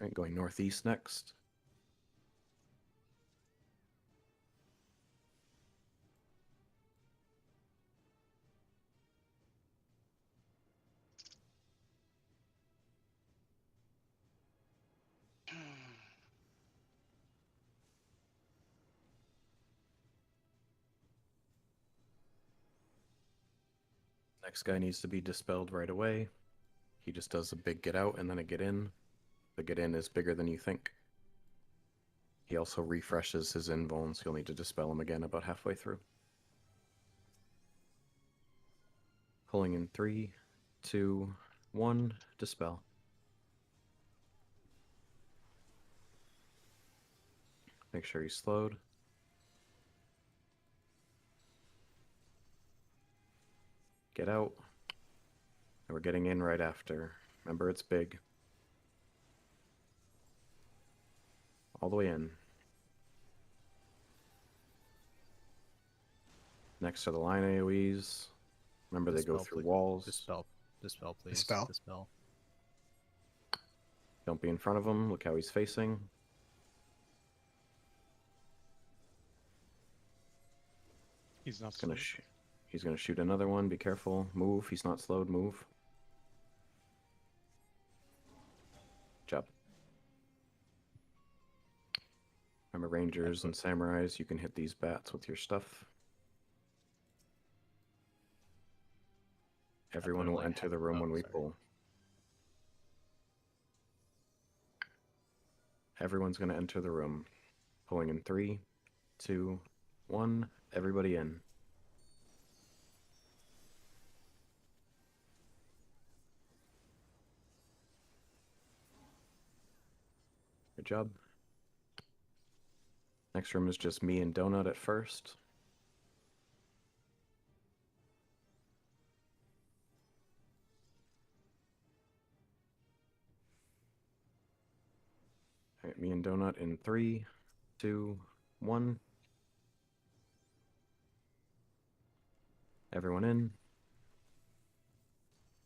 All right, going northeast next. Next guy needs to be dispelled right away. He just does a big get out and then a get in. The get in is bigger than you think. He also refreshes his invuln, so you'll need to dispel him again about halfway through. Pulling in 3, 2, 1. Dispel. Make sure he's slowed. Get out. And we're getting in right after. Remember, it's big. All the way in. Next to the line AoEs. Remember, they go through walls. Dispel, please. Dispel. Don't be in front of him. Look how he's facing. He's not Gonna slowed. He's gonna shoot another one. Be careful. Move. He's not slowed. Move. Job. Remember, rangers and samurais, you can hit these bats with your stuff. Everyone will enter the room when we pull. Everyone's going to enter the room. Pulling in 3, 2, 1. Everybody in. Good job. Next room is just me and Donut at first. All right, me and Donut in 3, 2, 1. Everyone in.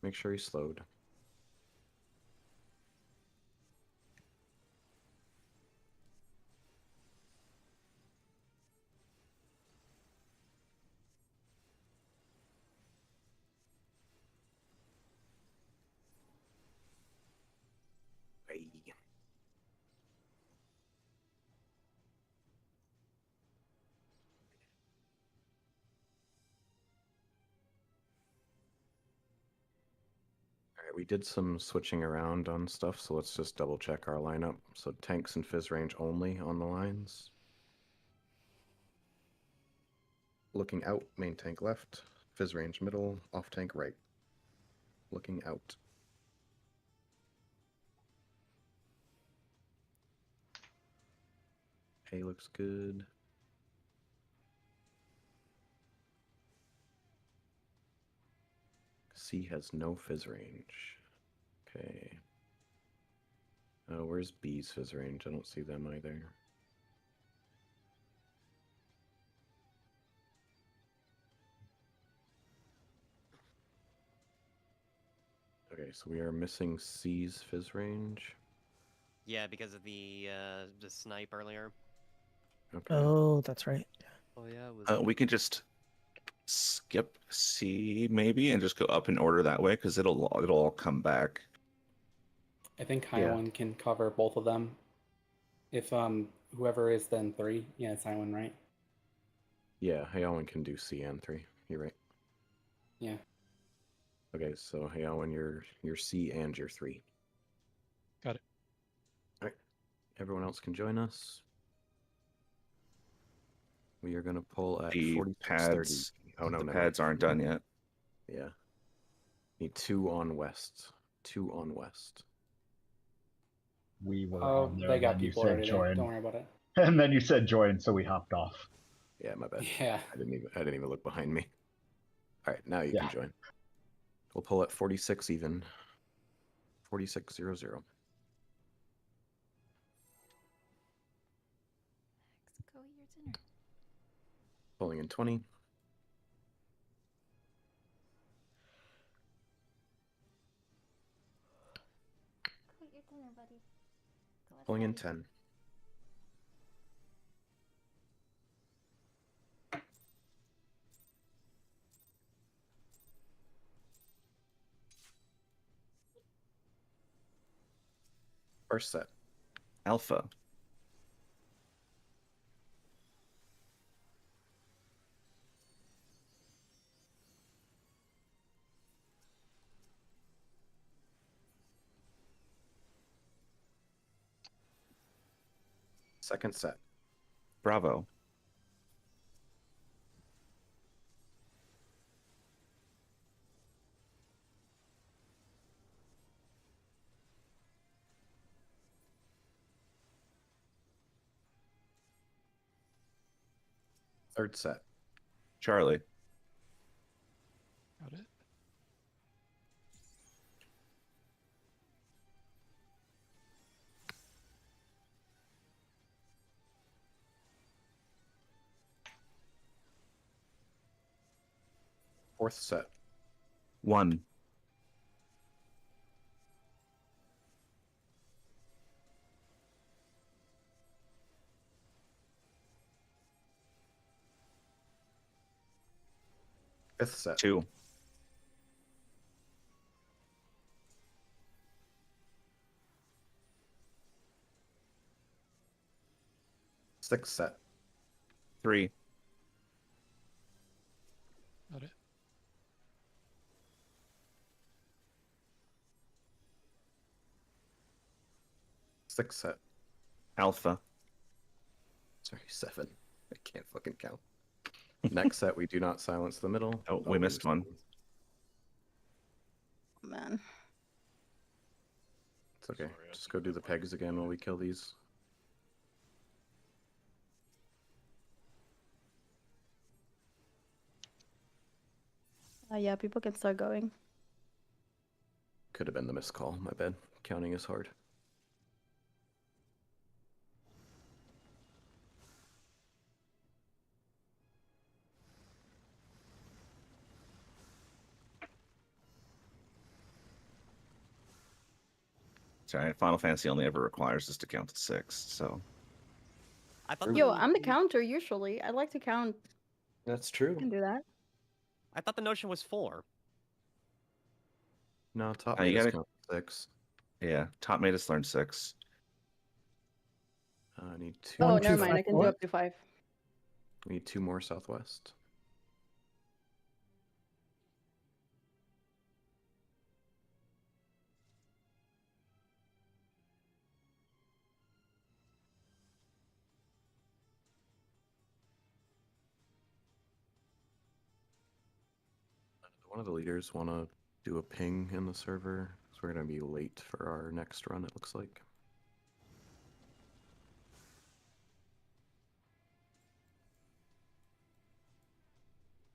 Make sure he's slowed. Hey. Alright, we did some switching around on stuff, so let's just double check our lineup. So tanks and fizz range only on the lines. Looking out, main tank left, fizz range middle, off tank right. Looking out. A looks good. C has no fizz range. Okay. Oh, where's B's fizz range? I don't see them either. Okay, so we are missing C's fizz range. Yeah, because of the snipe earlier. Okay. Oh, that's right. Oh yeah. We can just skip C maybe and just go up in order that way because it'll all come back. I think Hyoen can cover both of them. If whoever is then 3, yeah, it's Hyoen, right? Yeah, Hyoen can do C and 3. You're right. Yeah. Okay, so Hyoen, you're C and you're 3. Got it. All right. Everyone else can join us. We are going to pull at The 46:30. pads. Oh no, the never pads mind. aren't done yet. Yeah. Need 2 on west. 2 on west. We were Oh, on there. they got and you people said already there. join. Don't worry about it. And then you said join, so we hopped off. Yeah, my bad. Yeah. I didn't even look behind me. All right, now you can join. We'll pull at 46 even. 46:00. Go eat your dinner. Pulling in 20. Go eat your dinner, buddy. Go let Pulling in daddy. 10. First set. Alpha. Second set. Bravo. Third set. Charlie. Got it. Fourth set. 1. Fifth set. 2. Sixth set. 3. Got it. Sixth set. Alpha. Sorry, 7. I can't fucking count. Next set, we do not silence the middle. Oh, we missed one. Man. It's okay. Just go do the pegs again while we kill these. Yeah, people can start going. Could have been the missed call. My bad. Counting is hard. Sorry, Final Fantasy only ever requires us to count to 6, so. I thought. Yo, I'm the counter usually. I like to count. That's true. You can do that. I thought the notion was 4. No, top you made us gotta- count 6. Yeah, top made us learn 6. I need 2. Oh, 1, 2, never mind. 5, I can do 4. up to 5. We need 2 more southwest. One of the leaders want to do a ping in the server, so we're going to be late for our next run, it looks like.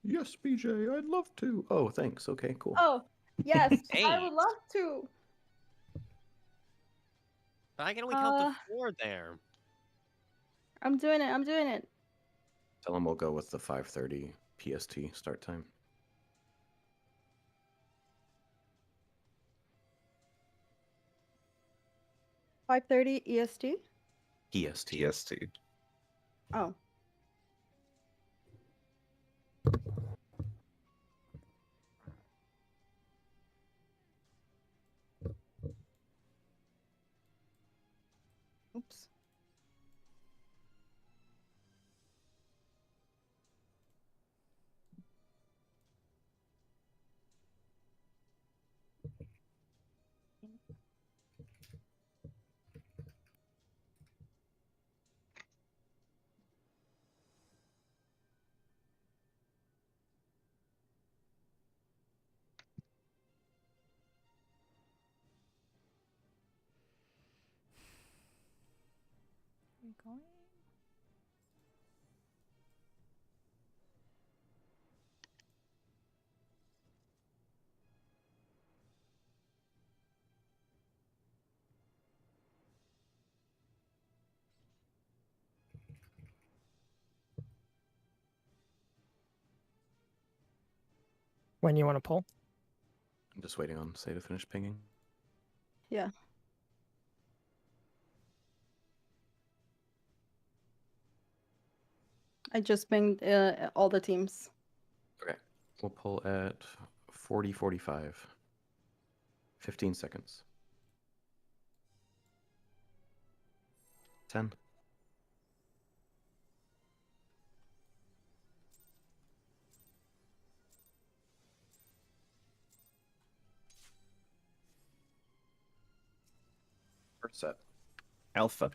Yes, BJ, I'd love to. Oh, thanks. Okay, cool. Oh, yes. I Hey. would love to. But I can only count to 4 there. I'm doing it. I'm doing it. Tell them we'll go with the 5:30 PST start time. $5:30 EST. EST. EST. Oh. Oops. We going? When you want to pull? I'm just waiting on Say to finish pinging. Yeah. I just pinged all the teams. Okay. We'll pull at 40:45. 15 seconds. 10. First set. Alpha.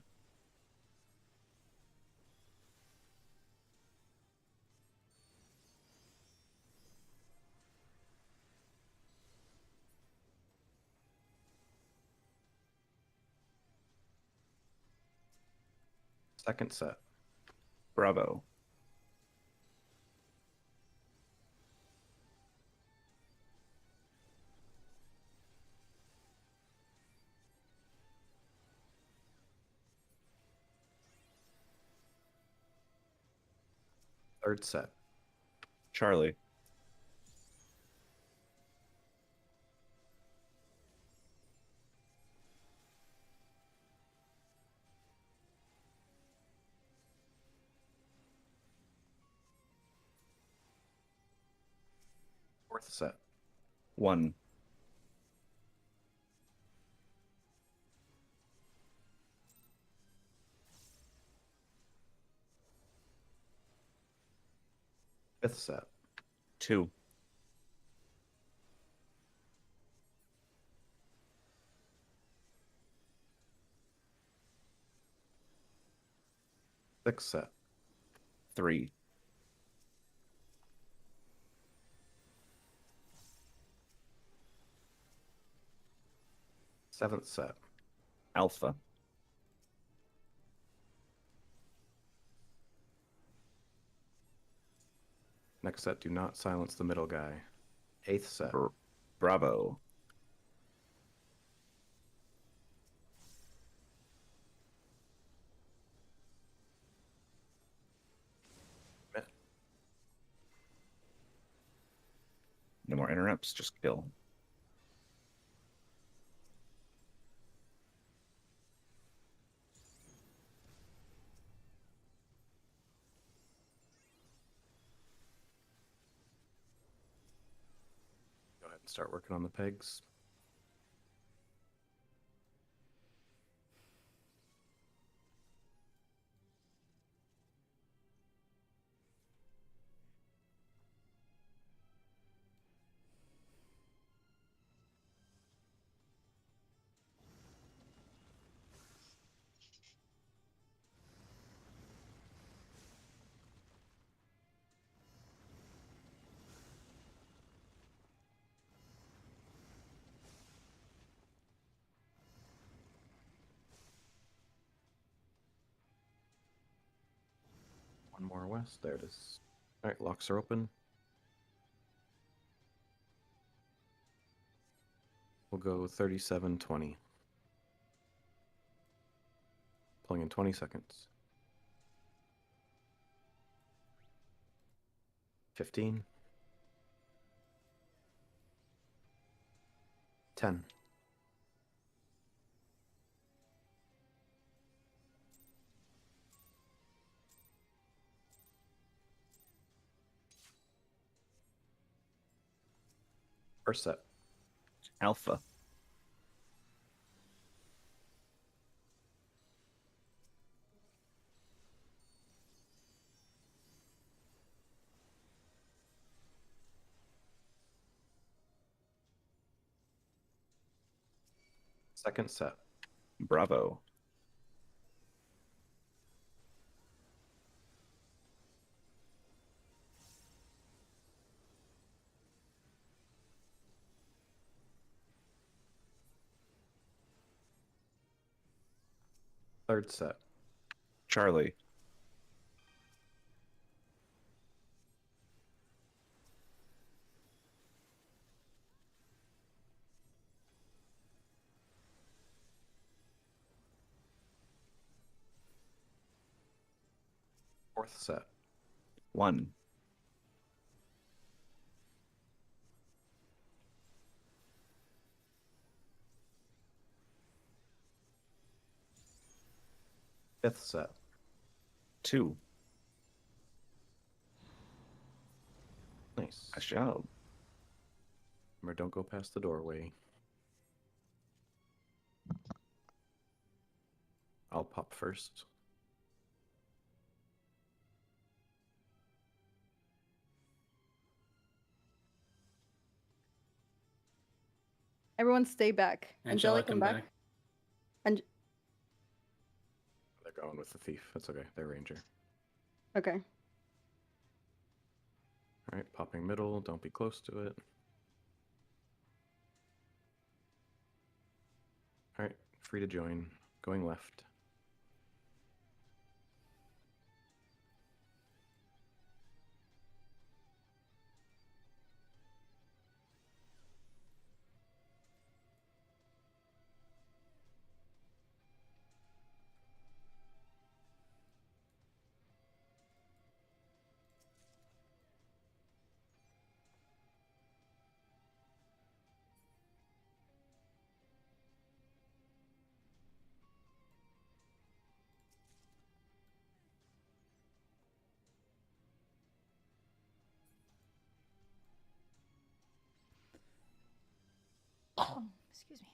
Second set. Bravo. Third set. Charlie. Fourth set. 1. Fifth set. 2. Sixth set. 3. Seventh set. Alpha. Next set, do not silence the middle guy. Eighth set. Bravo. No more interrupts, just kill. Go ahead and start working on the pegs. One more west. There it is. All right, locks are open. We'll go 37-20. Pulling in 20 seconds. 15. 10. 1st set. Alpha. Second set. Bravo. Third set. Charlie. Fourth set. 1. Fifth set. 2. Nice. Nice job. Remember, don't go past the doorway. I'll pop first. Everyone stay back. Angelic, come back. And They're going with the thief. That's okay. They're ranger. okay. All right, popping middle. Don't be close to it. All right, free to join. Going left. Excuse me.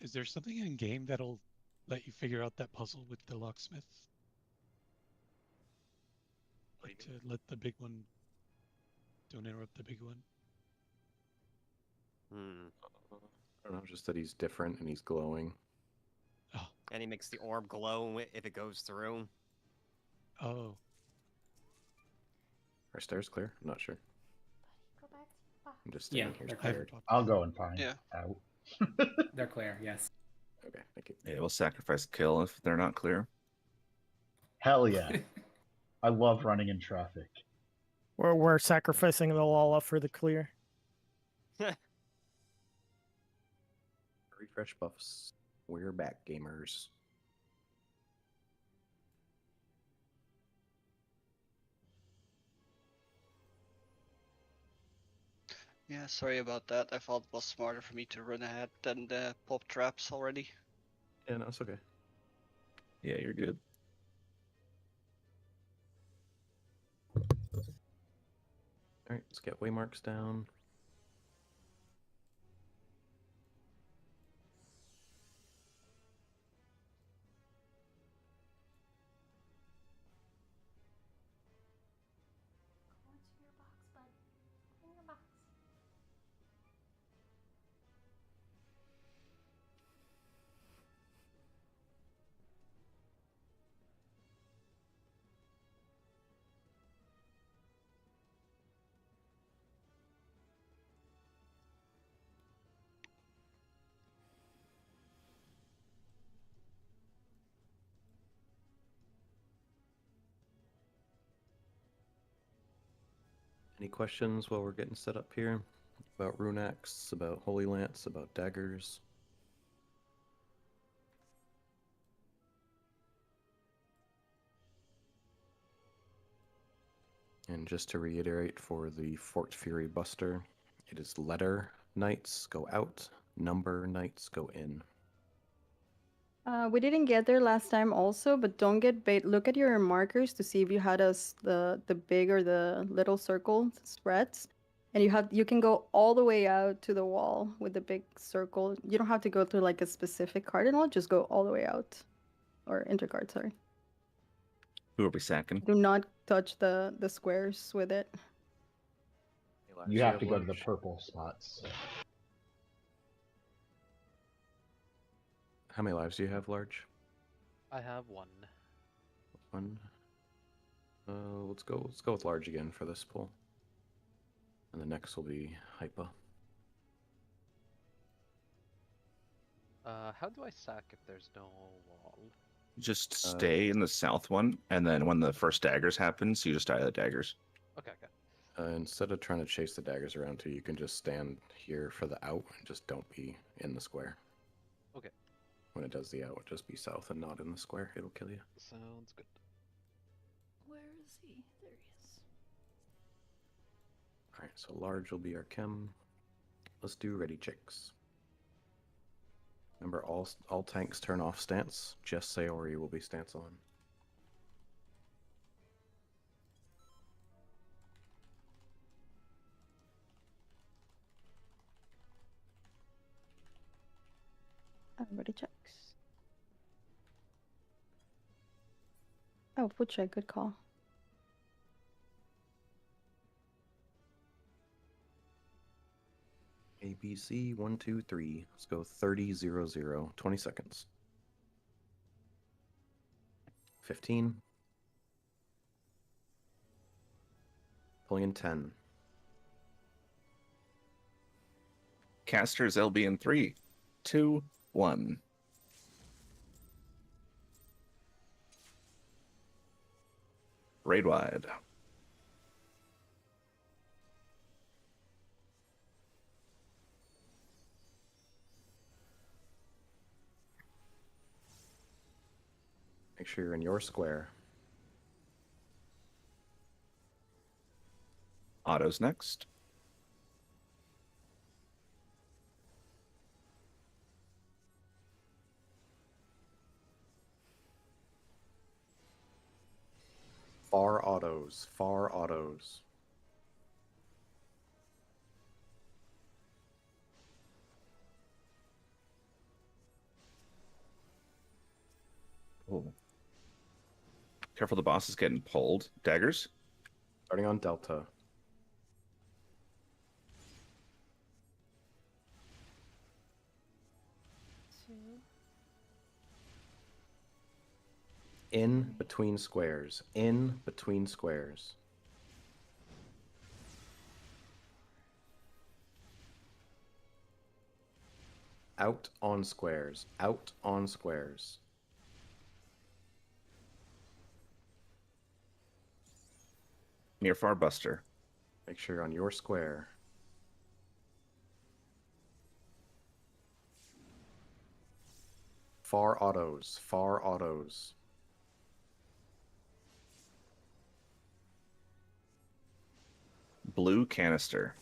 Is there something in game that'll let you figure out that puzzle with the locksmith? Like to let the big one don't interrupt the big one? I don't know, just that he's different and he's glowing. And he makes the orb glow if it goes through. Oh. Are stairs clear? I'm not sure. Go back to your box. I'm just standing here they're scared. I'll go and find Yeah. out. They're clear, yes. Okay, thank you. Yeah, we'll sacrifice kill if they're not clear. Hell yeah. I love running in traffic. We're sacrificing the Lala for the clear. Refresh buffs. We're back, gamers. Yeah, sorry about that. I thought it was smarter for me to run ahead than pop traps already. Yeah, no, it's okay. Yeah, you're good. Alright, let's get waymarks down. Go into your box, bud. In your box. Any questions while we're getting set up here? About rune axe, about holy lance, about daggers? And just to reiterate for the Fort Fury Buster, it is letter knights go out, number knights go in. We didn't get there last time also, but don't get bait. Look at your markers to see if you had the big or the little circle spreads. And you can go all the way out to the wall with the big circle. You don't have to go through like a specific cardinal, just go all the way out. Or intercard, sorry. Who are we sacking? Do not touch the squares with it. You have to go to the purple spots. How many lives do you have, Large? I have one. One. Let's go with Large again for this pull. And the next will be Hypa. How do I sack if there's no wall? Just stay in the south one, and then when the first daggers happens, you just die the daggers. Okay, okay. Instead of trying to chase the daggers around too, you can just stand here for the out and just don't be in the square. Okay. When it does the out, just be south and not in the square. It'll kill you. Sounds good. Where is he? There he is. Alright, so Large will be our chem. Let's do ready chicks. Remember, all tanks turn off stance. Just Sayori will be stance on. Everybody checks. Oh, foot check, good call. ABC 1, 2, 3. Let's go 30, 0, 0. 20 seconds. 15. Pulling in 10. Casters LB in 3, 2, 1. Raid wide. Make sure you're in your square. Otto's next. Far autos, far autos. Oh. Careful, the boss is getting pulled. Daggers. Starting on Delta. In between squares. In between squares. Out on squares. Out on squares. Near far buster. Make sure you're on your square. Far autos. Far autos. Blue canister.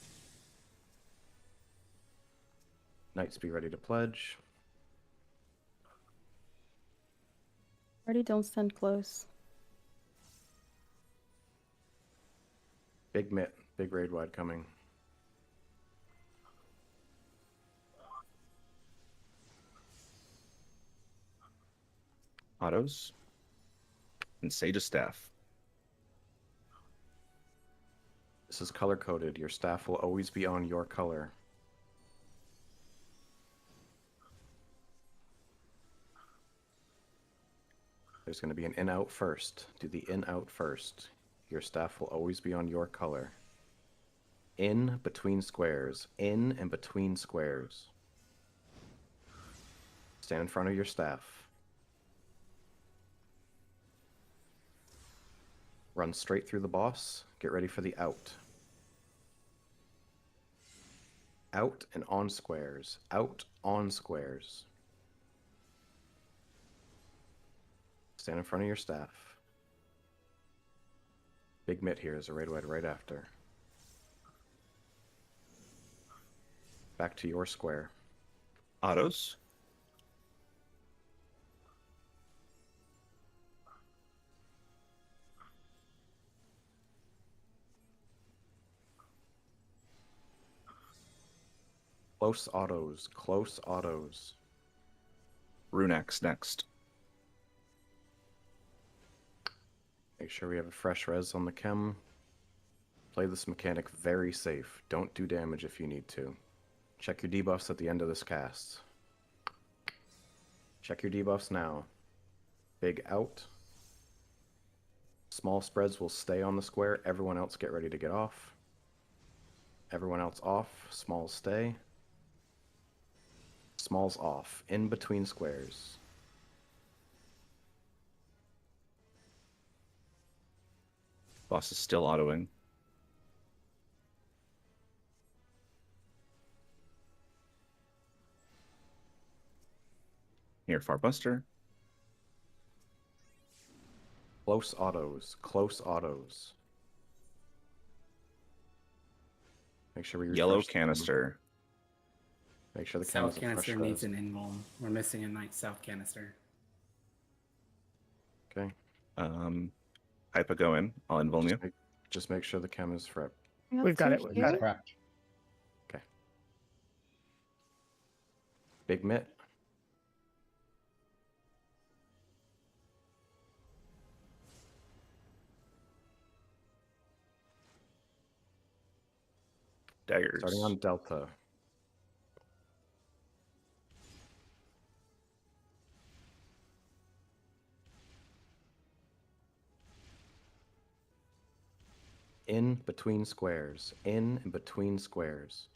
Knights be ready to pledge. Party, don't stand close. Big mitt. Big raid wide coming. Autos. And Sage's staff. This is color coded. Your staff will always be on your color. There's going to be an in-out first. Do the in-out first. Your staff will always be on your color. In between squares. In and between squares. Stand in front of your staff. Run straight through the boss. Get ready for the out. Out and on squares. Out on squares. Stand in front of your staff. Big mitt here is a raid wide right after. Back to your square. Autos. Close autos. Close autos. Runex next. Make sure we have a fresh res on the chem. Play this mechanic very safe. Don't do damage if you need to. Check your debuffs at the end of this cast. Check your debuffs now. Big out. Small spreads will stay on the square. Everyone else get ready to get off. Everyone else off. Smalls stay. Smalls off. In between squares. Boss is still autoing. Near far buster. Close autos. Close autos. Make sure we Yellow refresh the canister. Make sure the South chem is a fresh canister needs res. an invuln. We're missing a nice south canister. Okay. Hypa go in. I'll invuln you. Just make sure the chem is prepped. We've got it. We've got it. Prepped. Okay. Big mitt. Daggers. Starting on Delta. In between squares. In and between squares.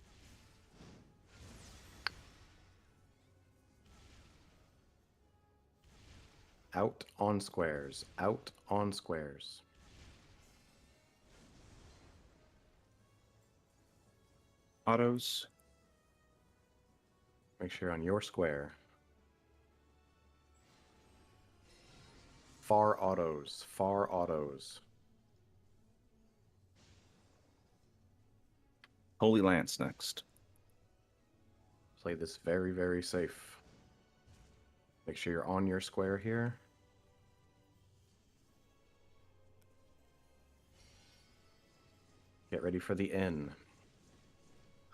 Out on squares. Out on squares. Autos. Make sure you're on your square. Far autos. Far autos. Holy Lance next. Play this very, very safe. Make sure you're on your square here. Get ready for the in.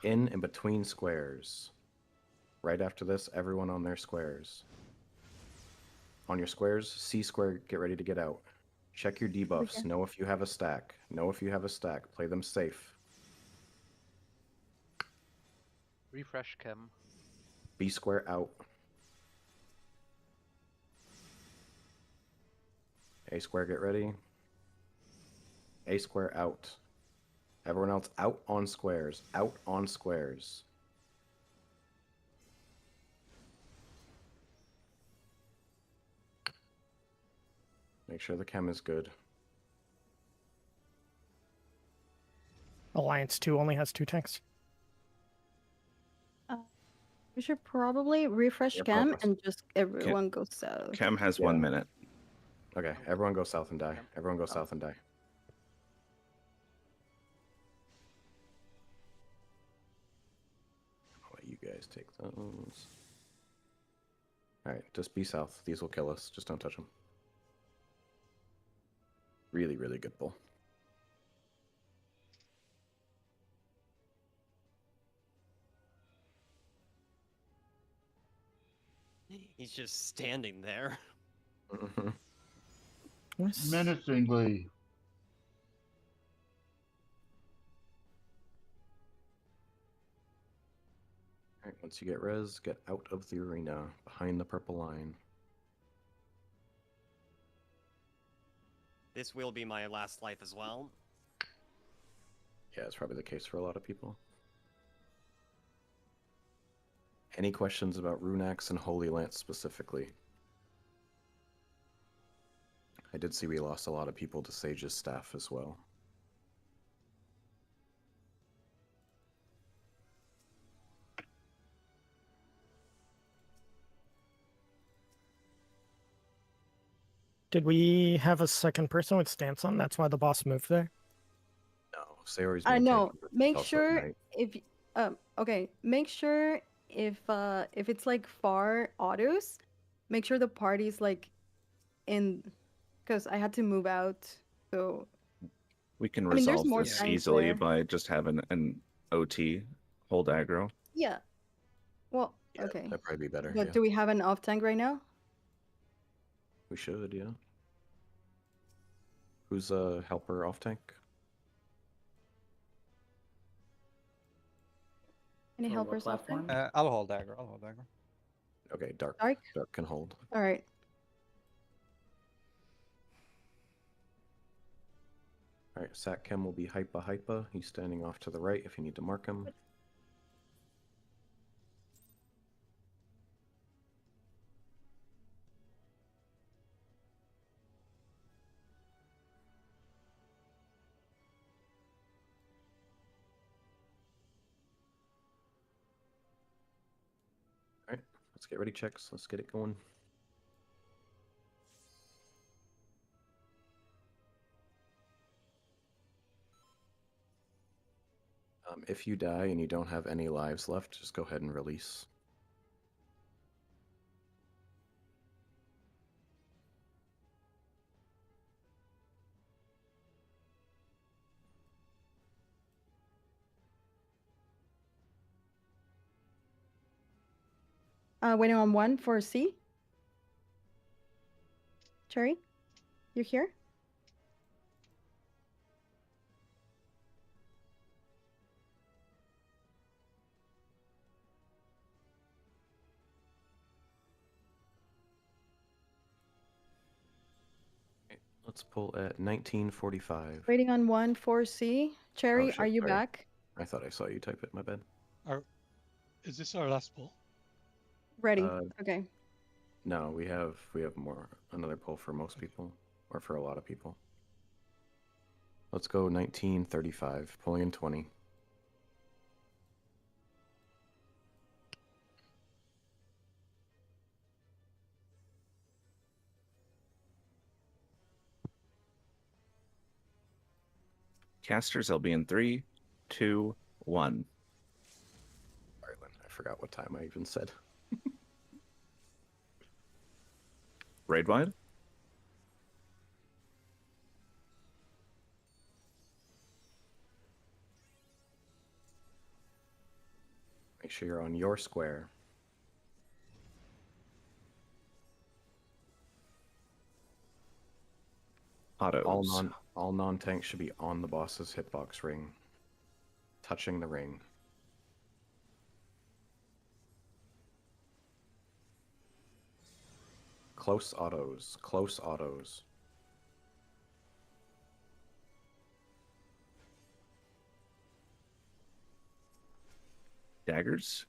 In and between squares. Right after this, everyone on their squares. On your squares, C square, get ready to get out. Check your debuffs. Okay. Know if you have a stack. Know if you have a stack. Play them safe. Refresh chem. B square out. A square, get ready. A square out. Everyone else out on squares. Out on squares. Make sure the chem is good. Alliance 2 only has 2 tanks. We should probably refresh Yeah, cam probably. and just everyone go south. Chem has 1 minute. Okay, everyone go south and die. Everyone go south and die. I'll let you guys take those. Alright, just be south. These will kill us. Just don't touch them. Really, really good pull. He's just standing there. Menacingly. Alright, once you get res, get out of the arena, behind the purple line. This will be my last life as well. Yeah, it's probably the case for a lot of people. Any questions about Runax and Holy Lance specifically? I did see we lost a lot of people to Sage's staff as well. Did we have a second person with stance on? That's why the boss moved there. No, Sayori's I know. maintained, but Make also at sure night. if okay, make sure if it's like far autos, make sure the party's like in, because I had to move out. So We can I mean, there's resolve more this tanks easily there. by just having an OT hold aggro. yeah. Well, Yeah, okay. that'd probably be better. But Yeah. do we have an off tank right now? We should, yeah. Who's a helper off tank? Any For what helpers off tank? platform? I'll hold dagger. I'll hold dagger. Okay, Dark. Dark? Dark can hold. All right. Alright, Satchem will be Hypa Hypa. He's standing off to the right if you need to mark him. Alright, let's get ready checks. Let's get it going. If you die and you don't have any lives left, just go ahead and release. Waiting on 1 for C. Cherry, you here? Let's pull at 1945. Waiting on 1 for C. Cherry, shit, are you sorry. back? I thought I saw you type it, my bad. Is this our last pull? Ready. Okay. No, we have more, another pull for most people, or for a lot of people. Let's go 1935, pulling in 20. casters, I'll be in 3, 2, 1. Sorry, Lynn, I forgot what time I even said. Raid wide. Make sure you're on your square. Autos. All non-tanks should be on the boss's hitbox ring, touching the ring. Close autos. Close autos. Daggers.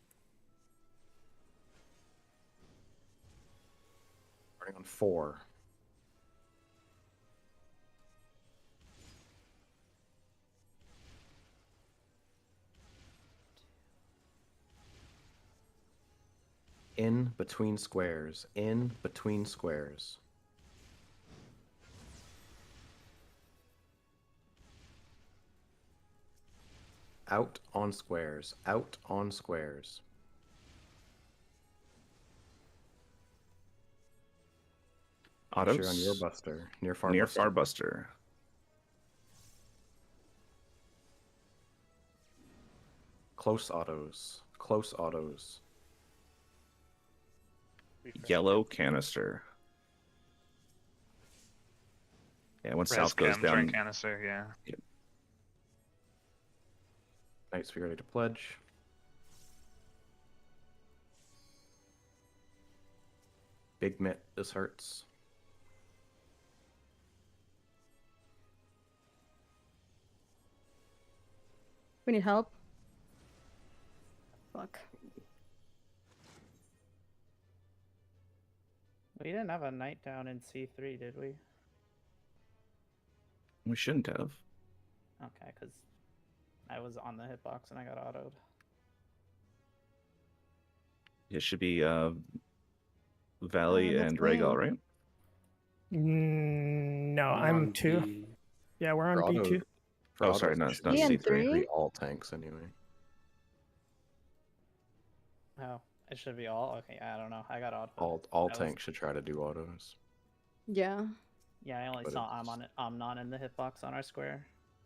Starting on 4. In between squares. In between squares. Out on squares. Out on squares. Autos. Make sure on your buster. Near far Near buster. far buster. Close autos. Close autos. Yellow canister. Yeah, once Res south goes chems or down. canister, yeah. Yep. Knights be ready to pledge. Big mitt, this hurts. We need help. Fuck. We didn't have a knight down in C3, did we? We shouldn't have. Okay, because I was on the hitbox and I got autoed. It should be Valley that's and Rhaegal, me. right? No, We're I'm on 2. B. Yeah, we're on For auto- B2. for Oh, sorry, autos, no, it it's should not be C3. three all tanks anyway. Oh, it should be all? Okay, I don't know. I got autoed. All I was- tanks should try to do autos. Yeah. Yeah, I only But saw Amnon in the hitbox on our square.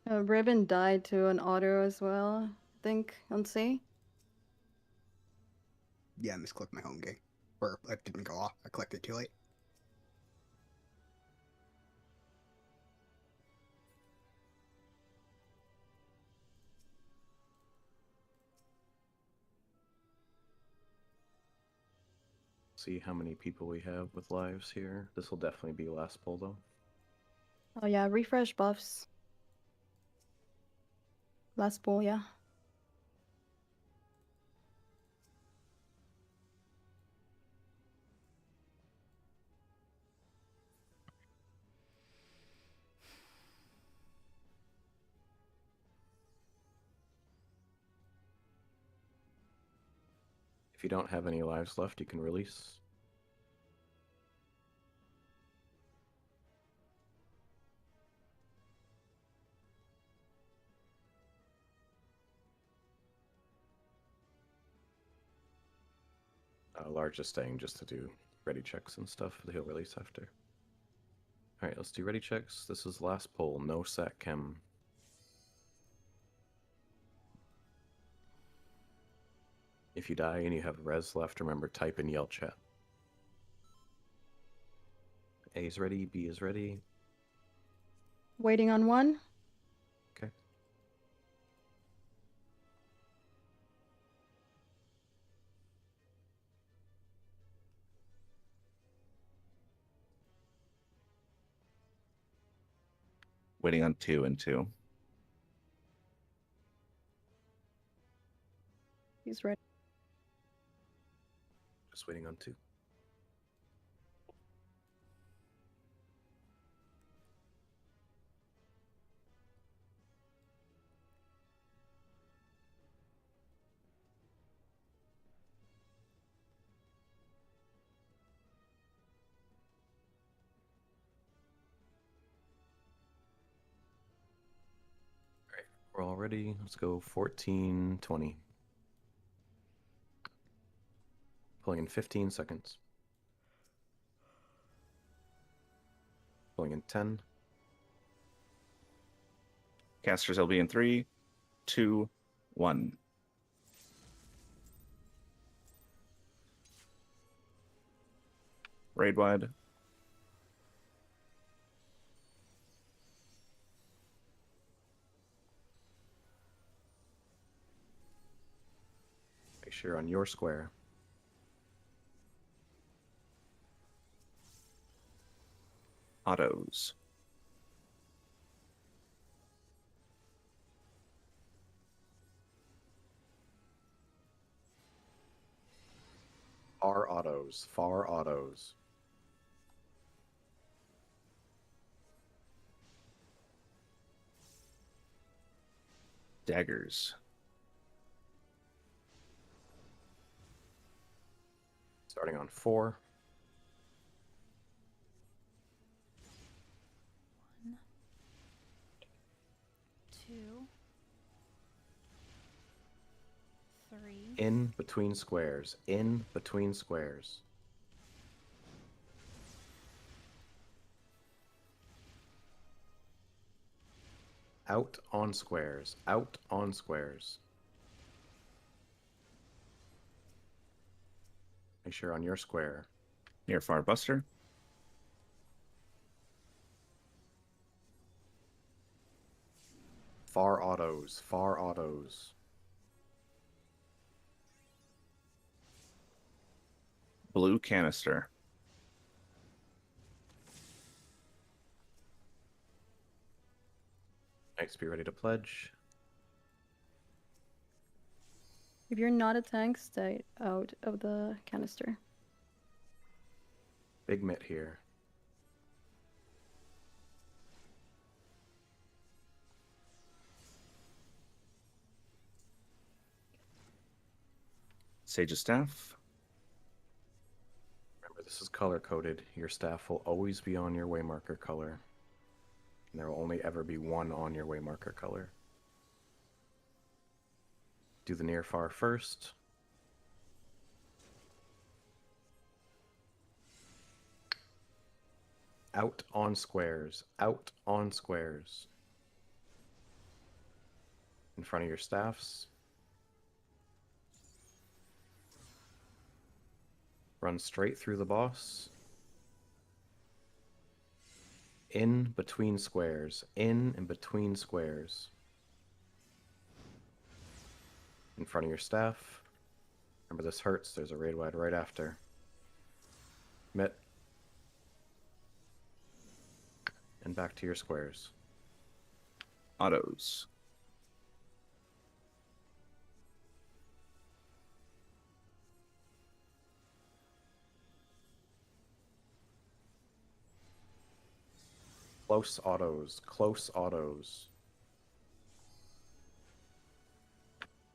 Ribbon died to an auto as well, I think, on C. Yeah, I misclicked my home game. Or it didn't go off. I clicked it too late. See how many people we have with lives here. This will definitely be last pull though. Oh yeah, refresh buffs. Last pull, yeah. If you don't have any lives left, you can release. Large is staying just to do ready checks and stuff that he'll release after. Alright, let's do ready checks. This is last pull, no sat chem. If you die and you have res left, remember type in yell chat. A is ready, B is ready. Waiting on 1. Okay. Waiting on 2 and 2. He's ready. Just waiting on 2. We're all ready. Let's go 14, 20. Pulling in 15 seconds. Pulling in 10. Casters will be in 3, 2, 1. Raid wide. Make sure you're on your square. Autos. Far autos. Far autos. Daggers. Starting on 4. 1, 2, 3. In between squares. In between squares. Out on squares. Out on squares. Make sure on your square. Near far buster. Far autos. Far autos. Blue canister. Next, be ready to pledge. If you're not a tank, stay out of the canister. Big mitt here. Sage's staff. Remember, this is color coded. Your staff will always be on your waymarker color. And there will only ever be one on your waymarker color. Do the near far first. Out on squares. Out on squares. In front of your staffs. Run straight through the boss. In between squares. In and between squares. In front of your staff. Remember, this hurts. There's a raid wide right after. Mitt. And back to your squares. Autos. Close autos. Close autos.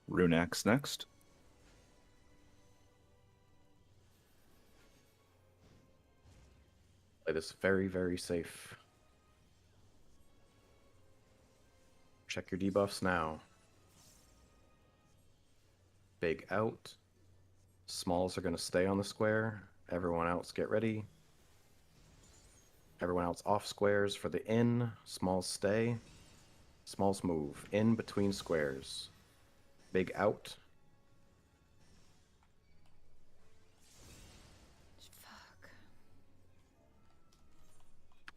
Runax next. Play this very, very safe. Check your debuffs now. Big out. Smalls are going to stay on the square. Everyone else get ready. Everyone else off squares for the in. Smalls stay. Smalls move. In between squares. Big out. Fuck.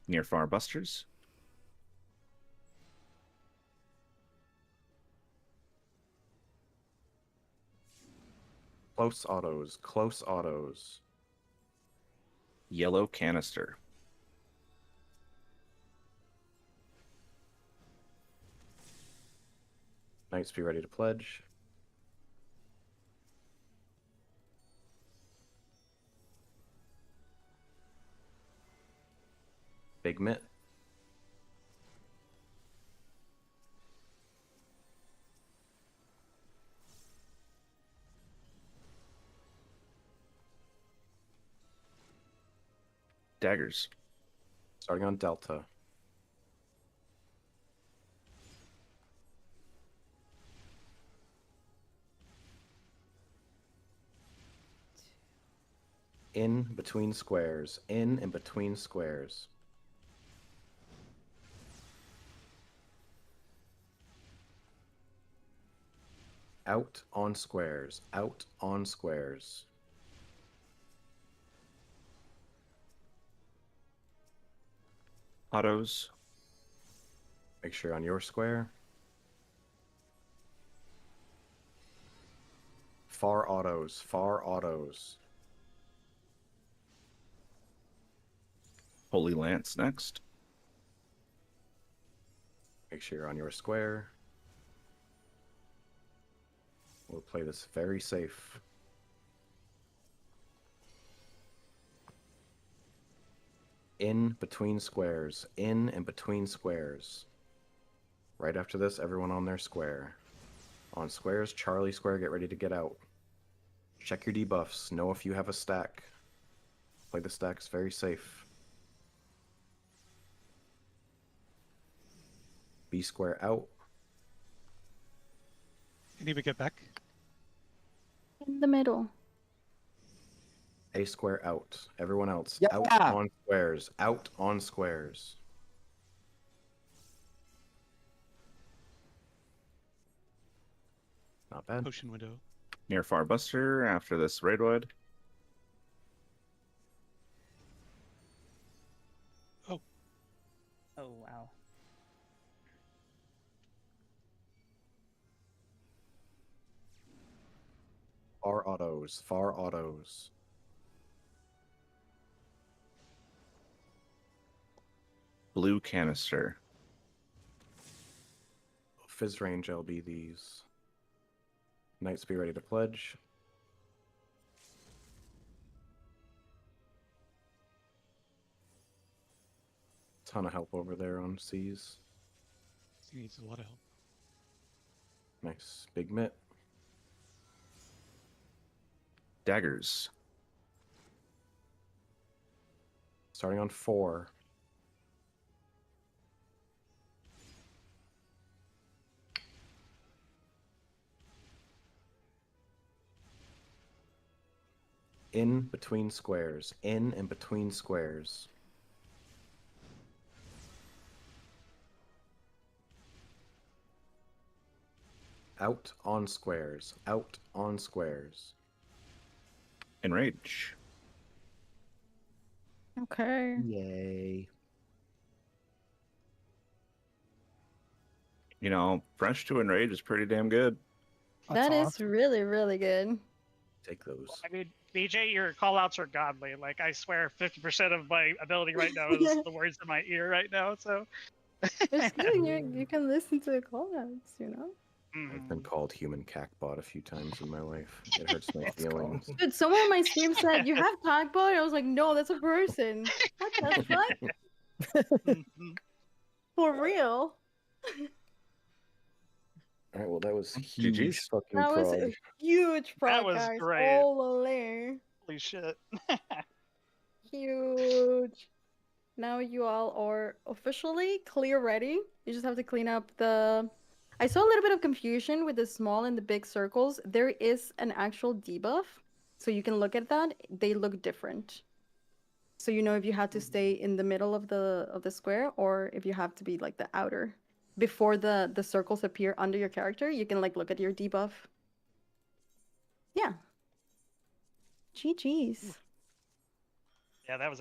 Near far busters. Close autos. Close autos. Yellow canister. Knights be ready to pledge. Big mitt. Daggers. Starting on Delta. In between squares. In and between squares. Out on squares. Out on squares. Autos. Make sure on your square. Far autos. Far autos. Holy Lance next. Make sure you're on your square. We'll play this very safe. In between squares. In and between squares. Right after this, everyone on their square. On squares, Charlie square, get ready to get out. Check your debuffs. Know if you have a stack. Play the stacks very safe. B square out. Can you get back? In the middle. A square out. Everyone else, Yeah. out on squares. Out on squares. Not bad. Potion window. Near Farbuster after this Raidwood. Oh wow. Far autos. Far autos. Blue canister. Fizz range LB these. Knights be ready to pledge. Ton of help over there on C's. He needs a lot of help. Nice. Big mitt. Daggers. Starting on 4. In between squares. In and between squares. Out on squares. Out on squares. Enrage. Okay. Yay. You know, fresh to Enrage is pretty damn good. That is really, really good. Take those. I mean, BJ, your callouts are godly. Like, I swear 50% of my ability right now is the words in my ear right now, so. It's good. You can listen to the callouts, you know? I've been called human cackbot a few times in my life. It hurts my feelings. Dude, someone on my stream said, you have Cockbot? I was like, no, that's a person. What the fuck? For real? Alright, well that was huge GG's. fucking That was Prog. a huge That Prog, was guys. great. Holy. Holy shit. Huge. Now you all are officially clear ready. You just have to clean up the... I saw a little bit of confusion with the small and the big circles. There is an actual debuff, so you can look at that. They look different. So you know if you have to stay in the middle of the square or if you have to be like the outer. Before the circles appear under your character, you can like look at your debuff. Yeah. GG's. Yeah, that was